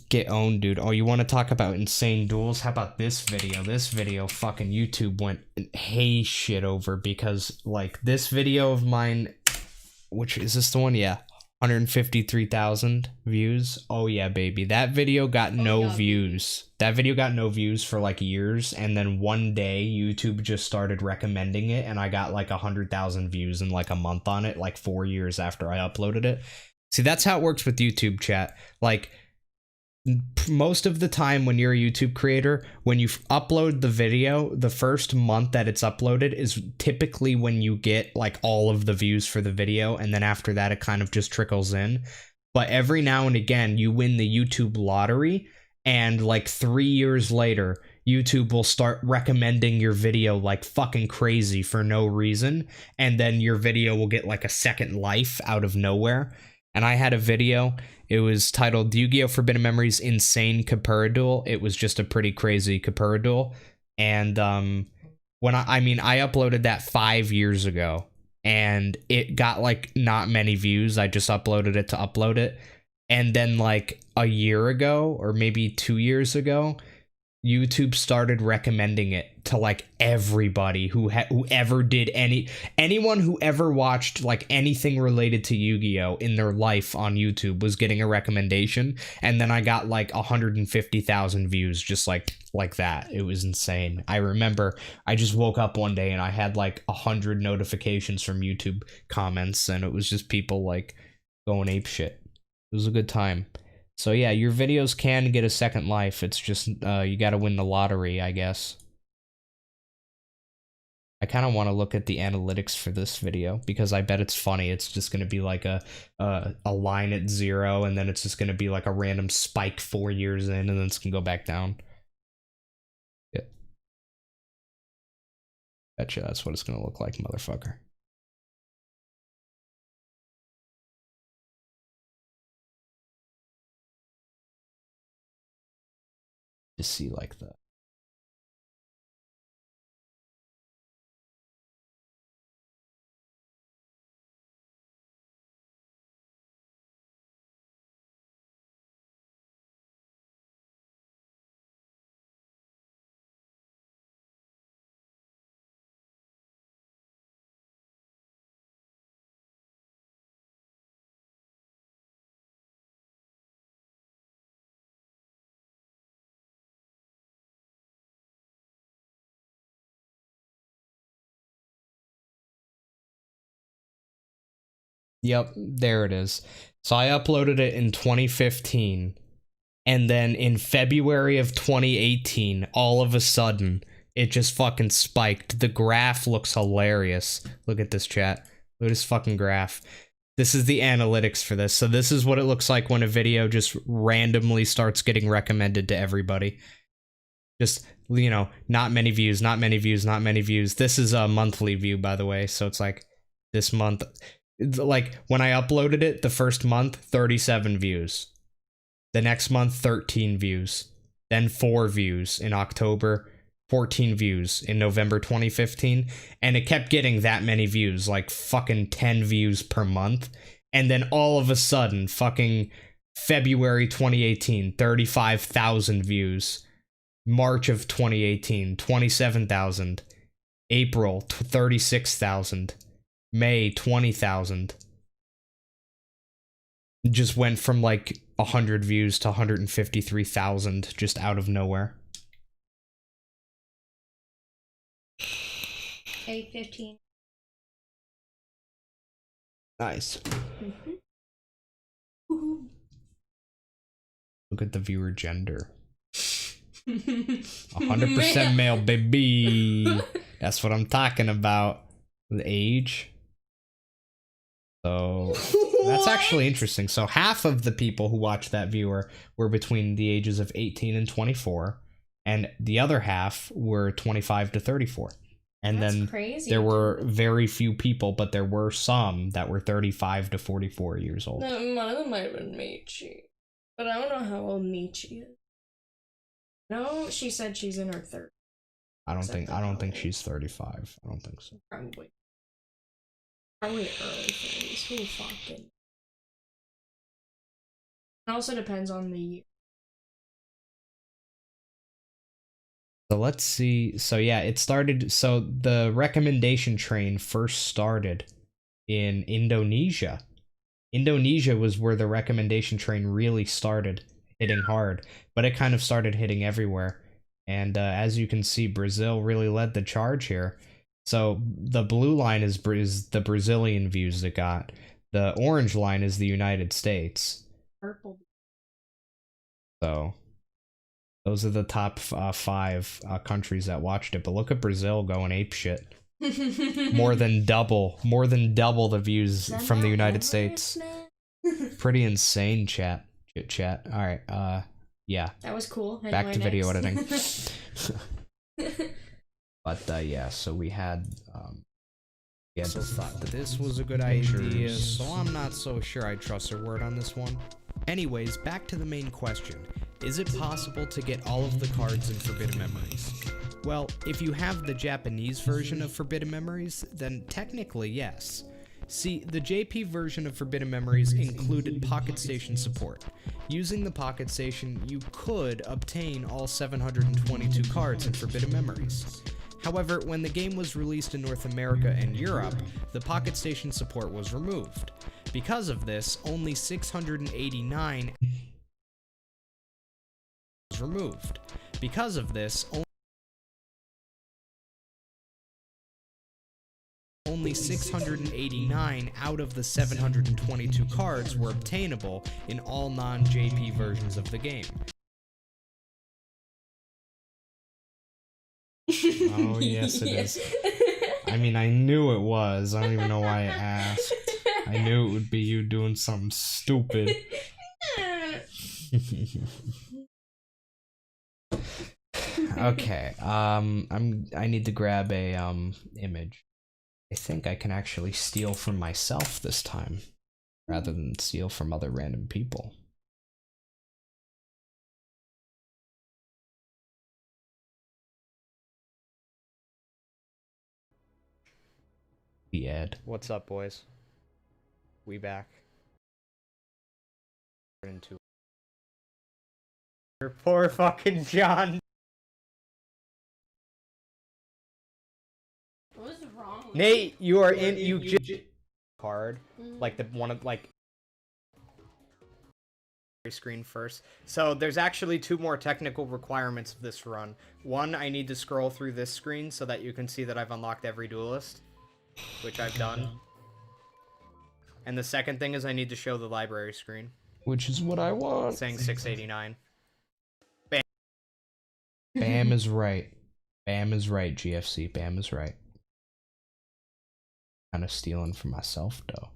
A: Get owned, dude. Oh, you want to talk about insane duels? How about this video? This video fucking YouTube went hey shit over because like this video of mine, which is this the one? Yeah. 153,000 views. Oh yeah, baby. That video got no views. That video got no views for like years, and then one day YouTube just started recommending it, and I got like 100,000 views in like a month on it, like 4 years after I uploaded it. See, that's how it works with YouTube, chat. Like, most of the time when you're a YouTube creator, when you upload the video, the first month that it's uploaded is typically when you get like all of the views for the video, and then after that it kind of just trickles in. But every now and again you win the YouTube lottery, and like 3 years later YouTube will start recommending your video like fucking crazy for no reason, and then your video will get like a second life out of nowhere. And I had a video, it was titled Yu-Gi-Oh! Forbidden Memories Insane Kapura Duel. It was just a pretty crazy Kapura duel. And when I uploaded that 5 years ago, and it got like not many views. I just uploaded it to upload it. And then like a year ago, or maybe 2 years ago, YouTube started recommending it to like everybody who ever did anyone who ever watched like anything related to Yu-Gi-Oh in their life on YouTube was getting a recommendation. And then I got like 150,000 views just like that. It was insane. I remember I just woke up one day and I had like 100 notifications from YouTube comments, and it was just people like going ape shit. It was a good time. So yeah, your videos can get a second life. It's just you gotta win the lottery, I guess. I kind of want to look at the analytics for this video because I bet it's funny. It's just going to be like a line at 0, and then it's just going to be like a random spike 4 years in, and then it's going to go back down. Yeah. Betcha that's what it's going to look like, motherfucker. To see like the Yep, there it is. So I uploaded it in 2015, and then in February of 2018, all of a sudden, it just fucking spiked. The graph looks hilarious. Look at this, chat. Look at this fucking graph. This is the analytics for this. So this is what it looks like when a video just randomly starts getting recommended to everybody. Just, you know, not many views, not many views, not many views. This is a monthly view, by the way, so it's like this month... Like, when I uploaded it, the first month, 37 views. The next month, 13 views. Then 4 views in October, 14 views in November 2015. And it kept getting that many views, like fucking 10 views per month. And then all of a sudden, fucking February 2018, 35,000 views. March of 2018, 27,000. April, 36,000. May, 20,000. Just went from like 100 views to 153,000 just out of nowhere.
F: 8:15.
A: Nice. Look at the viewer gender. 100% male, baby. That's what I'm talking about. The age. So that's actually interesting. So half of the people who watched that viewer were between the ages of 18 and 24, and the other half were 25 to 34. And
F: That's
A: then
F: crazy.
A: there were very few people, but there were some that were 35 to 44 years old.
F: No, one of them might have been Michi. But I don't know how old Michi is. No, she said she's in her 30s.
A: I don't think she's 35. I don't think so.
F: Probably early 30s. Who fucking... It also depends on the year.
A: So let's see. So yeah, it started. So the recommendation train first started in Indonesia. Indonesia was where the recommendation train really started hitting hard, but it kind of started hitting everywhere. And as you can see, Brazil really led the charge here. So the blue line is the Brazilian views it got. The orange line is the United States.
F: Purple.
A: So those are the top 5 countries that watched it. But look at Brazil going apeshit. More than double the views from the United States. Pretty insane, chat. All right, yeah.
F: That was cool.
A: Back to video editing.
F: next.
A: But yeah, so we had
D: So thought that this was a good idea, so I'm not so sure I trust her word on this one. Anyways, back to the main question. Is it possible to get all of the cards in Forbidden Memories? Well, if you have the Japanese version of Forbidden Memories, then technically yes. See, the JP version of Forbidden Memories included Pocket Station support. Using the Pocket Station, you could obtain all 722 cards in Forbidden Memories. However, when the game was released in North America and Europe, the Pocket Station support was removed. Because of this, only 689 was removed. Because of this, only 689 out of the 722 cards were obtainable in all non-JP versions of the game.
A: Oh, yes, it is. I mean, I knew it was. I don't even know why I asked. I knew it would be you doing something stupid. Okay, I need to grab a image. I think I can actually steal from myself this time, rather than steal from other random people. The Ed.
D: What's up, boys? We back. Into your poor fucking John.
F: What was wrong with
D: Nate, you are in. You just card like the one of like screen first. So there's actually 2 more technical requirements of this run. One, I need to scroll through this screen so that you can see that I've unlocked every duelist, which I've done. And the second thing is I need to show the library screen,
A: Which is what I want.
D: saying 689.
A: Bam is right. Bam is right, GFC. Bam is right. Kind of stealing for myself, though.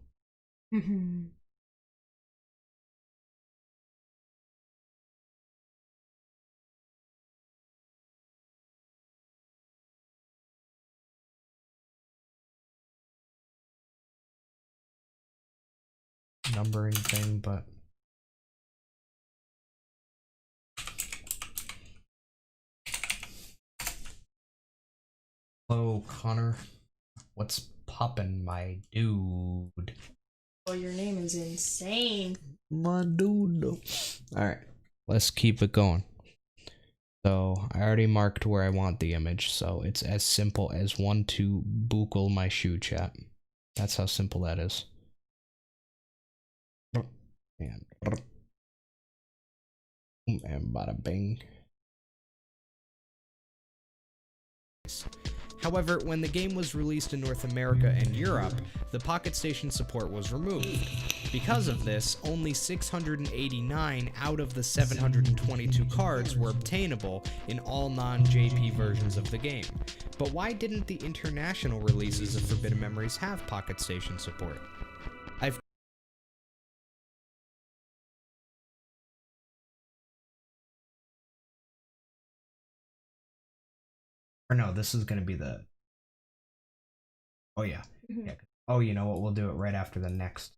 A: Numbering thing, but hello, Connor. What's poppin', my dude?
F: Oh, your name is insane.
A: My dude. Alright, let's keep it going. So, I already marked where I want the image, so it's as simple as 1-2 buckle my shoe, chat. That's how simple that is. And bada bing.
D: However, when the game was released in North America and Europe, the Pocket Station support was removed. Because of this, only 689 out of the 722 cards were obtainable in all non-JP versions of the game. But why didn't the international releases of Forbidden Memories have Pocket Station support?
A: Or no, this is gonna be the... Oh yeah. Yeah. Oh, you know what? We'll do it right after the next.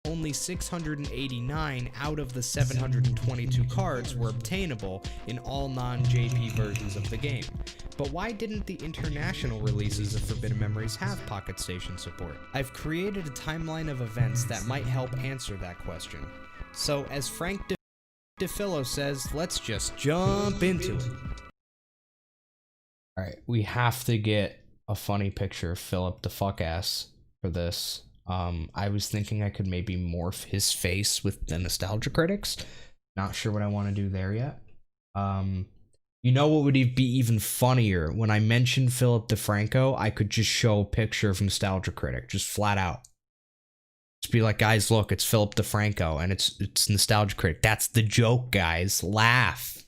D: Only 689 out of the 722 cards were obtainable in all non-JP versions of the game. But why didn't the international releases of Forbidden Memories have Pocket Station support? I've created a timeline of events that might help answer that question. So, as Frank DeFillo says, let's just jump into it.
A: Alright, we have to get a funny picture of Philip the fuck ass for this. I was thinking I could maybe morph his face with the Nostalgia Critics. Not sure what I want to do there yet. You know what would be even funnier? When I mentioned Philip DeFranco, I could just show a picture of Nostalgia Critic, just flat out. Just be like, guys, look, it's Philip DeFranco, and it's Nostalgia Critic. That's the joke, guys. Laugh.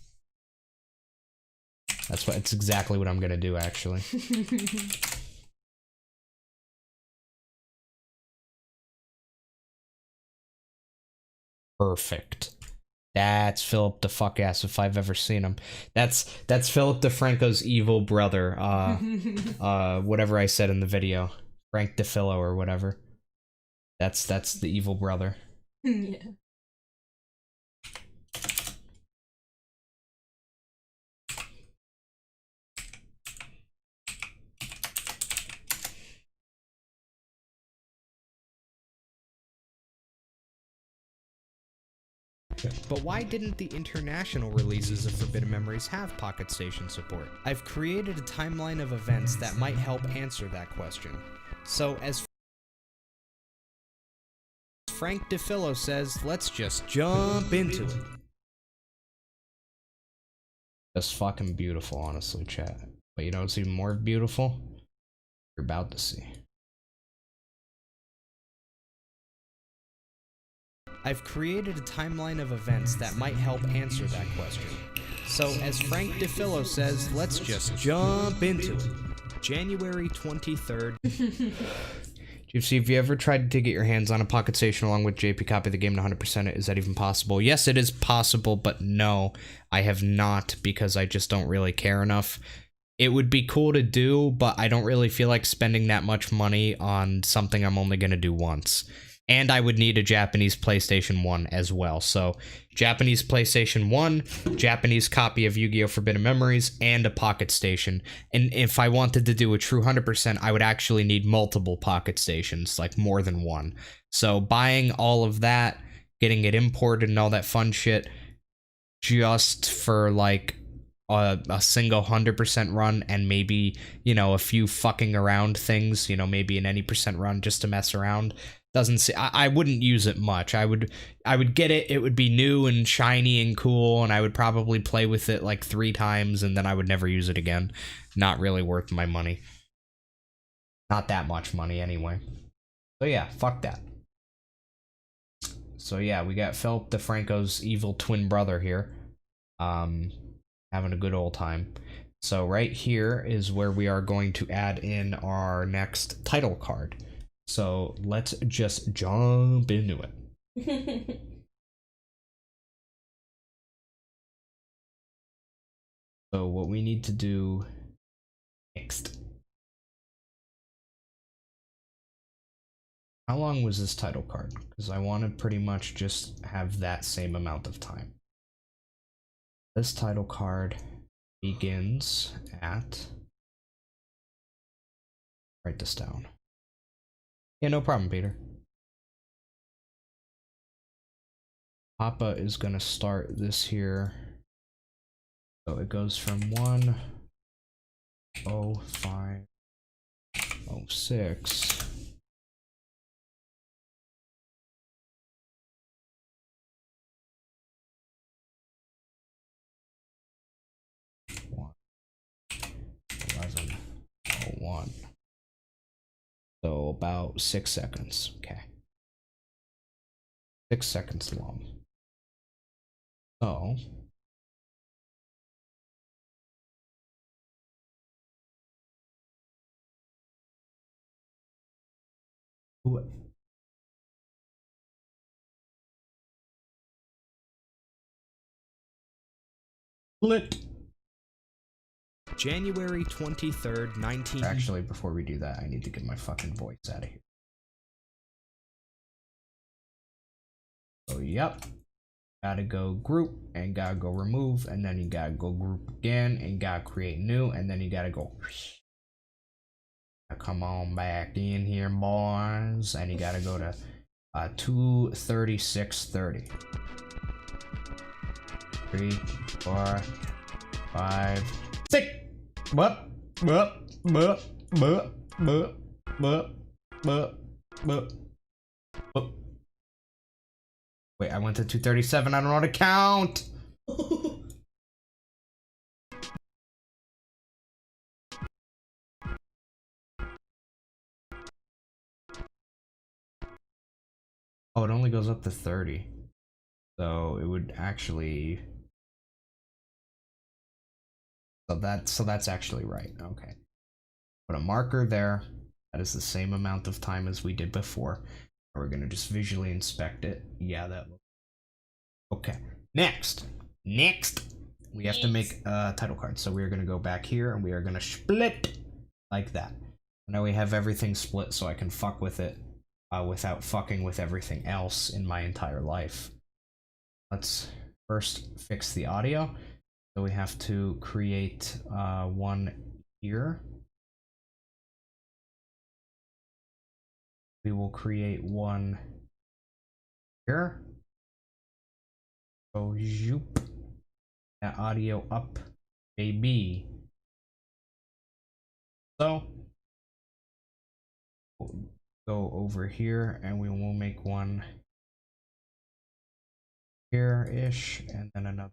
A: It's exactly what I'm gonna do, actually. Perfect. That's Philip the fuck ass if I've ever seen him. That's Philip DeFranco's evil brother. Whatever I said in the video, Frank DeFillo or whatever. That's the evil brother.
F: Yeah.
D: But why didn't the international releases of Forbidden Memories have Pocket Station support? I've created a timeline of events that might help answer that question. So, as Frank DeFillo says, let's just jump into it.
A: That's fucking beautiful, honestly, chat. But you know what's even more beautiful? You're about to see.
D: I've created a timeline of events that might help answer that question. So, as Frank DeFillo says, let's just jump into it. January 23rd.
A: Gypsy, have you ever tried to get your hands on a Pocket Station along with JP copy of the game and 100% it? Is that even possible? Yes, it is possible, but no, I have not because I just don't really care enough. It would be cool to do, but I don't really feel like spending that much money on something I'm only going to do once. And I would need a Japanese PlayStation 1 as well. So, Japanese PlayStation 1, Japanese copy of Yu-Gi-Oh! Forbidden Memories, and a Pocket Station. And if I wanted to do a true 100%, I would actually need multiple Pocket Stations, like more than one. So, buying all of that, getting it imported and all that fun shit, just for like a single 100% run and maybe, you know, a few fucking around things, you know, maybe an any percent run just to mess around. Doesn't see, I wouldn't use it much. I would get it, it would be new and shiny and cool, and I would probably play with it like 3 times and then I would never use it again. Not really worth my money. Not that much money anyway. So yeah, fuck that. So yeah, we got Philip DeFranco's evil twin brother here. Having a good old time. So right here is where we are going to add in our next title card. So let's just jump into it. So what we need to do next. How long was this title card? Because I want to pretty much just have that same amount of time. This title card begins at... Write this down. Yeah, no problem, Peter. Papa is gonna start this here. So it goes from 10506. One. So about 6 seconds. Okay. 6 seconds long. So split.
D: January 23rd, 19...
A: Actually, before we do that, I need to get my fucking voice out of here. So, yep. Gotta go group, and gotta go remove, and then you gotta go group again, and gotta create new, and then you gotta go... Now come on back in here, boys, and you gotta go to 23630. 3, 4, 5, 6. Wait, I went to 237. I don't know how to count. Oh, it only goes up to 30. So it would actually... So that's actually right. Okay. Put a marker there. That is the same amount of time as we did before. We're gonna just visually inspect it. Yeah, that looks... Okay. Next, we have to make a title card. So we're gonna go back here and we are gonna split like that. Now we have everything split, so I can fuck with it without fucking with everything else in my entire life. Let's first fix the audio. So we have to create one here. We will create one here. So zoop that audio up, baby. So we'll go over here and we will make one here-ish and then another.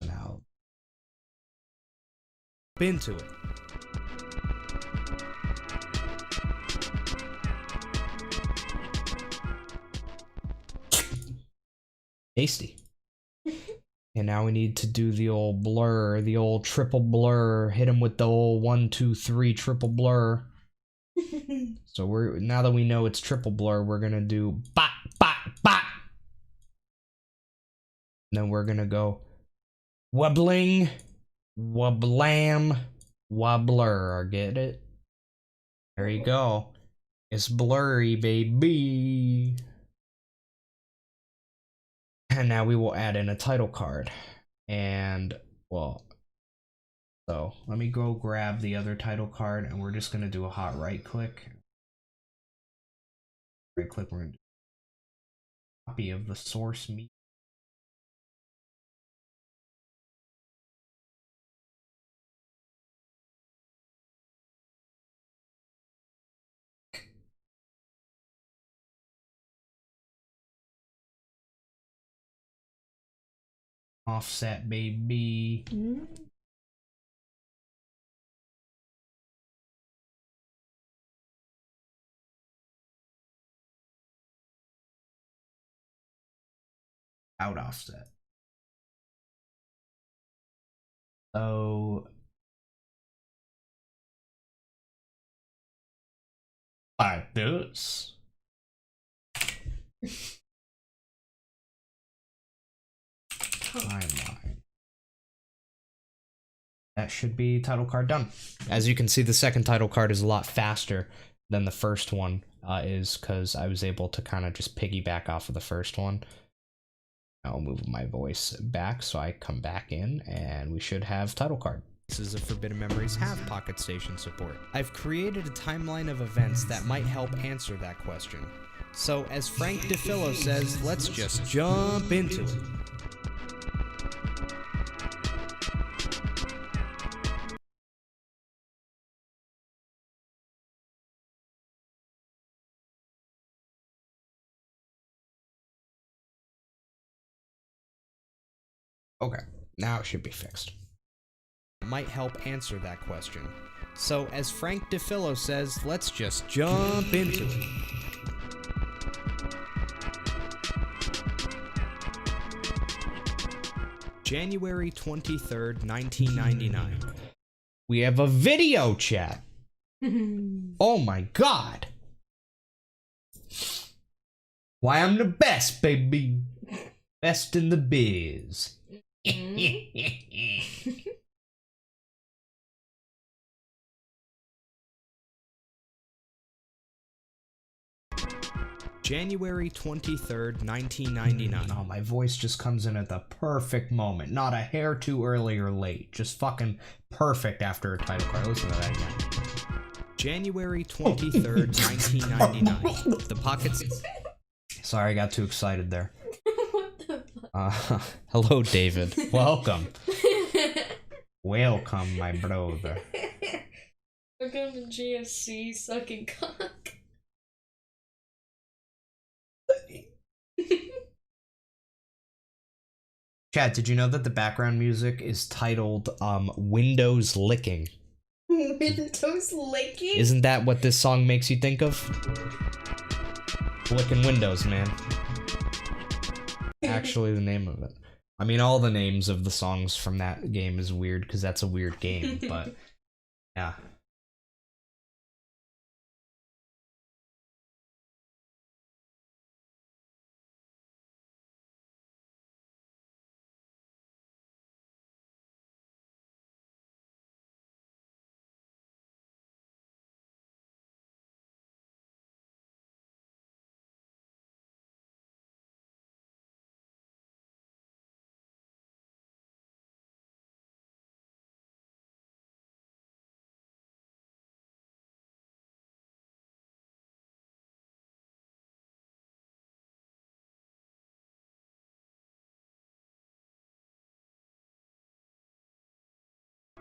A: Now
D: Into it.
A: tasty. And now we need to do the old blur, the old triple blur. Hit him with the old 1, 2, 3 triple blur. So we're now that we know it's triple blur, we're gonna do bop bop bop. And then we're gonna go wobbling, wobblam, wobbler. Get it? There you go. It's blurry, baby. And now we will add in a title card. And, well, so let me go grab the other title card and we're just going to do a hot right click. Right click, we're going to do a copy of the source media. Offset, baby. Out offset. So like this. Timeline. That should be title card done. As you can see, the second title card is a lot faster than the first one is, because I was able to kind of just piggyback off of the first one. I'll move my voice back so I come back in and we should have title card.
D: Pieces of Forbidden Memories have Pocket Station support. I've created a timeline of events that might help answer that question. So, as Frank DeFillo says, let's just jump into it.
A: Okay, now it should be fixed.
D: Might help answer that question. So, as Frank DeFillo says, let's just jump into it. January 23rd, 1999.
A: We have a video chat. Oh my god. Why, I'm the best, baby. Best in the biz.
D: January 23rd, 1999.
A: Oh, my voice just comes in at the perfect moment. Not a hair too early or late. Just fucking perfect after a title card. Listen to that again.
D: January 23rd, 1999. The Pockets...
A: Sorry, I got too excited there.
F: What the fuck?
A: Hello, David. Welcome. Welcome, my brother.
F: Welcome to GFC sucking cock.
A: Chad, did you know that the background music is titled Windows Licking?
F: Windows licking?
A: Isn't that what this song makes you think of? Licking windows, man. Actually, the name of it. I mean, all the names of the songs from that game is weird because that's a weird game, but yeah.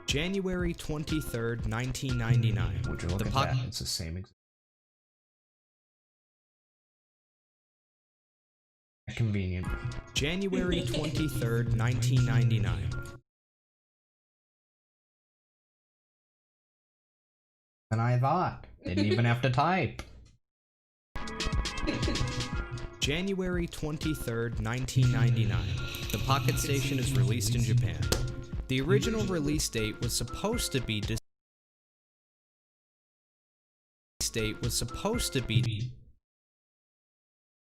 D: January 23rd, 1999.
A: Would you look
D: The
A: at
D: poc-
A: that? It's the same exact. Convenient.
D: January 23rd, 1999.
A: And I thought. Didn't even have to type.
D: January 23rd, 1999. The Pocket Station is released in Japan. The original release date was supposed to be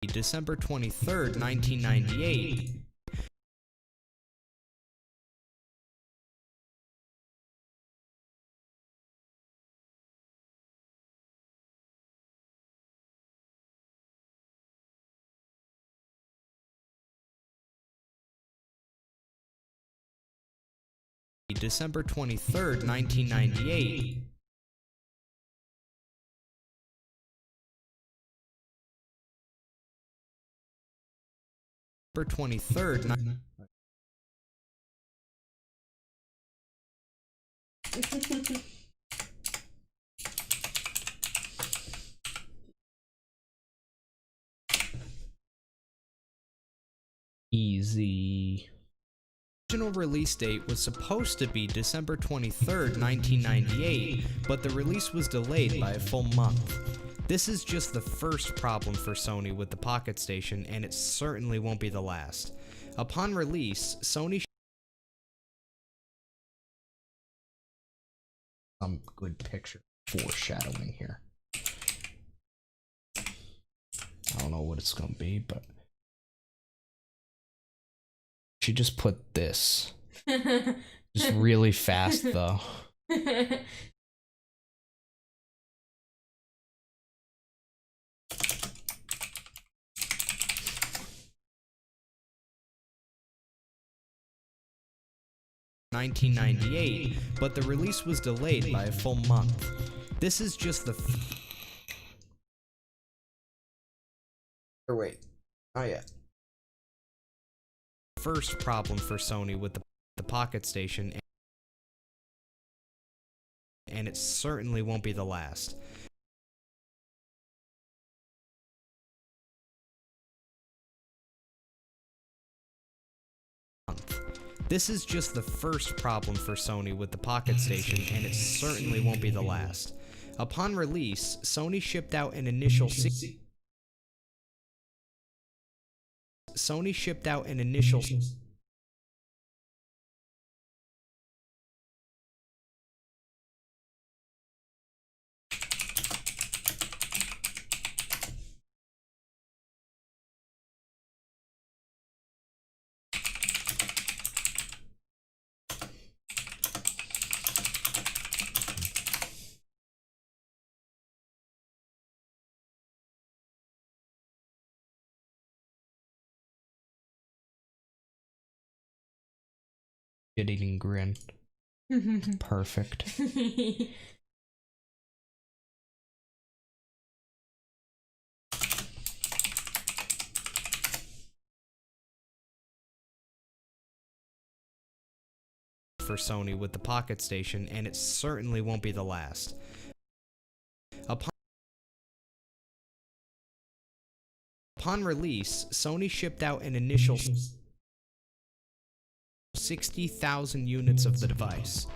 D: December 23rd, 1998. December 23rd, 1998. December 23rd,
A: Easy.
D: original release date was supposed to be December 23rd, 1998, but the release was delayed by a full month. This is just the first problem for Sony with the Pocket Station, and it certainly won't be the last. Upon release, Sony
A: Some good picture foreshadowing here. I don't know what it's gonna be, but she just put this. Just really fast though.
D: 1998, but the release was delayed by a full month. This is just the
A: Or wait. Oh yeah.
D: first problem for Sony with the Pocket Station, and it certainly won't be the last. This is just the first problem for Sony with the Pocket Station, and it certainly won't be the last. Upon release, Sony shipped out an initial
A: Shit-eating grin. Perfect.
D: for Sony with the Pocket Station, and it certainly won't be the last. Upon release, Sony shipped out an initial 60,000 units of the device.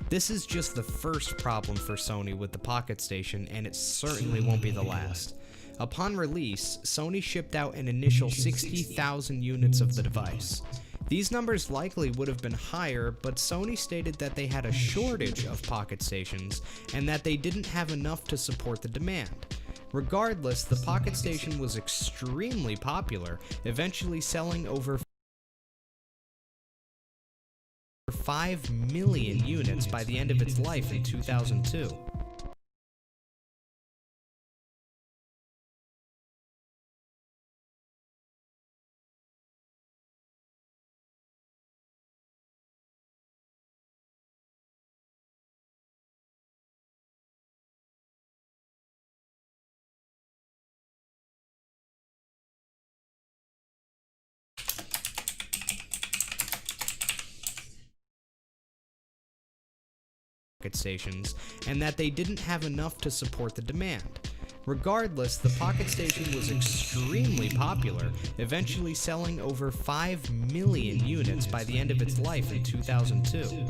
D: This is just the first problem for Sony with the Pocket Station, and it certainly won't be the last. Upon release, Sony shipped out an initial 60,000 units of the device. These numbers likely would have been higher, but Sony stated that they had a shortage of Pocket Stations and that they didn't have enough to support the demand. Regardless, the Pocket Station was extremely popular, eventually selling over 5 million units by the end of its life in 2002. Stations, and that they didn't have enough to support the demand. Regardless, the Pocket Station was extremely popular, eventually selling over 5 million units by the end of its life in 2002.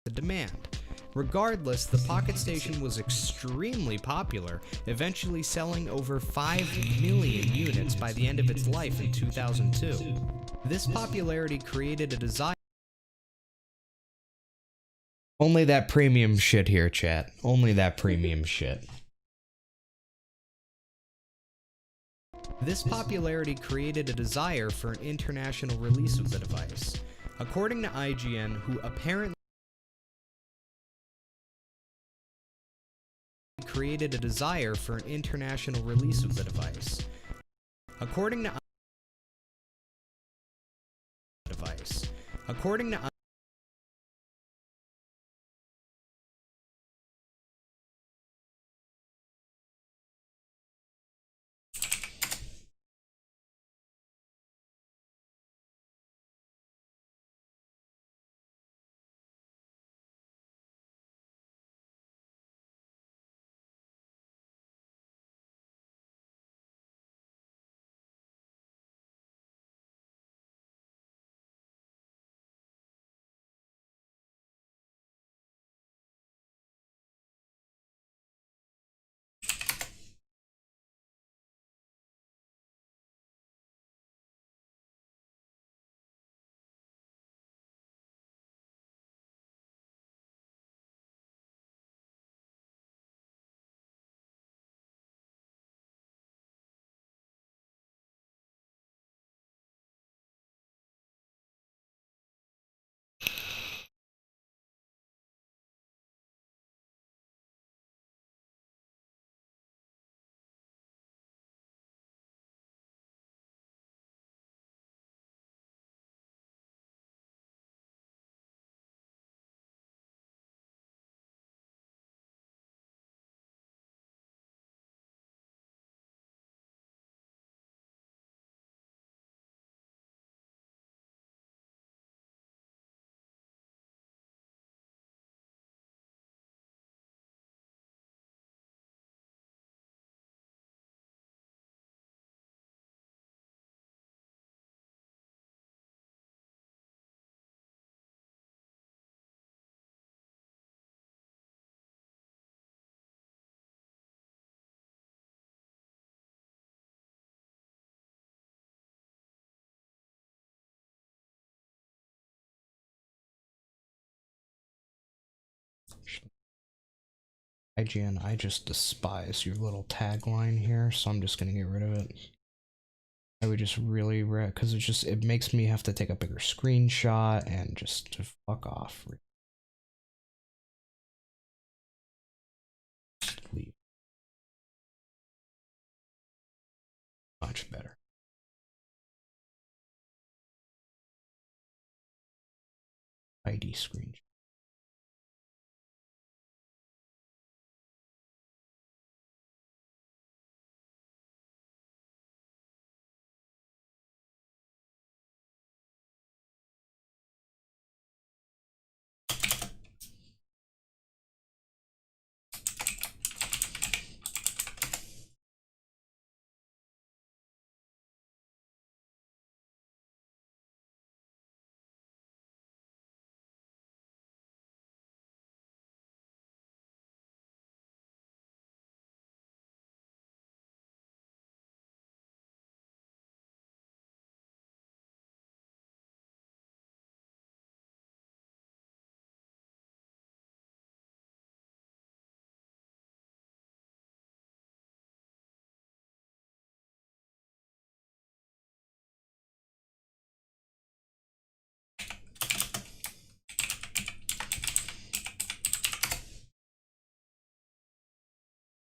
D: The demand. Regardless, the Pocket Station was extremely popular, eventually selling over 5 million units by the end of its life in 2002. This popularity created a desire.
A: Only that premium shit here, chat. Only that premium shit.
D: This popularity created a desire for an international release of the device. According to IGN, who apparently created a desire for an international release of the device. According to
A: IGN, I just despise your little tagline here, so I'm just gonna get rid of it. I would just really, because it makes me have to take a bigger screenshot and just to fuck off. Just leave. Much better. ID screenshot.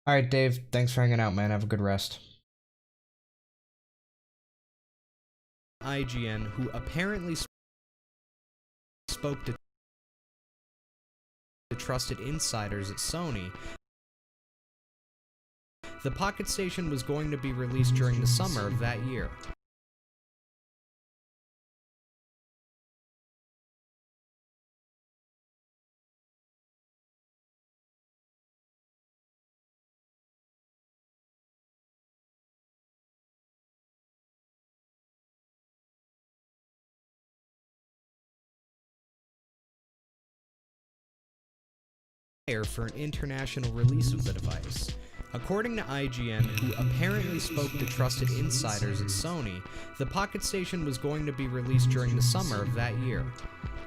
A: All right, Dave, thanks for hanging out, man. Have a good rest. IGN, who apparently spoke to trusted insiders at Sony, the Pocket Station was going to be released during the summer of that year. For an international release of the device. According to IGN, who apparently spoke to trusted insiders at Sony, the Pocket Station was going to be released during the summer of that year.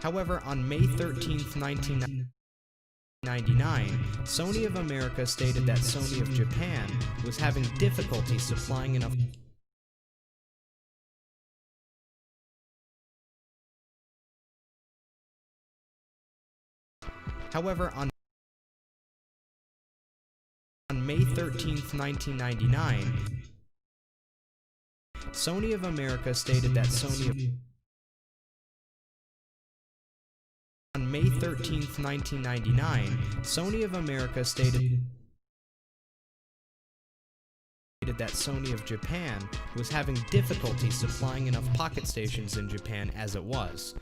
A: However, on May 13th, 1999, Sony of America stated that Sony of Japan was having difficulty supplying enough However, on May 13th, 1999, Sony of America stated that On May 13th, 1999, Sony of America stated that Sony of Japan was having difficulty supplying enough Pocket Stations in Japan as it was.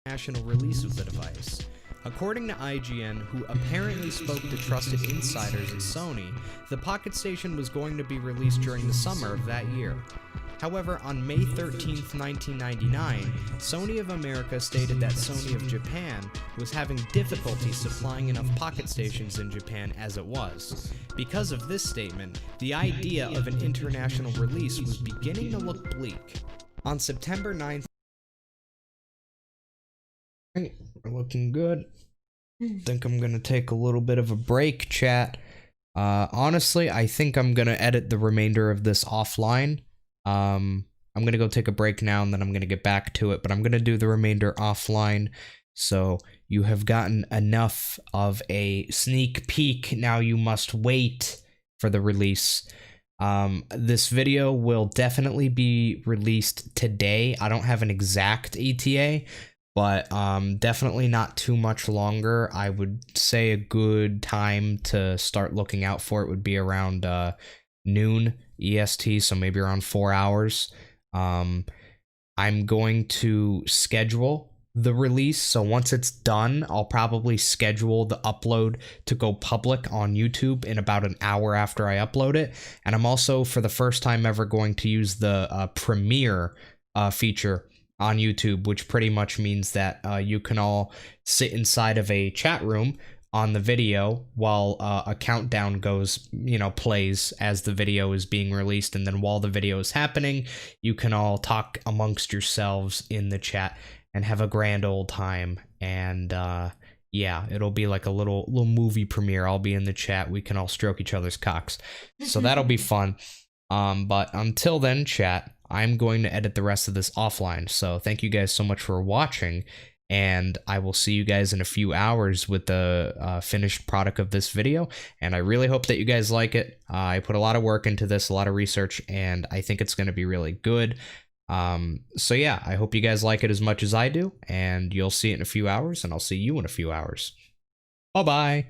D: international release of the device. According to IGN, who apparently spoke to trusted insiders at Sony, the Pocket Station was going to be released during the summer of that year. However, on May 13, 1999, Sony of America stated that Sony of Japan was having difficulty supplying enough Pocket Stations in Japan as it was. Because of this statement, the idea of an international release was beginning to look bleak. On September 9th, we're looking good. Think I'm gonna take a little bit of a break, chat. Honestly, I think I'm gonna edit the remainder of this offline. I'm gonna go take a break now and then I'm gonna get back to it, but I'm gonna do the remainder offline. So you have gotten enough of a sneak peek. Now you must wait for the release. This video will definitely be released today. I don't have an exact ETA, but definitely not too much longer. I would say a good time to start looking out for it would be around noon EST, so maybe around 4 hours. I'm going to schedule the release, so once it's done, I'll probably schedule the upload to go public on YouTube in about an hour after I upload it. And I'm also, for the first time ever, going to use the Premiere feature on YouTube, which pretty much means that you can all sit inside of a chat room on the video while a countdown goes, plays as the video is being released, and then while the video is happening, you can all talk amongst yourselves in the chat and have a grand old time. And yeah, it'll be like a little movie premiere. I'll be in the chat. We can all stroke each other's cocks, so that'll be fun. But until then, chat, I'm going to edit the rest of this offline. So thank you guys so much for watching, and I will see you guys in a few hours with the finished product of this video. And I really hope that you guys like it. I put a lot of work into this, a lot of research, and I think it's going to be really good. So yeah, I hope you guys like it as much as I do, and you'll see it in a few hours, and I'll see you in a few hours. Bye-bye.